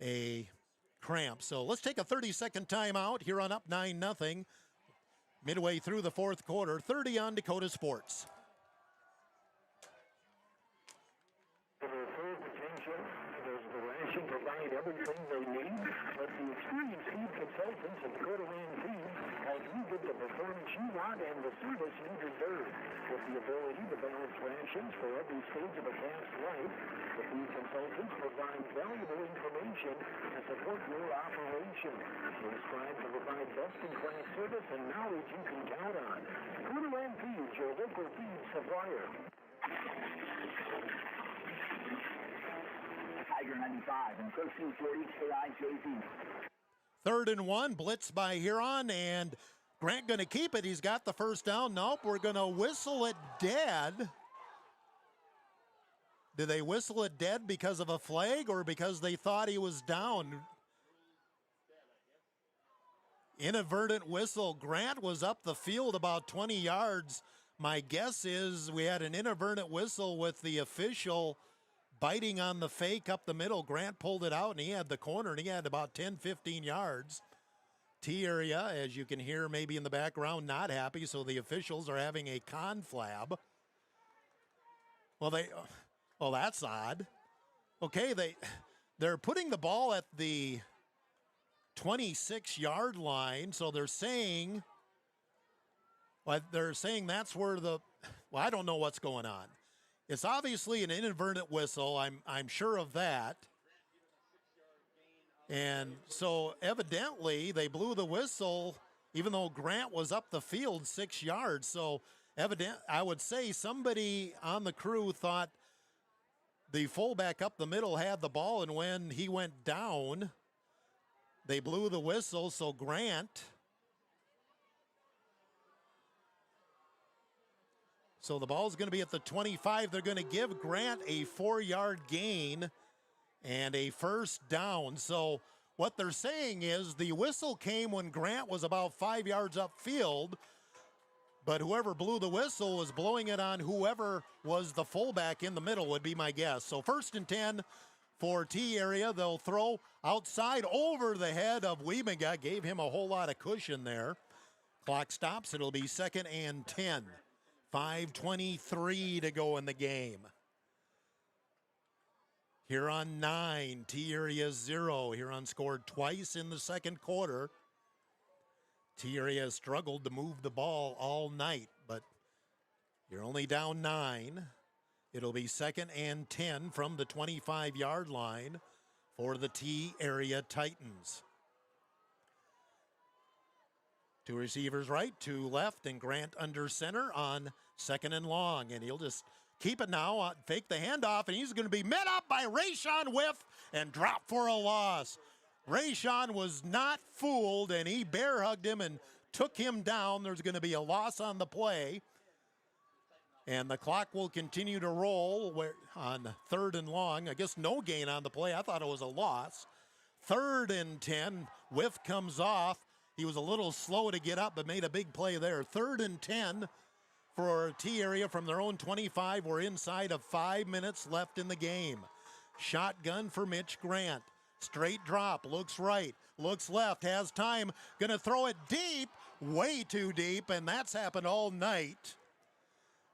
D: a cramp. So let's take a 30-second timeout. Here on up 9-0. Midway through the 4th quarter. 30 on Dakota Sports.
A: Provide everything they need, but the experienced feed consultants at Dakota Land Feed have you get the performance you want and the service you deserve. With the ability to balance rations for every stage of a calf's life, the feed consultants provide valuable information to support your operation. They strive to provide best-in-class service and knowledge you can count on. Dakota Land Feed, your local feed supplier.
F: Tiger 95 and 1340 KIJV.
D: 3rd and 1, blitz by Huron, and Grant going to keep it. He's got the first down. Nope, we're going to whistle it dead. Did they whistle it dead because of a flag or because they thought he was down? Inadvertent whistle. Grant was up the field about 20 yards. My guess is we had an inadvertent whistle with the official biting on the fake up the middle. Grant pulled it out, and he had the corner, and he had about 10, 15 yards. T area, as you can hear maybe in the background, not happy, so the officials are having a conflab. Well, that's odd. Okay, they're putting the ball at the 26-yard line, so they're saying that's where I don't know what's going on. It's obviously an inadvertent whistle. I'm sure of that. And so evidently they blew the whistle even though Grant was up the field 6 yards. So I would say somebody on the crew thought the fullback up the middle had the ball, and when he went down, they blew the whistle. So So the ball's going to be at the 25. They're going to give Grant a 4-yard gain and a first down. So what they're saying is the whistle came when Grant was about 5 yards upfield, but whoever blew the whistle was blowing it on whoever was the fullback in the middle would be my guess. So 1st and 10 for T area. They'll throw outside over the head of Wiebega. Gave him a whole lot of cushion there. Clock stops. It'll be 2nd and 10. 5:23 to go in the game. Huron 9, T area 0. Huron scored twice in the 2nd quarter. T area struggled to move the ball all night, but you're only down 9. It'll be 2nd and 10 from the 25-yard line for the T area Titans. 2 receivers right, 2 left, and Grant under center on 2nd and long. And he'll just keep it now, fake the handoff, and he's going to be met up by Rayshon Whiff and drop for a loss. Rayshon was not fooled, and he bear hugged him and took him down. There's going to be a loss on the play. And the clock will continue to roll on 3rd and long. I guess no gain on the play. I thought it was a loss. 3rd and 10. Whiff comes off. He was a little slow to get up, but made a big play there. 3rd and 10 for T area from their own 25. We're inside of 5 minutes left in the game. Shotgun for Mitch Grant. Straight drop, looks right, looks left, has time. Gonna throw it deep, way too deep, and that's happened all night.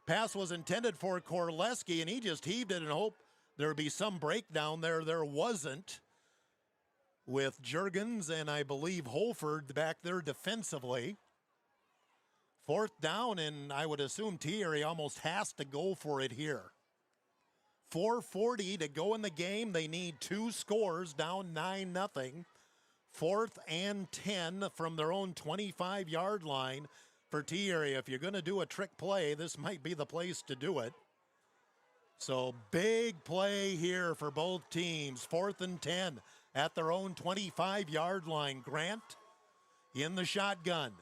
D: Pass was intended for Korleski, and he just heaved it and hoped there'd be some breakdown there. There wasn't, with Juergens and I believe Holford back there defensively. 4th down, and I would assume T area almost has to go for it here. 4:40 to go in the game. They need 2 scores, down 9-0. 4th and 10 from their own 25-yard line for T-Area. If you're going to do a trick play, this might be the place to do it. So big play here for both teams. 4th and 10 at their own 25-yard line. Grant in the shotgun.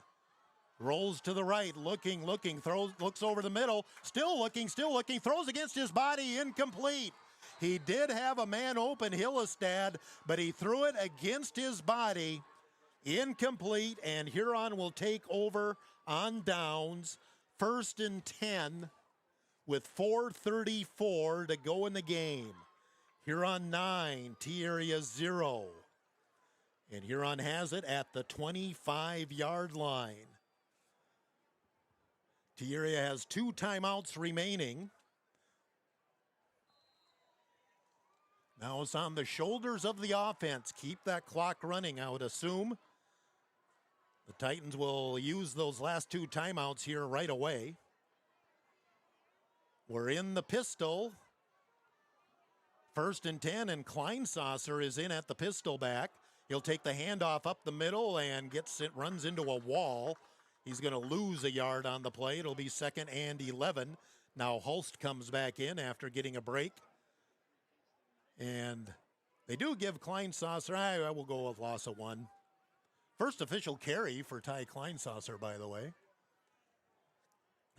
D: Rolls to the right, looking, throws, looks over the middle, still looking, throws against his body, incomplete. He did have a man open, Hillestad, but he threw it against his body, incomplete, and Huron will take over on downs. 1st and 10 with 4:34 to go in the game. Huron 9, T-Area 0. And Huron has it at the 25-yard line. T-Area has 2 timeouts remaining. Now it's on the shoulders of the offense. Keep that clock running, I would assume. The Titans will use those last 2 timeouts here right away. We're in the pistol. 1st and 10, and Kleinsasser is in at the pistol back. He'll take the handoff up the middle and runs into a wall. He's going to lose a yard on the play. It'll be 2nd and 11. Now Hulst comes back in after getting a break. And they do give Kleinsasser, I will go with loss of 1. First official carry for Ty Kleinsasser, by the way.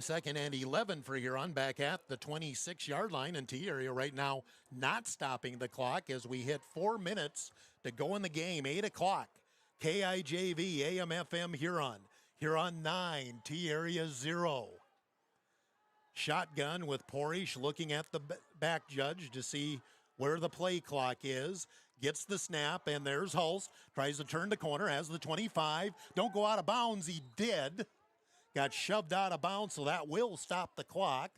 D: 2nd and 11 for Huron, back at the 26-yard line, and T-Area right now not stopping the clock as we hit 4 minutes to go in the game. 8 o'clock, KIJV, AM/FM Huron. Huron 9, T-Area 0. Shotgun with Porish looking at the back judge to see where the play clock is. Gets the snap, and there's Hulse. Tries to turn the corner, has the 25. Don't go out of bounds. He did. Got shoved out of bounds, so that will stop the clock.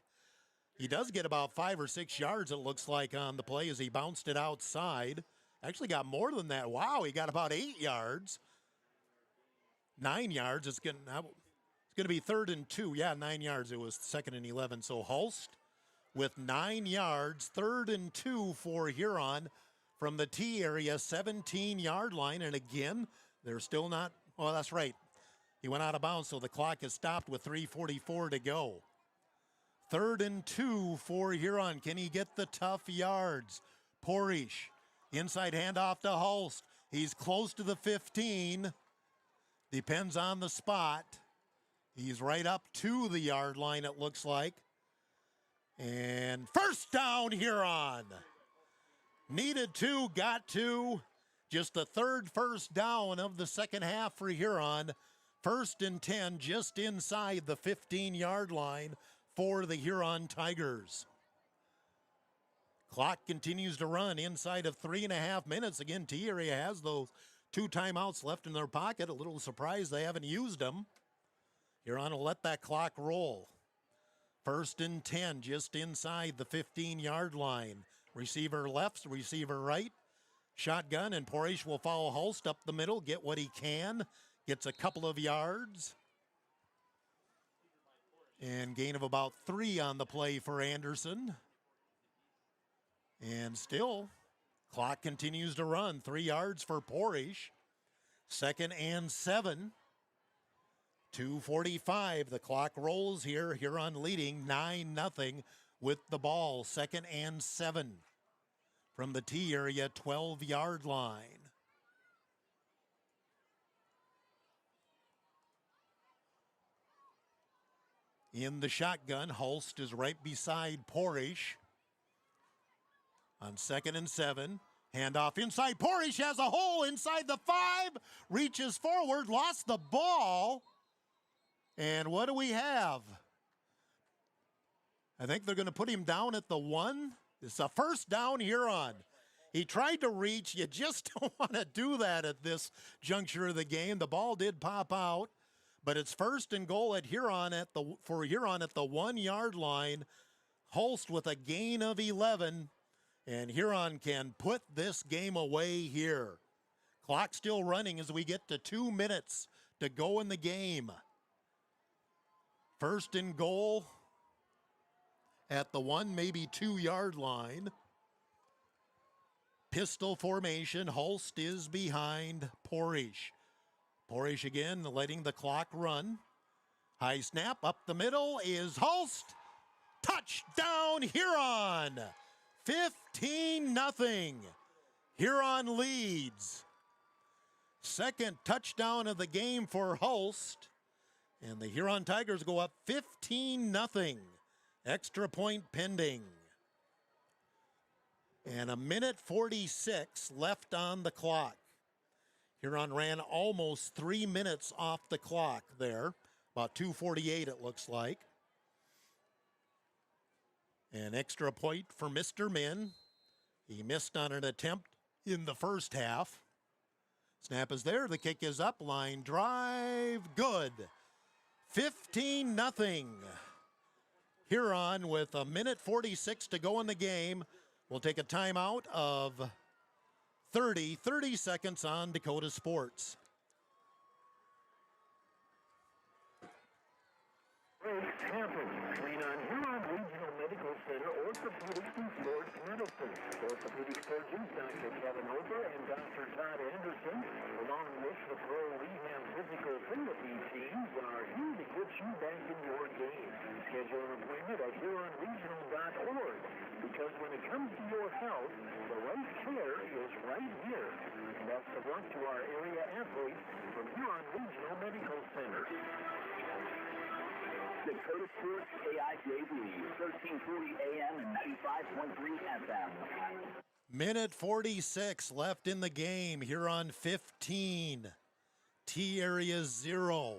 D: He does get about 5 or 6 yards, it looks like, on the play as he bounced it outside. Actually got more than that. Wow, he got about 8 yards. 9 yards. It's going to be 3rd and 2. Yeah, 9 yards. It was 2nd and 11. So Hulst with 9 yards, 3rd and 2 for Huron from the T-Area 17-yard line. And again, they're still not, oh, that's right. He went out of bounds, so the clock is stopped with 3:44 to go. 3rd and 2 for Huron. Can he get the tough yards? Porish, inside handoff to Hulst. He's close to the 15. Depends on the spot. He's right up to the yard line, it looks like. And first down, Huron. Needed to, got to. Just the 3rd first down of the second half for Huron. 1st and 10, just inside the 15-yard line for the Huron Tigers. Clock continues to run inside of 3.5 minutes. Again, T-Area has those 2 timeouts left in their pocket. A little surprised they haven't used them. Huron will let that clock roll. 1st and 10, just inside the 15-yard line. Receiver left, receiver right. Shotgun, and Porish will follow Hulst up the middle, get what he can. Gets a couple of yards. And gain of about 3 on the play for Anderson. And still, clock continues to run. 3 yards for Porish. 2nd and 7. 2:45. The clock rolls here. Huron leading 9-0 with the ball. 2nd and 7 from the T-Area 12-yard line. In the shotgun, Hulst is right beside Porish. On 2nd and 7, handoff inside. Porish has a hole inside the 5, reaches forward, lost the ball. And what do we have? I think they're going to put him down at the 1. It's a first down, Huron. He tried to reach. You just don't want to do that at this juncture of the game. The ball did pop out. But it's 1st and goal at Huron for Huron at the 1-yard line. Hulst with a gain of 11, and Huron can put this game away here. Clock still running as we get to 2 minutes to go in the game. 1st and goal at the 1, maybe 2-yard line. pistol formation. Holst is behind Porish. Porish again letting the clock run. High snap up the middle is Holst. Touchdown Huron! 15-0. Huron leads. Second touchdown of the game for Holst. And the Huron Tigers go up 15-0. Extra point pending. And a minute 46 left on the clock. Huron ran almost 3 minutes off the clock there. About 2:48 it looks like. An extra point for Mr. Min. He missed on an attempt in the first half. Snap is there. The kick is up. Line drive. Good. 15-0. Huron with a minute 46 to go in the game. We'll take a timeout of 30 seconds on Dakota Sports.
A: Breaks happen. Lean on Huron Regional Medical Center, Orthopedics and Sports Medicine. Orthopedic surgeons Dr. Kevin Ober and Dr. Todd Anderson, along with the pro rehab physical therapy teams, are here to get you back in your game. Schedule an appointment at HuronRegional.org, because when it comes to your health, the right care is right here. And best of luck to our area athletes from Huron Regional Medical Center.
F: Dakota Sports KIJV, 1340 AM and 95.3 FM.
D: Minute 46 left in the game. Huron 15. T-Area 0.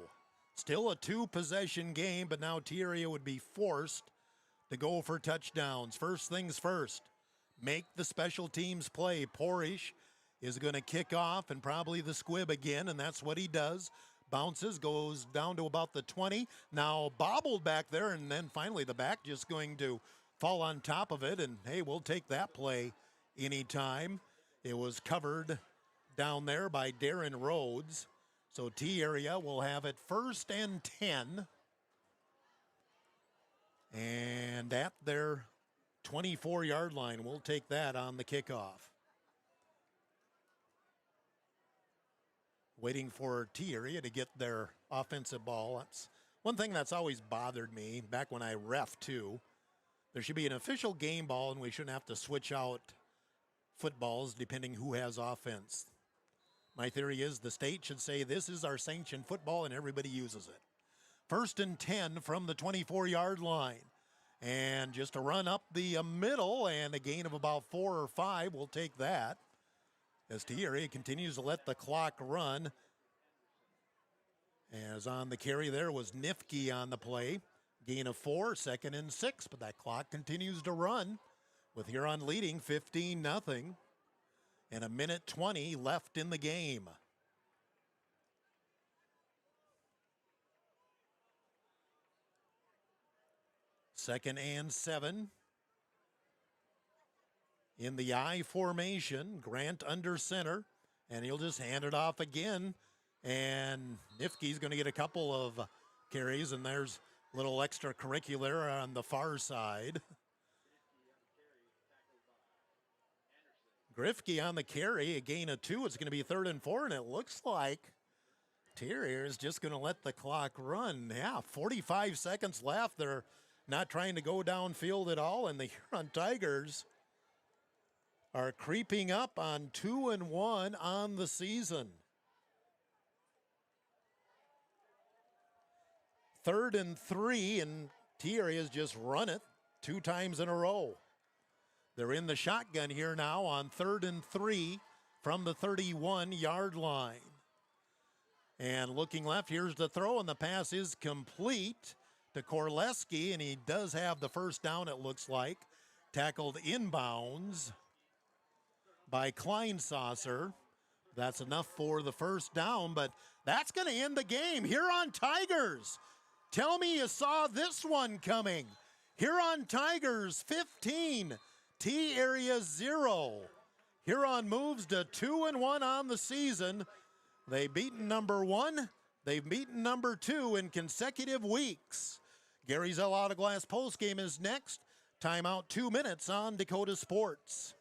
D: Still a 2-possession game, but now T-Area would be forced to go for touchdowns. First things first, make the special teams play. Porish is going to kick off and probably the squib again, and that's what he does. Bounces, goes down to about the 20. Now bobbled back there, and then finally the back just going to fall on top of it. And, hey, we'll take that play anytime. It was covered down there by Darren Rhodes. So T-Area will have it 1st and 10. And at their 24-yard line, we'll take that on the kickoff. Waiting for T-Area to get their offensive ball. That's one thing that's always bothered me back when I ref too. There should be an official game ball, and we shouldn't have to switch out footballs depending who has offense. My theory is the state should say this is our sanctioned football and everybody uses it. 1st and 10 from the 24-yard line. And just a run up the middle and a gain of about 4 or 5. We'll take that. As T-Area continues to let the clock run. As on the carry there was Nifke on the play. Gain of 4, 2nd and 6, but that clock continues to run with Huron leading 15-0. And a minute 20 left in the game. Second and 7. In the I formation, Grant under center, and he'll just hand it off again. And Nifke's going to get a couple of carries, and there's a little extracurricular on the far side. Grifke on the carry, a gain of 2. It's going to be 3rd and 4, and it looks like Terrier is just going to let the clock run. Yeah, 45 seconds left. They're not trying to go downfield at all, and the Huron Tigers are creeping up on 2-1 on the season. 3rd and 3, and T-Area's just run it 2 times in a row. They're in the shotgun here now on 3rd and 3 from the 31-yard line. And looking left, here's the throw, and the pass is complete to Korleski, and he does have the first down, it looks like. Tackled inbounds by Kleinsasser. That's enough for the first down, but that's going to end the game. Huron Tigers. Tell me you saw this one coming. Huron Tigers 15, T-Area 0. Huron moves to 2-1 on the season. They've beaten number 1. They've beaten number 2 in consecutive weeks. Gary Zell Autoglass postgame is next. Timeout 2 minutes on Dakota Sports.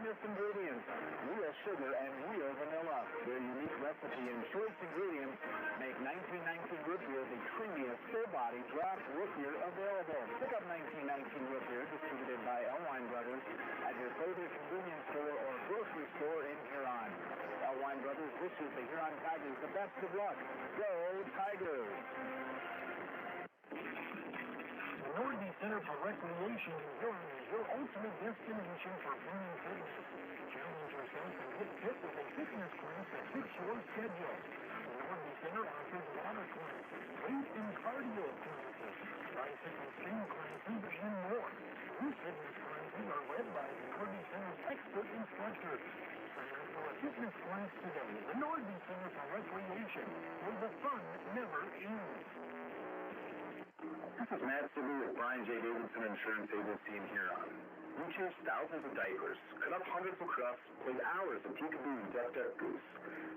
B: finest ingredients, real sugar and real vanilla. Their unique recipe and choice ingredients make 1919 root beer the creamiest, full-body draft root beer available. Pick up 1919 root beer, distributed by Elwine Brothers, at your favorite convenience store or grocery store in Huron. Elwine Brothers wishes the Huron Tigers the best of luck. Go Tigers!
A: The Nordby Center for Recreation in Huron is your ultimate destination for fun and fitness. Challenge yourself and get fit with a fitness class that fits your schedule. The Nordby Center offers water classes, weight and cardio classes, bicycle spin classes, and more. These fitness classes are led by the Nordby Center's expert instructors. Sign up for a fitness class today. The Nordby Center for Recreation, where the fun never ends.
B: This is Matt Sibley with Brian J. Davidson Insurance Agency in Huron. We change thousands of diapers, cut up hundreds of crusts, played hours of peekaboo and duck goose,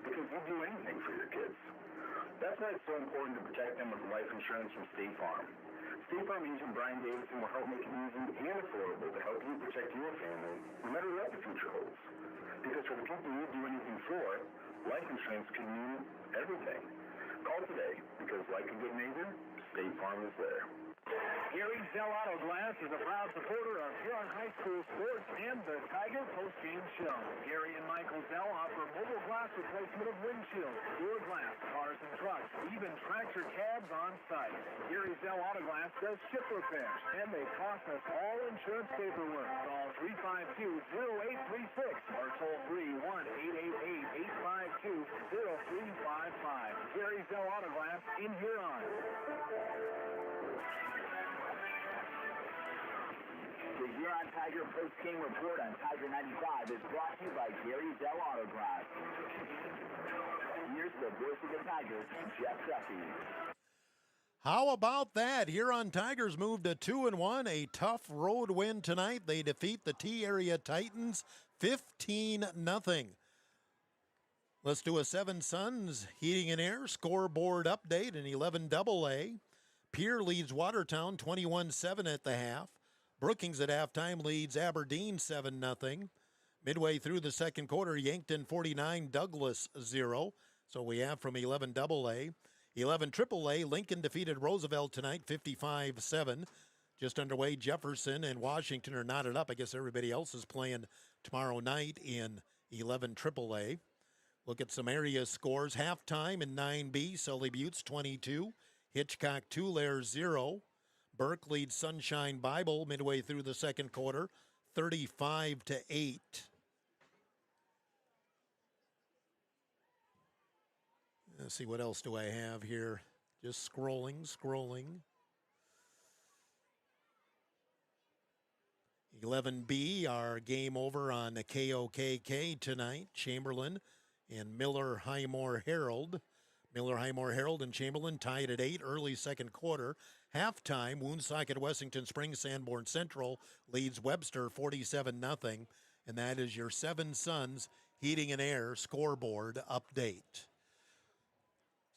B: because we'd do anything for your kids. That's why it's so important to protect them with life insurance from State Farm. State Farm agent Brian Davidson will help make it easy and affordable to help you protect your family, no matter what the future holds. Because for the people you do anything for, life insurance can mean everything. Call today, because like a good neighbor, State Farm is there.
A: Gary Zell Auto Glass is a proud supporter of Huron High School sports and the Tiger post-game show. Gary and Michael Zell offer mobile glass replacement of windshields, door glass, cars and trucks, even tractor cabs on site. Gary Zell Auto Glass does ship repairs, and they process all insurance paperwork. Call 352-0836 or toll free 1-888-852-0355. Gary Zell Auto Glass in Huron.
F: The Huron Tiger post-game report on Tiger 95 is brought to you by Gary Zell Auto Glass. Here's the voice of the Tigers, Jeff Duffy.
D: How about that? Huron Tigers moved to 2-1, a tough road win tonight. They defeat the T-Area Titans 15-0. Let's do a Seven Sons Heating and Air scoreboard update in 11 AA. Pierre leads Watertown 21-7 at the half. Brookings at halftime leads Aberdeen 7-0. Midway through the second quarter, Yankton 49, Douglas 0. So we have from 11 AA. 11 AAA, Lincoln defeated Roosevelt tonight 55-7. Just underway, Jefferson and Washington are knotted up. I guess everybody else is playing tomorrow night in 11 AAA. Look at some area scores. Halftime in 9B, Sully Buttes 22, Hitchcock Tulare 0. Burke leads Sunshine Bible midway through the second quarter, 35-8. Let's see, what else do I have here? Just scrolling. 11B, our game over on the KOKK tonight. Chamberlain and Miller Highmore Herald. Miller Highmore Herald and Chamberlain tied at 8 early second quarter. Halftime, Woonsocket Wessington Springs Sanborn Central leads Webster 47-0. And that is your Seven Sons Heating and Air scoreboard update.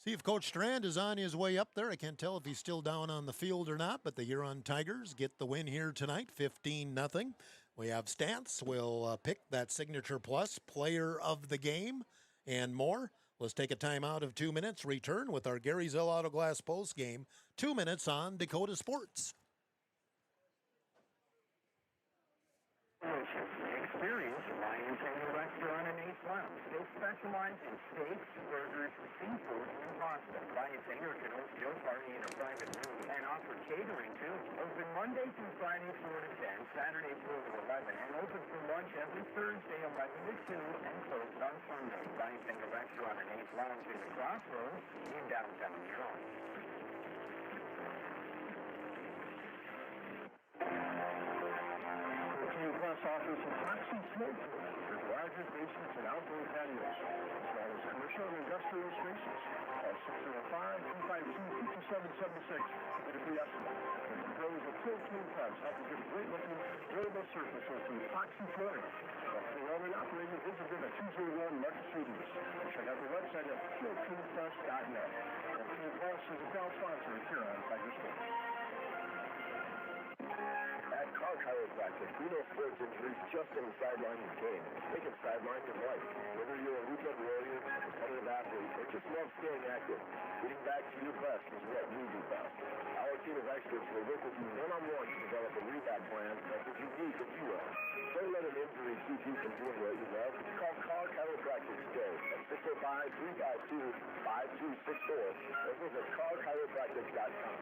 D: See if Coach Strand is on his way up there. I can't tell if he's still down on the field or not, but the Huron Tigers get the win here tonight, 15-0. We have stats. We'll pick that Signature Plus player of the game and more. Let's take a timeout of 2 minutes. Return with our Gary Zell Auto Glass post game. 2 minutes on Dakota Sports.
A: Experience Lions Finger Restaurant and Ace Lounge. They specialize in steaks, burgers, seafood, and pasta. Lions Finger can host your party in a private room and offer catering too. Open Monday through Friday 4 to 10, Saturday 4 to 11, and open for lunch every Thursday 11 to 2 and closed on Sunday. Lions Finger Restaurant and Ace Lounge in the Crossroads in downtown Huron. Plus offers a Foxy Smoke Room with larger basements and outdoor patios, as well as commercial and industrial spaces. Call 605-252-5776 with a free estimate. And the pros of Tilt King Clubs help you get a great looking, durable surface from Foxy Flooring. The owner and operator visit them at 201 Market Street East. Check out their website at tiltkingplus.net. King Plus is a proud sponsor of Huron Tiger Sports. At Car Chiropractic, we know sports injuries just on the sideline of the game. They can sideline your life. Whether you're a weekend warrior, a competitive athlete, or just love staying active, getting back to your best is what we do best. Our team of experts will work with you one-on-one to develop a rehab plan that's as unique as you are. Don't let an injury keep you from doing what you love. Call Car Chiropractic today at 605-352-5264 or visit carchiropractic.com.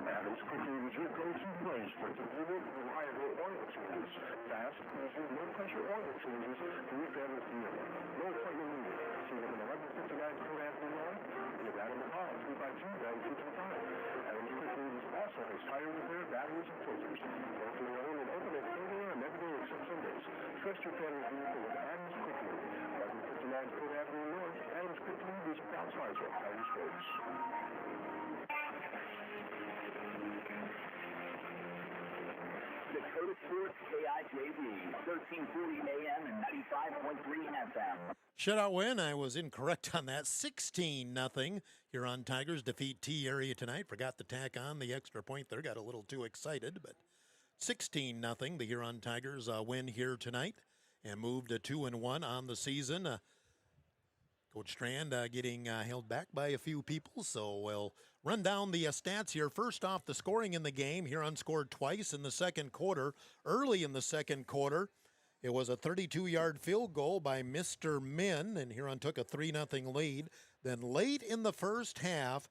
A: Adams Quickly is your go-to place for convenient, reliable oil changes. Fast, easy, no-pressure oil changes through family theater. No appointment needed. See them in 1159 Court Avenue North. Give Adam a call, 352-9655. Adams Quickly also has tire repair, batteries, and filters. Locally owned and open at 30 a.m. every day except Sundays. Trust your family vehicle with Adams Quickly. 1159 Court Avenue North. Adams Quickly is proud sponsor of Tiger Sports.
F: Dakota Sports KIJV, 1340 AM and 95.3 FM.
D: Shutout win. I was incorrect on that. 16-0. Huron Tigers defeat T area tonight. Forgot to tack on the extra point there. Got a little too excited, but 16-0. The Huron Tigers win here tonight and moved to 2-1 on the season. Coach Strand getting held back by a few people, so we'll run down the stats here. First off, the scoring in the game. Huron scored twice in the second quarter. Early in the second quarter, it was a 32-yard field goal by Mr. Min, and Huron took a 3-0 lead. Then late in the first half,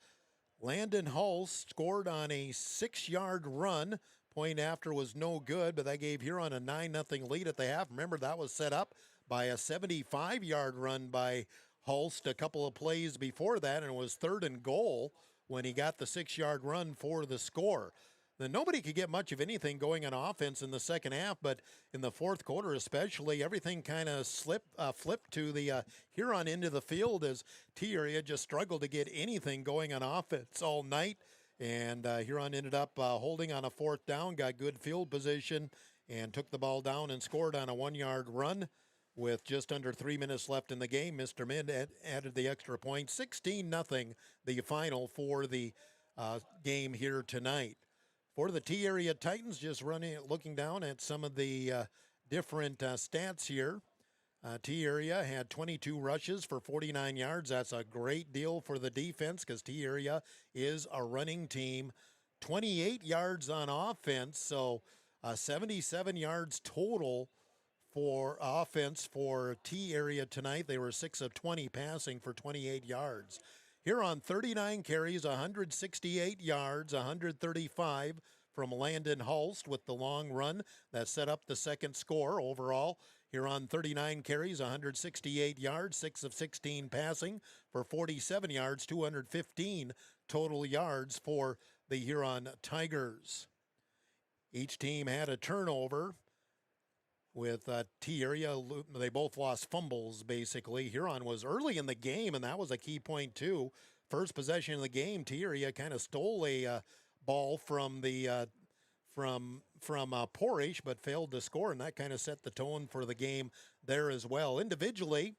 D: Landon Hulse scored on a 6-yard run. Point after was no good, but that gave Huron a 9-0 lead at the half. Remember, that was set up by a 75-yard run by Hulst a couple of plays before that, and it was 3rd and goal when he got the 6-yard run for the score. Then nobody could get much of anything going on offense in the second half, but in the fourth quarter especially, everything kind of flipped to the Huron end of the field as T area just struggled to get anything going on offense all night, and Huron ended up holding on a 4th down, got good field position, and took the ball down and scored on a 1-yard run. With just under 3 minutes left in the game, Mr. Mind added the extra point. 16-0, the final for the game here tonight. For the T area Titans, just looking down at some of the different stats here. T area had 22 rushes for 49 yards. That's a great deal for the defense because T area is a running team. 28 yards on offense, so 77 yards total for offense for T area tonight. They were 6 of 20 passing for 28 yards. Huron 39 carries, 168 yards, 135 from Landon Hulst with the long run that set up the second score overall. Huron 39 carries, 168 yards, 6 of 16 passing for 47 yards, 215 total yards for the Huron Tigers. Each team had a turnover. With T area, they both lost fumbles, basically. Huron was early in the game, and that was a key point, too. First possession of the game, T area kind of stole a ball from the Porish, but failed to score, and that kind of set the tone for the game there as well. Individually,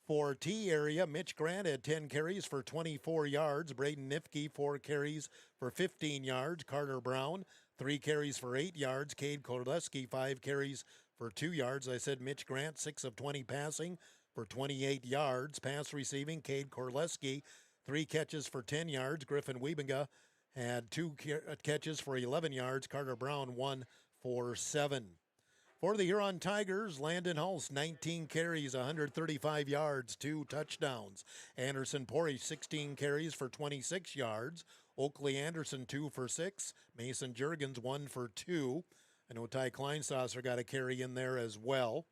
D: for T area, Mitch Grant had 10 carries for 24 yards. Braden Nifke, 4 carries for 15 yards. Carter Brown, 3 carries for 8 yards. Cade Korleski, 5 carries for 2 yards. I said Mitch Grant, 6 of 20 passing for 28 yards. Pass receiving, Cade Korleski, 3 catches for 10 yards. Griffin Wiebinga had 2 catches for 11 yards. Carter Brown, 1 for 7. For the Huron Tigers, Landon Hulse, 19 carries, 135 yards, 2 touchdowns. Anderson Porish, 16 carries for 26 yards. Oakley Anderson, 2 for 6. Mason Jurgens, 1 for 2. I know Ty Kleinsasser got a carry in there as well.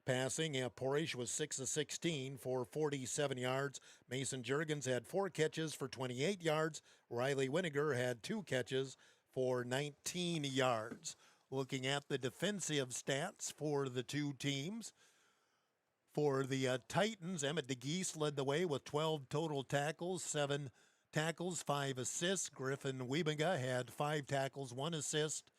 D: Passing, Porish was 6 of 16 for 47 yards. Mason Jurgens had 4 catches for 28 yards. Riley Winiger had 2 catches for 19 yards. Looking at the defensive stats for the two teams. For the Titans, Emmett DeGeese led the way with 12 total tackles, 7 tackles, 5 assists. Griffin Wiebinga had 5 tackles, 1 assist.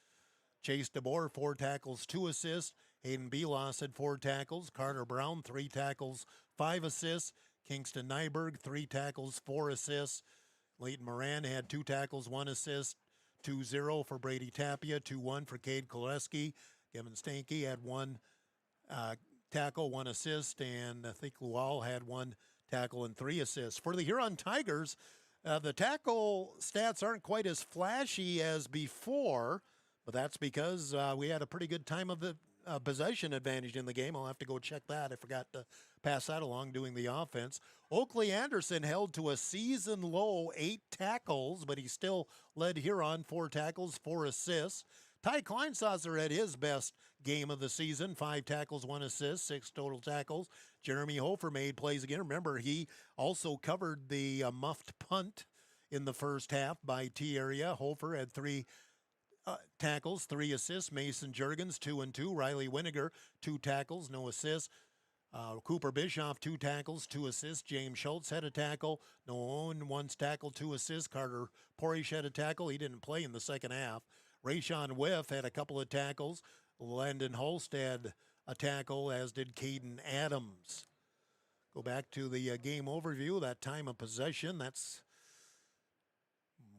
D: Chase DeBoer, 4 tackles, 2 assists. Hayden Belos had 4 tackles. Carter Brown, 3 tackles, 5 assists. Kingston Nyberg, 3 tackles, 4 assists. Leighton Moran had 2 tackles, 1 assist, 2-0 for Brady Tapia, 2-1 for Cade Koleski. Kevin Stanky had 1 tackle, 1 assist, and I think Lual had 1 tackle and 3 assists. For the Huron Tigers, the tackle stats aren't quite as flashy as before, but that's because we had a pretty good time of the possession advantage in the game. I'll have to go check that. I forgot to pass that along doing the offense. Oakley Anderson held to a season-low 8 tackles, but he still led Huron 4 tackles, 4 assists. Ty Kleinsasser had his best game of the season, 5 tackles, 1 assist, 6 total tackles. Jeremy Hofer made plays again. Remember, he also covered the muffed punt in the first half by T-Area. Hofer had 3 tackles, 3 assists. Mason Juergens, 2 and 2. Riley Winiger, 2 tackles, no assists. Cooper Bischoff, 2 tackles, 2 assists. James Schultz had a tackle. Noone, 1 tackle, 2 assists. Carter Porish had a tackle. He didn't play in the second half. Rayshawn Whiff had a couple of tackles. Landon Holst had a tackle, as did Caden Adams. Go back to the game overview, that time of possession. That's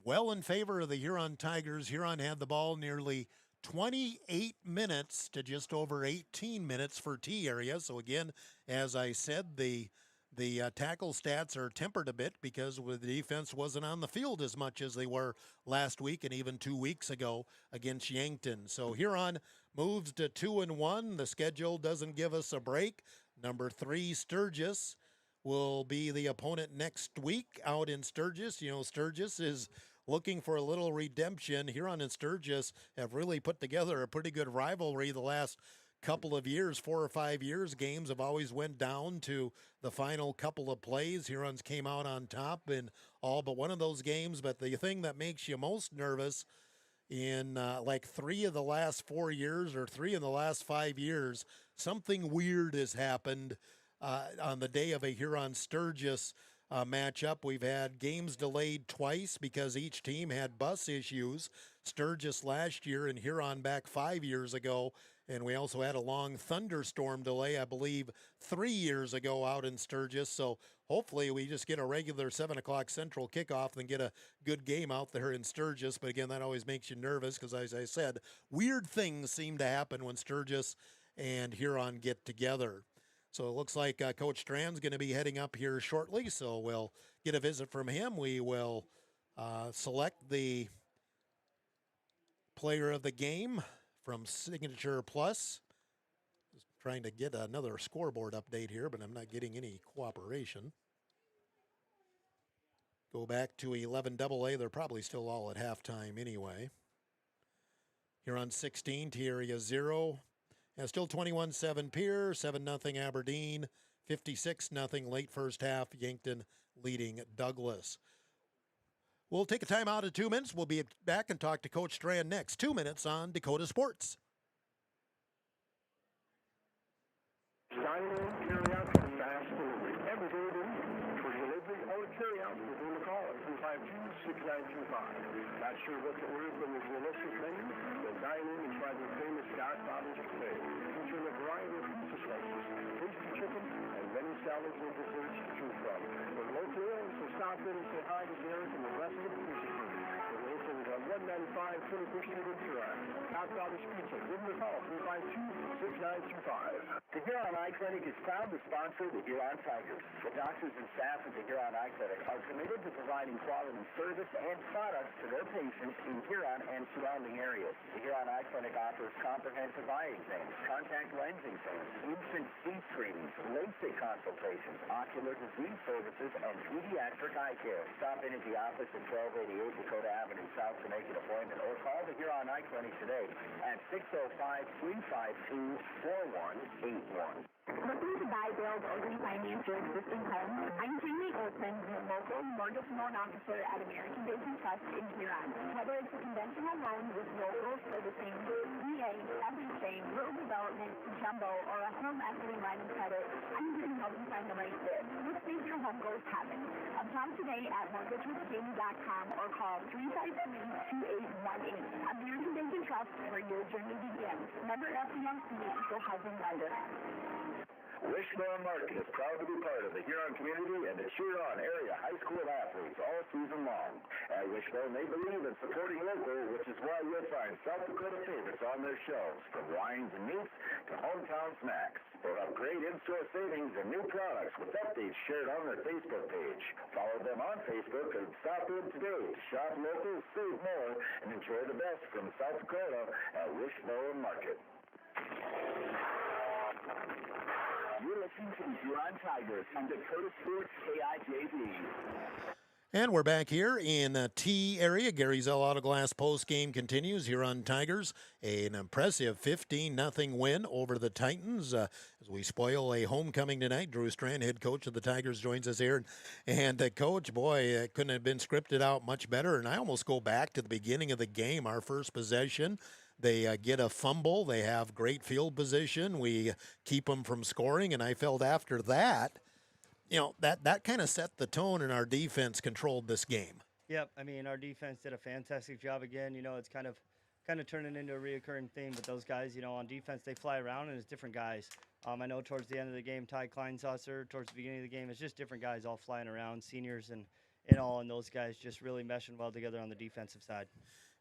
D: well in favor of the Huron Tigers. Huron had the ball nearly 28 minutes to just over 18 minutes for T-Area. So again, as I said, the tackle stats are tempered a bit because the defense wasn't on the field as much as they were last week and even 2 weeks ago against Yankton. So Huron moves to 2-1. The schedule doesn't give us a break. Number 3, Sturgis, will be the opponent next week out in Sturgis. You know, Sturgis is looking for a little redemption. Huron and Sturgis have really put together a pretty good rivalry the last couple of years, 4 or 5 years. Games have always went down to the final couple of plays. Hurons came out on top in all but one of those games. But the thing that makes you most nervous in like 3 of the last 4 years or 3 in the last 5 years, something weird has happened on the day of a Huron-Sturgis matchup. We've had games delayed twice because each team had bus issues. Sturgis last year and Huron back 5 years ago. And we also had a long thunderstorm delay, I believe, 3 years ago out in Sturgis. So hopefully we just get a regular 7 o'clock Central kickoff and get a good game out there in Sturgis. But again, that always makes you nervous because, as I said, weird things seem to happen when Sturgis and Huron get together. So it looks like Coach Strand's going to be heading up here shortly. So we'll get a visit from him. We will select the player of the game from Signature Plus. Just trying to get another scoreboard update here, but I'm not getting any cooperation. Go back to 11 AA. They're probably still all at halftime anyway. Huron 16, T-Area 0. And still 21-7 Pierre, 7-0 Aberdeen, 56-0 late first half, Yankton leading Douglas. We'll take a time out of 2 minutes. We'll be back and talk to Coach Strand next. 2 minutes on Dakota Sports.
A: Dining in, carry out, and fast delivery. Every day for delivery or carry out, we're going to call at 252-6925. Not sure what to order from this realistic menu? Then dine in and try the famous Godfather's Buffet, featuring a variety of pizza slices, tasty chicken, and many salads and desserts to choose from. For local owners, so stop in and say hi to Derek and the rest of the pizza crew. We're located on 195 21st Street in Huron. Godfather's Pizza. Give them a call, 352-6925.
F: The Huron Eye Clinic is proud to sponsor the Huron Tigers. The doctors and staff at the Huron Eye Clinic are committed to providing quality service and products to their patients in Huron and surrounding areas. The Huron Eye Clinic offers comprehensive eye exams, contact lens exams, infant teeth screenings, LASIK consultations, ocular disease services, and pediatric eye care. Stop in at the office at 1288 Dakota Avenue South to make an appointment, or call the Huron Eye Clinic today at 605-352-4181.
C: Looking to buy, build, or refinance your existing home? I'm Jamie Olson, the local mortgage loan officer at American Basin Trust in Huron. Whether it's a conventional loan with local servicing, VA, FHA, rural development, jumbo, or a home equity line of credit, I'm here to help you find the right fit. Let's make your home goals happen. Apply today at mortgagewithjamie.com or call 353-2818. American Basin Trust, where your journey begins. Member FDIC, equal housing lender.
F: Wishbone Market is proud to be part of the Huron community and to cheer on area high school athletes all season long. At Wishbone, they believe in supporting local, which is why you'll find South Dakota favorites on their shelves, from wines and meats to hometown snacks. They'll have great in-store savings and new products with updates shared on their Facebook page. Follow them on Facebook and stop in today to shop local, save more, and enjoy the best from South Dakota at Wishbone Market. You're listening to the Huron Tigers on Dakota Sports KIJD.
D: And we're back here in the T area. Gary Zell Auto Glass post game continues. Huron Tigers, an impressive 15-0 win over the Titans. As we spoil a homecoming tonight, Drew Strand, head coach of the Tigers, joins us here. And coach, boy, it couldn't have been scripted out much better. And I almost go back to the beginning of the game, our first possession. They get a fumble. They have great field position. We keep them from scoring. And I felt after that, that kind of set the tone, and our defense controlled this game.
G: Yep, I mean, our defense did a fantastic job again. It's kind of turning into a reoccurring theme, but those guys, on defense, they fly around, and it's different guys. I know towards the end of the game, Ty Kleinsasser, towards the beginning of the game, it's just different guys all flying around, seniors and all, and those guys just really meshing well together on the defensive side.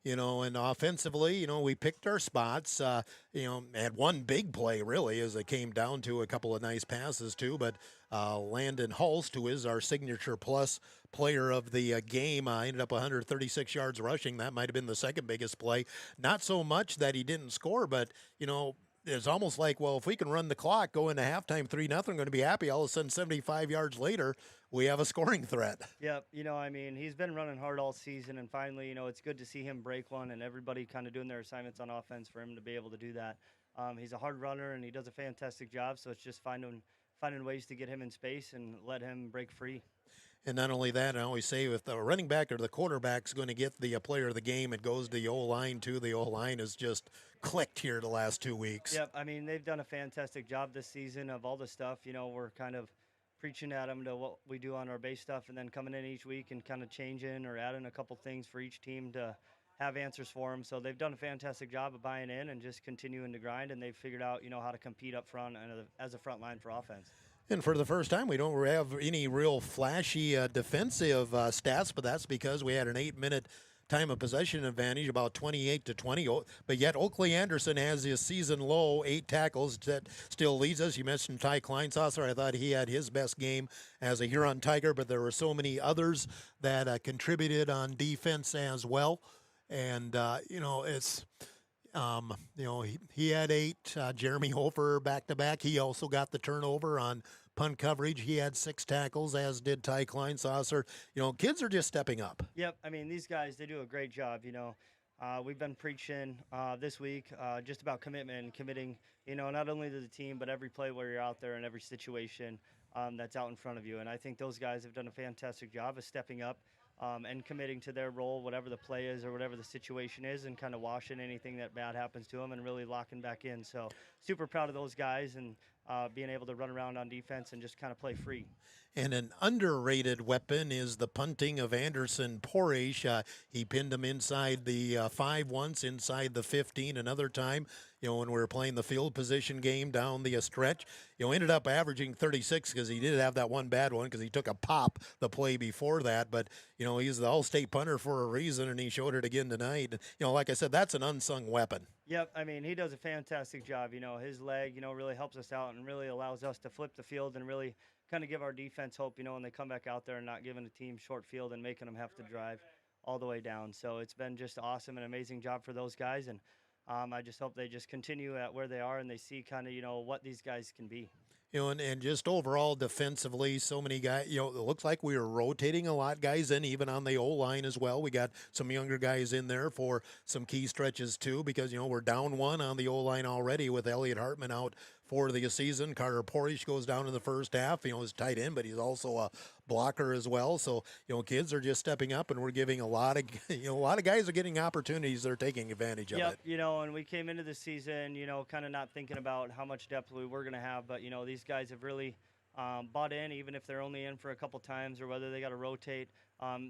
D: And offensively, we picked our spots, had one big play, really, as it came down to a couple of nice passes, too. But Landon Hulst, who is our signature plus player of the game, ended up 136 yards rushing. That might have been the second biggest play. Not so much that he didn't score, but, it's almost like, well, if we can run the clock, go into halftime 3-0, I'm going to be happy. All of a sudden, 75 yards later, we have a scoring threat.
G: Yep, he's been running hard all season, and finally, it's good to see him break one and everybody kind of doing their assignments on offense for him to be able to do that. He's a hard runner, and he does a fantastic job, so it's just finding ways to get him in space and let him break free.
D: And not only that, I always say if the running back or the quarterback's going to get the player of the game, it goes to the O-line, too. The O-line has just clicked here the last 2 weeks.
G: Yep, they've done a fantastic job this season of all the stuff. We're kind of preaching at them to what we do on our base stuff and then coming in each week and kind of changing or adding a couple things for each team to have answers for them. So they've done a fantastic job of buying in and just continuing to grind, and they've figured out, how to compete up front and as a front line for offense. And
D: for the first time, we don't have any real flashy defensive stats, but that's because we had an 8-minute time of possession advantage, about 28-20. But yet Oakley Anderson has his season low 8 tackles that still leads us. You mentioned Ty Kleinsasser. I thought he had his best game as a Huron Tiger, but there were so many others that contributed on defense as well. And, it's... he had 8. Jeremy Hofer back-to-back. He also got the turnover on punt coverage. He had 6 tackles, as did Ty Kleinsasser. Kids are just stepping up.
G: Yep. These guys, they do a great job. We've been preaching this week just about commitment and committing, not only to the team, but every play where you're out there and every situation that's out in front of you. And I think those guys have done a fantastic job of stepping up and committing to their role, whatever the play is or whatever the situation is, and kind of washing anything that bad happens to them and really locking back in. So super proud of those guys and being able to run around on defense and just kind of play free.
D: And an underrated weapon is the punting of Anderson Porish. He pinned him inside the 5 once, inside the 15 another time. When we were playing the field position game down the stretch, ended up averaging 36 because he did have that one bad one because he took a pop the play before that. But, he's the all-state punter for a reason, and he showed it again tonight. Like I said, that's an unsung weapon.
G: Yep, he does a fantastic job. His leg, really helps us out and really allows us to flip the field and really kind of give our defense hope, when they come back out there and not giving a team short field and making them have to drive all the way down. So it's been just awesome and amazing job for those guys. And I just hope they just continue at where they are and they see kind of, what these guys can be.
D: And just overall defensively, so many guys, it looks like we were rotating a lot guys in, even on the O-line as well. We got some younger guys in there for some key stretches too, because, we're down 1 on the O-line already with Elliot Hartman out for the season. Carter Porish goes down in the first half. He's tight end, but he's also a blocker as well. So, kids are just stepping up, and we're giving a lot of guys are getting opportunities. They're taking advantage of it.
G: And we came into the season, kind of not thinking about how much depth we were going to have, but, these guys have really bought in, even if they're only in for a couple times or whether they got to rotate.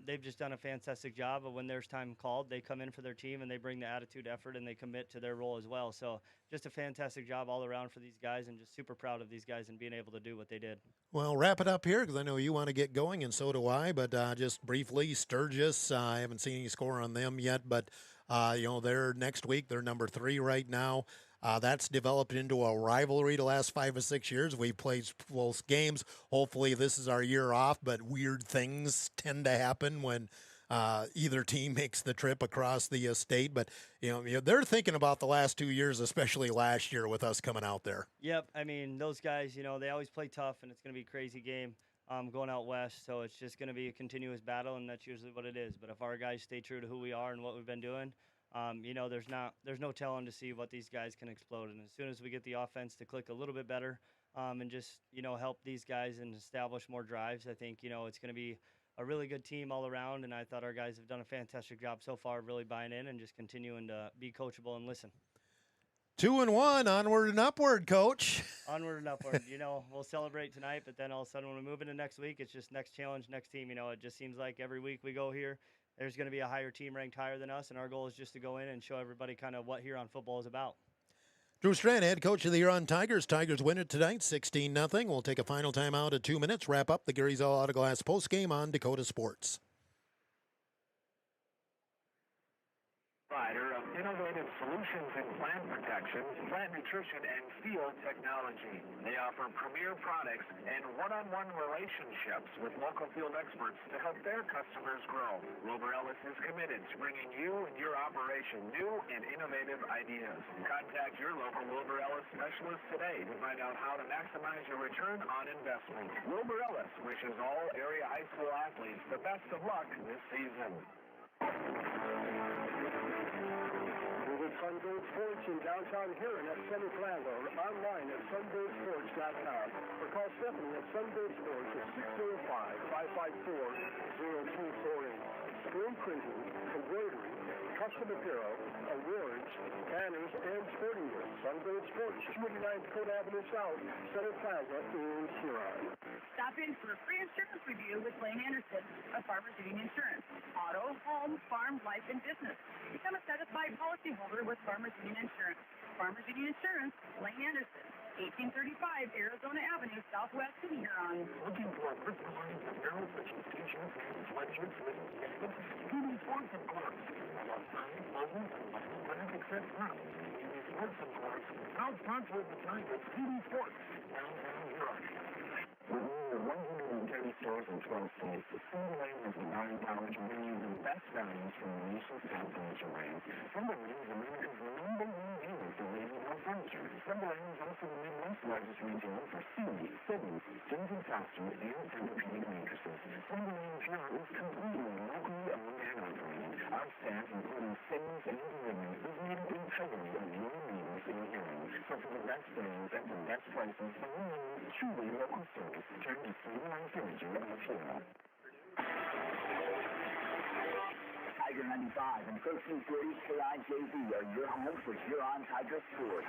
G: They've just done a fantastic job of when there's time called, they come in for their team and they bring the attitude, effort, and they commit to their role as well. So just a fantastic job all around for these guys, and just super proud of these guys and being able to do what they did.
D: Well, wrap it up here because I know you want to get going, and so do I. But just briefly, Sturgis, I haven't seen any score on them yet, but they're next week. They're number 3 right now. That's developed into a rivalry the last 5 or 6 years. We've played close games. Hopefully this is our year off, but weird things tend to happen when either team makes the trip across the state. But, they're thinking about the last 2 years, especially last year with us coming out there.
G: Yep. I mean, those guys, they always play tough, and it's going to be a crazy game going out west. So it's just going to be a continuous battle, and that's usually what it is. But if our guys stay true to who we are and what we've been doing, there's no telling to see what these guys can explode. And as soon as we get the offense to click a little bit better and just, help these guys and establish more drives, I think, it's going to be a really good team all around. And I thought our guys have done a fantastic job so far, really buying in and just continuing to be coachable and listen.
D: 2-1, onward and upward, Coach.
G: Onward and upward. We'll celebrate tonight, but then all of a sudden when we move into next week, it's just next challenge, next team. It just seems like every week we go here, there's going to be a higher team ranked higher than us, and our goal is just to go in and show everybody kind of what Huron football is about.
D: Drew Strand, head coach of the Huron Tigers. Tigers win it tonight, 16-0. We'll take a final timeout at 2 minutes. Wrap up the Gary Zell Autoglass postgame on Dakota Sports.
F: Provider of innovative solutions in plant protection, plant nutrition, and field technology. They offer premier products and one-on-one relationships with local field experts to help their customers grow. Wilbur Ellis is committed to bringing you and your operation new and innovative ideas. Contact your local Wilbur Ellis specialist today to find out how to maximize your return on investment. Wilbur Ellis wishes all area high school athletes the best of luck this season.
A: Sunbird Sports in downtown Huron at Center Plaza, or online at sunbirdsports.com, or call Stephanie at Sunbird Sports at 605-554-0248. Screen printing, embroidery, custom apparel, awards, banners, and sporting goods. Sunbird Sports, 289 Dakota Avenue South, Center Plaza in Huron.
C: Stop in for a free insurance review with Lane Anderson of Farmers Union Insurance. Auto, home, farm, life, and business. Become a satisfied policyholder with Farmers Union Insurance. Farmers Union Insurance, Lane Anderson, 1835 Arizona Avenue, Southwest in Huron.
F: Looking for a personalized apparel such as t-shirts, sweatshirts, little jackets, beauty sports and gloves. Outside, clothing, and graphic set props. Beauty sports and gloves. Proud sponsor of the Tigers, Beauty Sports, downtown Huron. With more than 130 stores in 12 states, Single Lane has the buying power to bring you the best values from the nation's top furniture brands. Single Lane is America's #1 dealer for reasonable furniture. Single Lane is also the Midwest's largest retailer for Sealy, Simmons, James & Foster, and Tempur-Pedic mattresses. Single Lane Huron is completely locally owned and operated. Our staff, including sales and delivery, is made up entirely of your neighbors in Huron. So for the best brands at the best prices, Single Lane is truly local service. Turn to Single Lane Furniture of Huron.
B: Tiger 95 and 1340 KIJV are your home for Huron Tiger sports.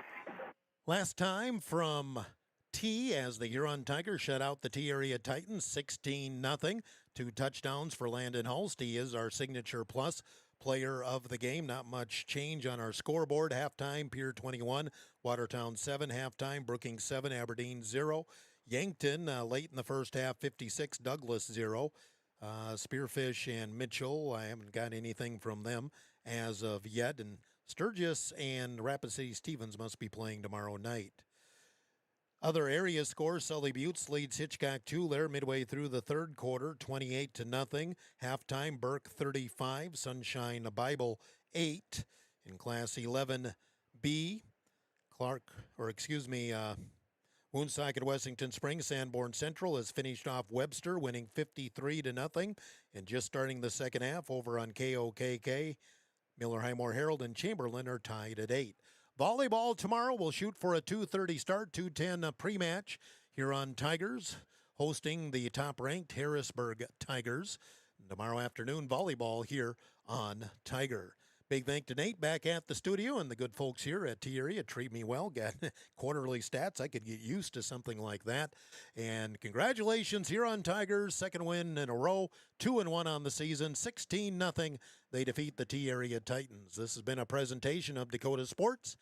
D: Last time from T as the Huron Tigers shut out the T area Titans 16-0. 2 touchdowns for Landon Hulst. He is our signature plus player of the game. Not much change on our scoreboard. Halftime, Pier 21, Watertown 7. Halftime, Brookings 7, Aberdeen 0. Yankton late in the first half, 56, Douglas 0. Spearfish and Mitchell, I haven't got anything from them as of yet. And Sturgis and Rapid City Stevens must be playing tomorrow night. Other area scores, Sully Buttes leads Hitchcock-Tullaire midway through the third quarter, 28-0. Halftime, Burke 35, Sunshine Bible 8. In Class 11B, Woonsocket Wessington Springs, Sanborn Central has finished off Webster, winning 53-0. And just starting the second half over on KOKK, Miller Highmore Herald and Chamberlain are tied at 8. Volleyball tomorrow will shoot for a 2:30 start, 2:10 pre-match. Huron Tigers hosting the top-ranked Harrisburg Tigers. Tomorrow afternoon, volleyball here on Tiger. Big thank to Nate back at the studio, and the good folks here at T-Area treat me well. Got quarterly stats. I could get used to something like that. And congratulations, Huron Tigers, second win in a row, 2-1 on the season, 16-0. They defeat the T-Area Titans. This has been a presentation of Dakota Sports.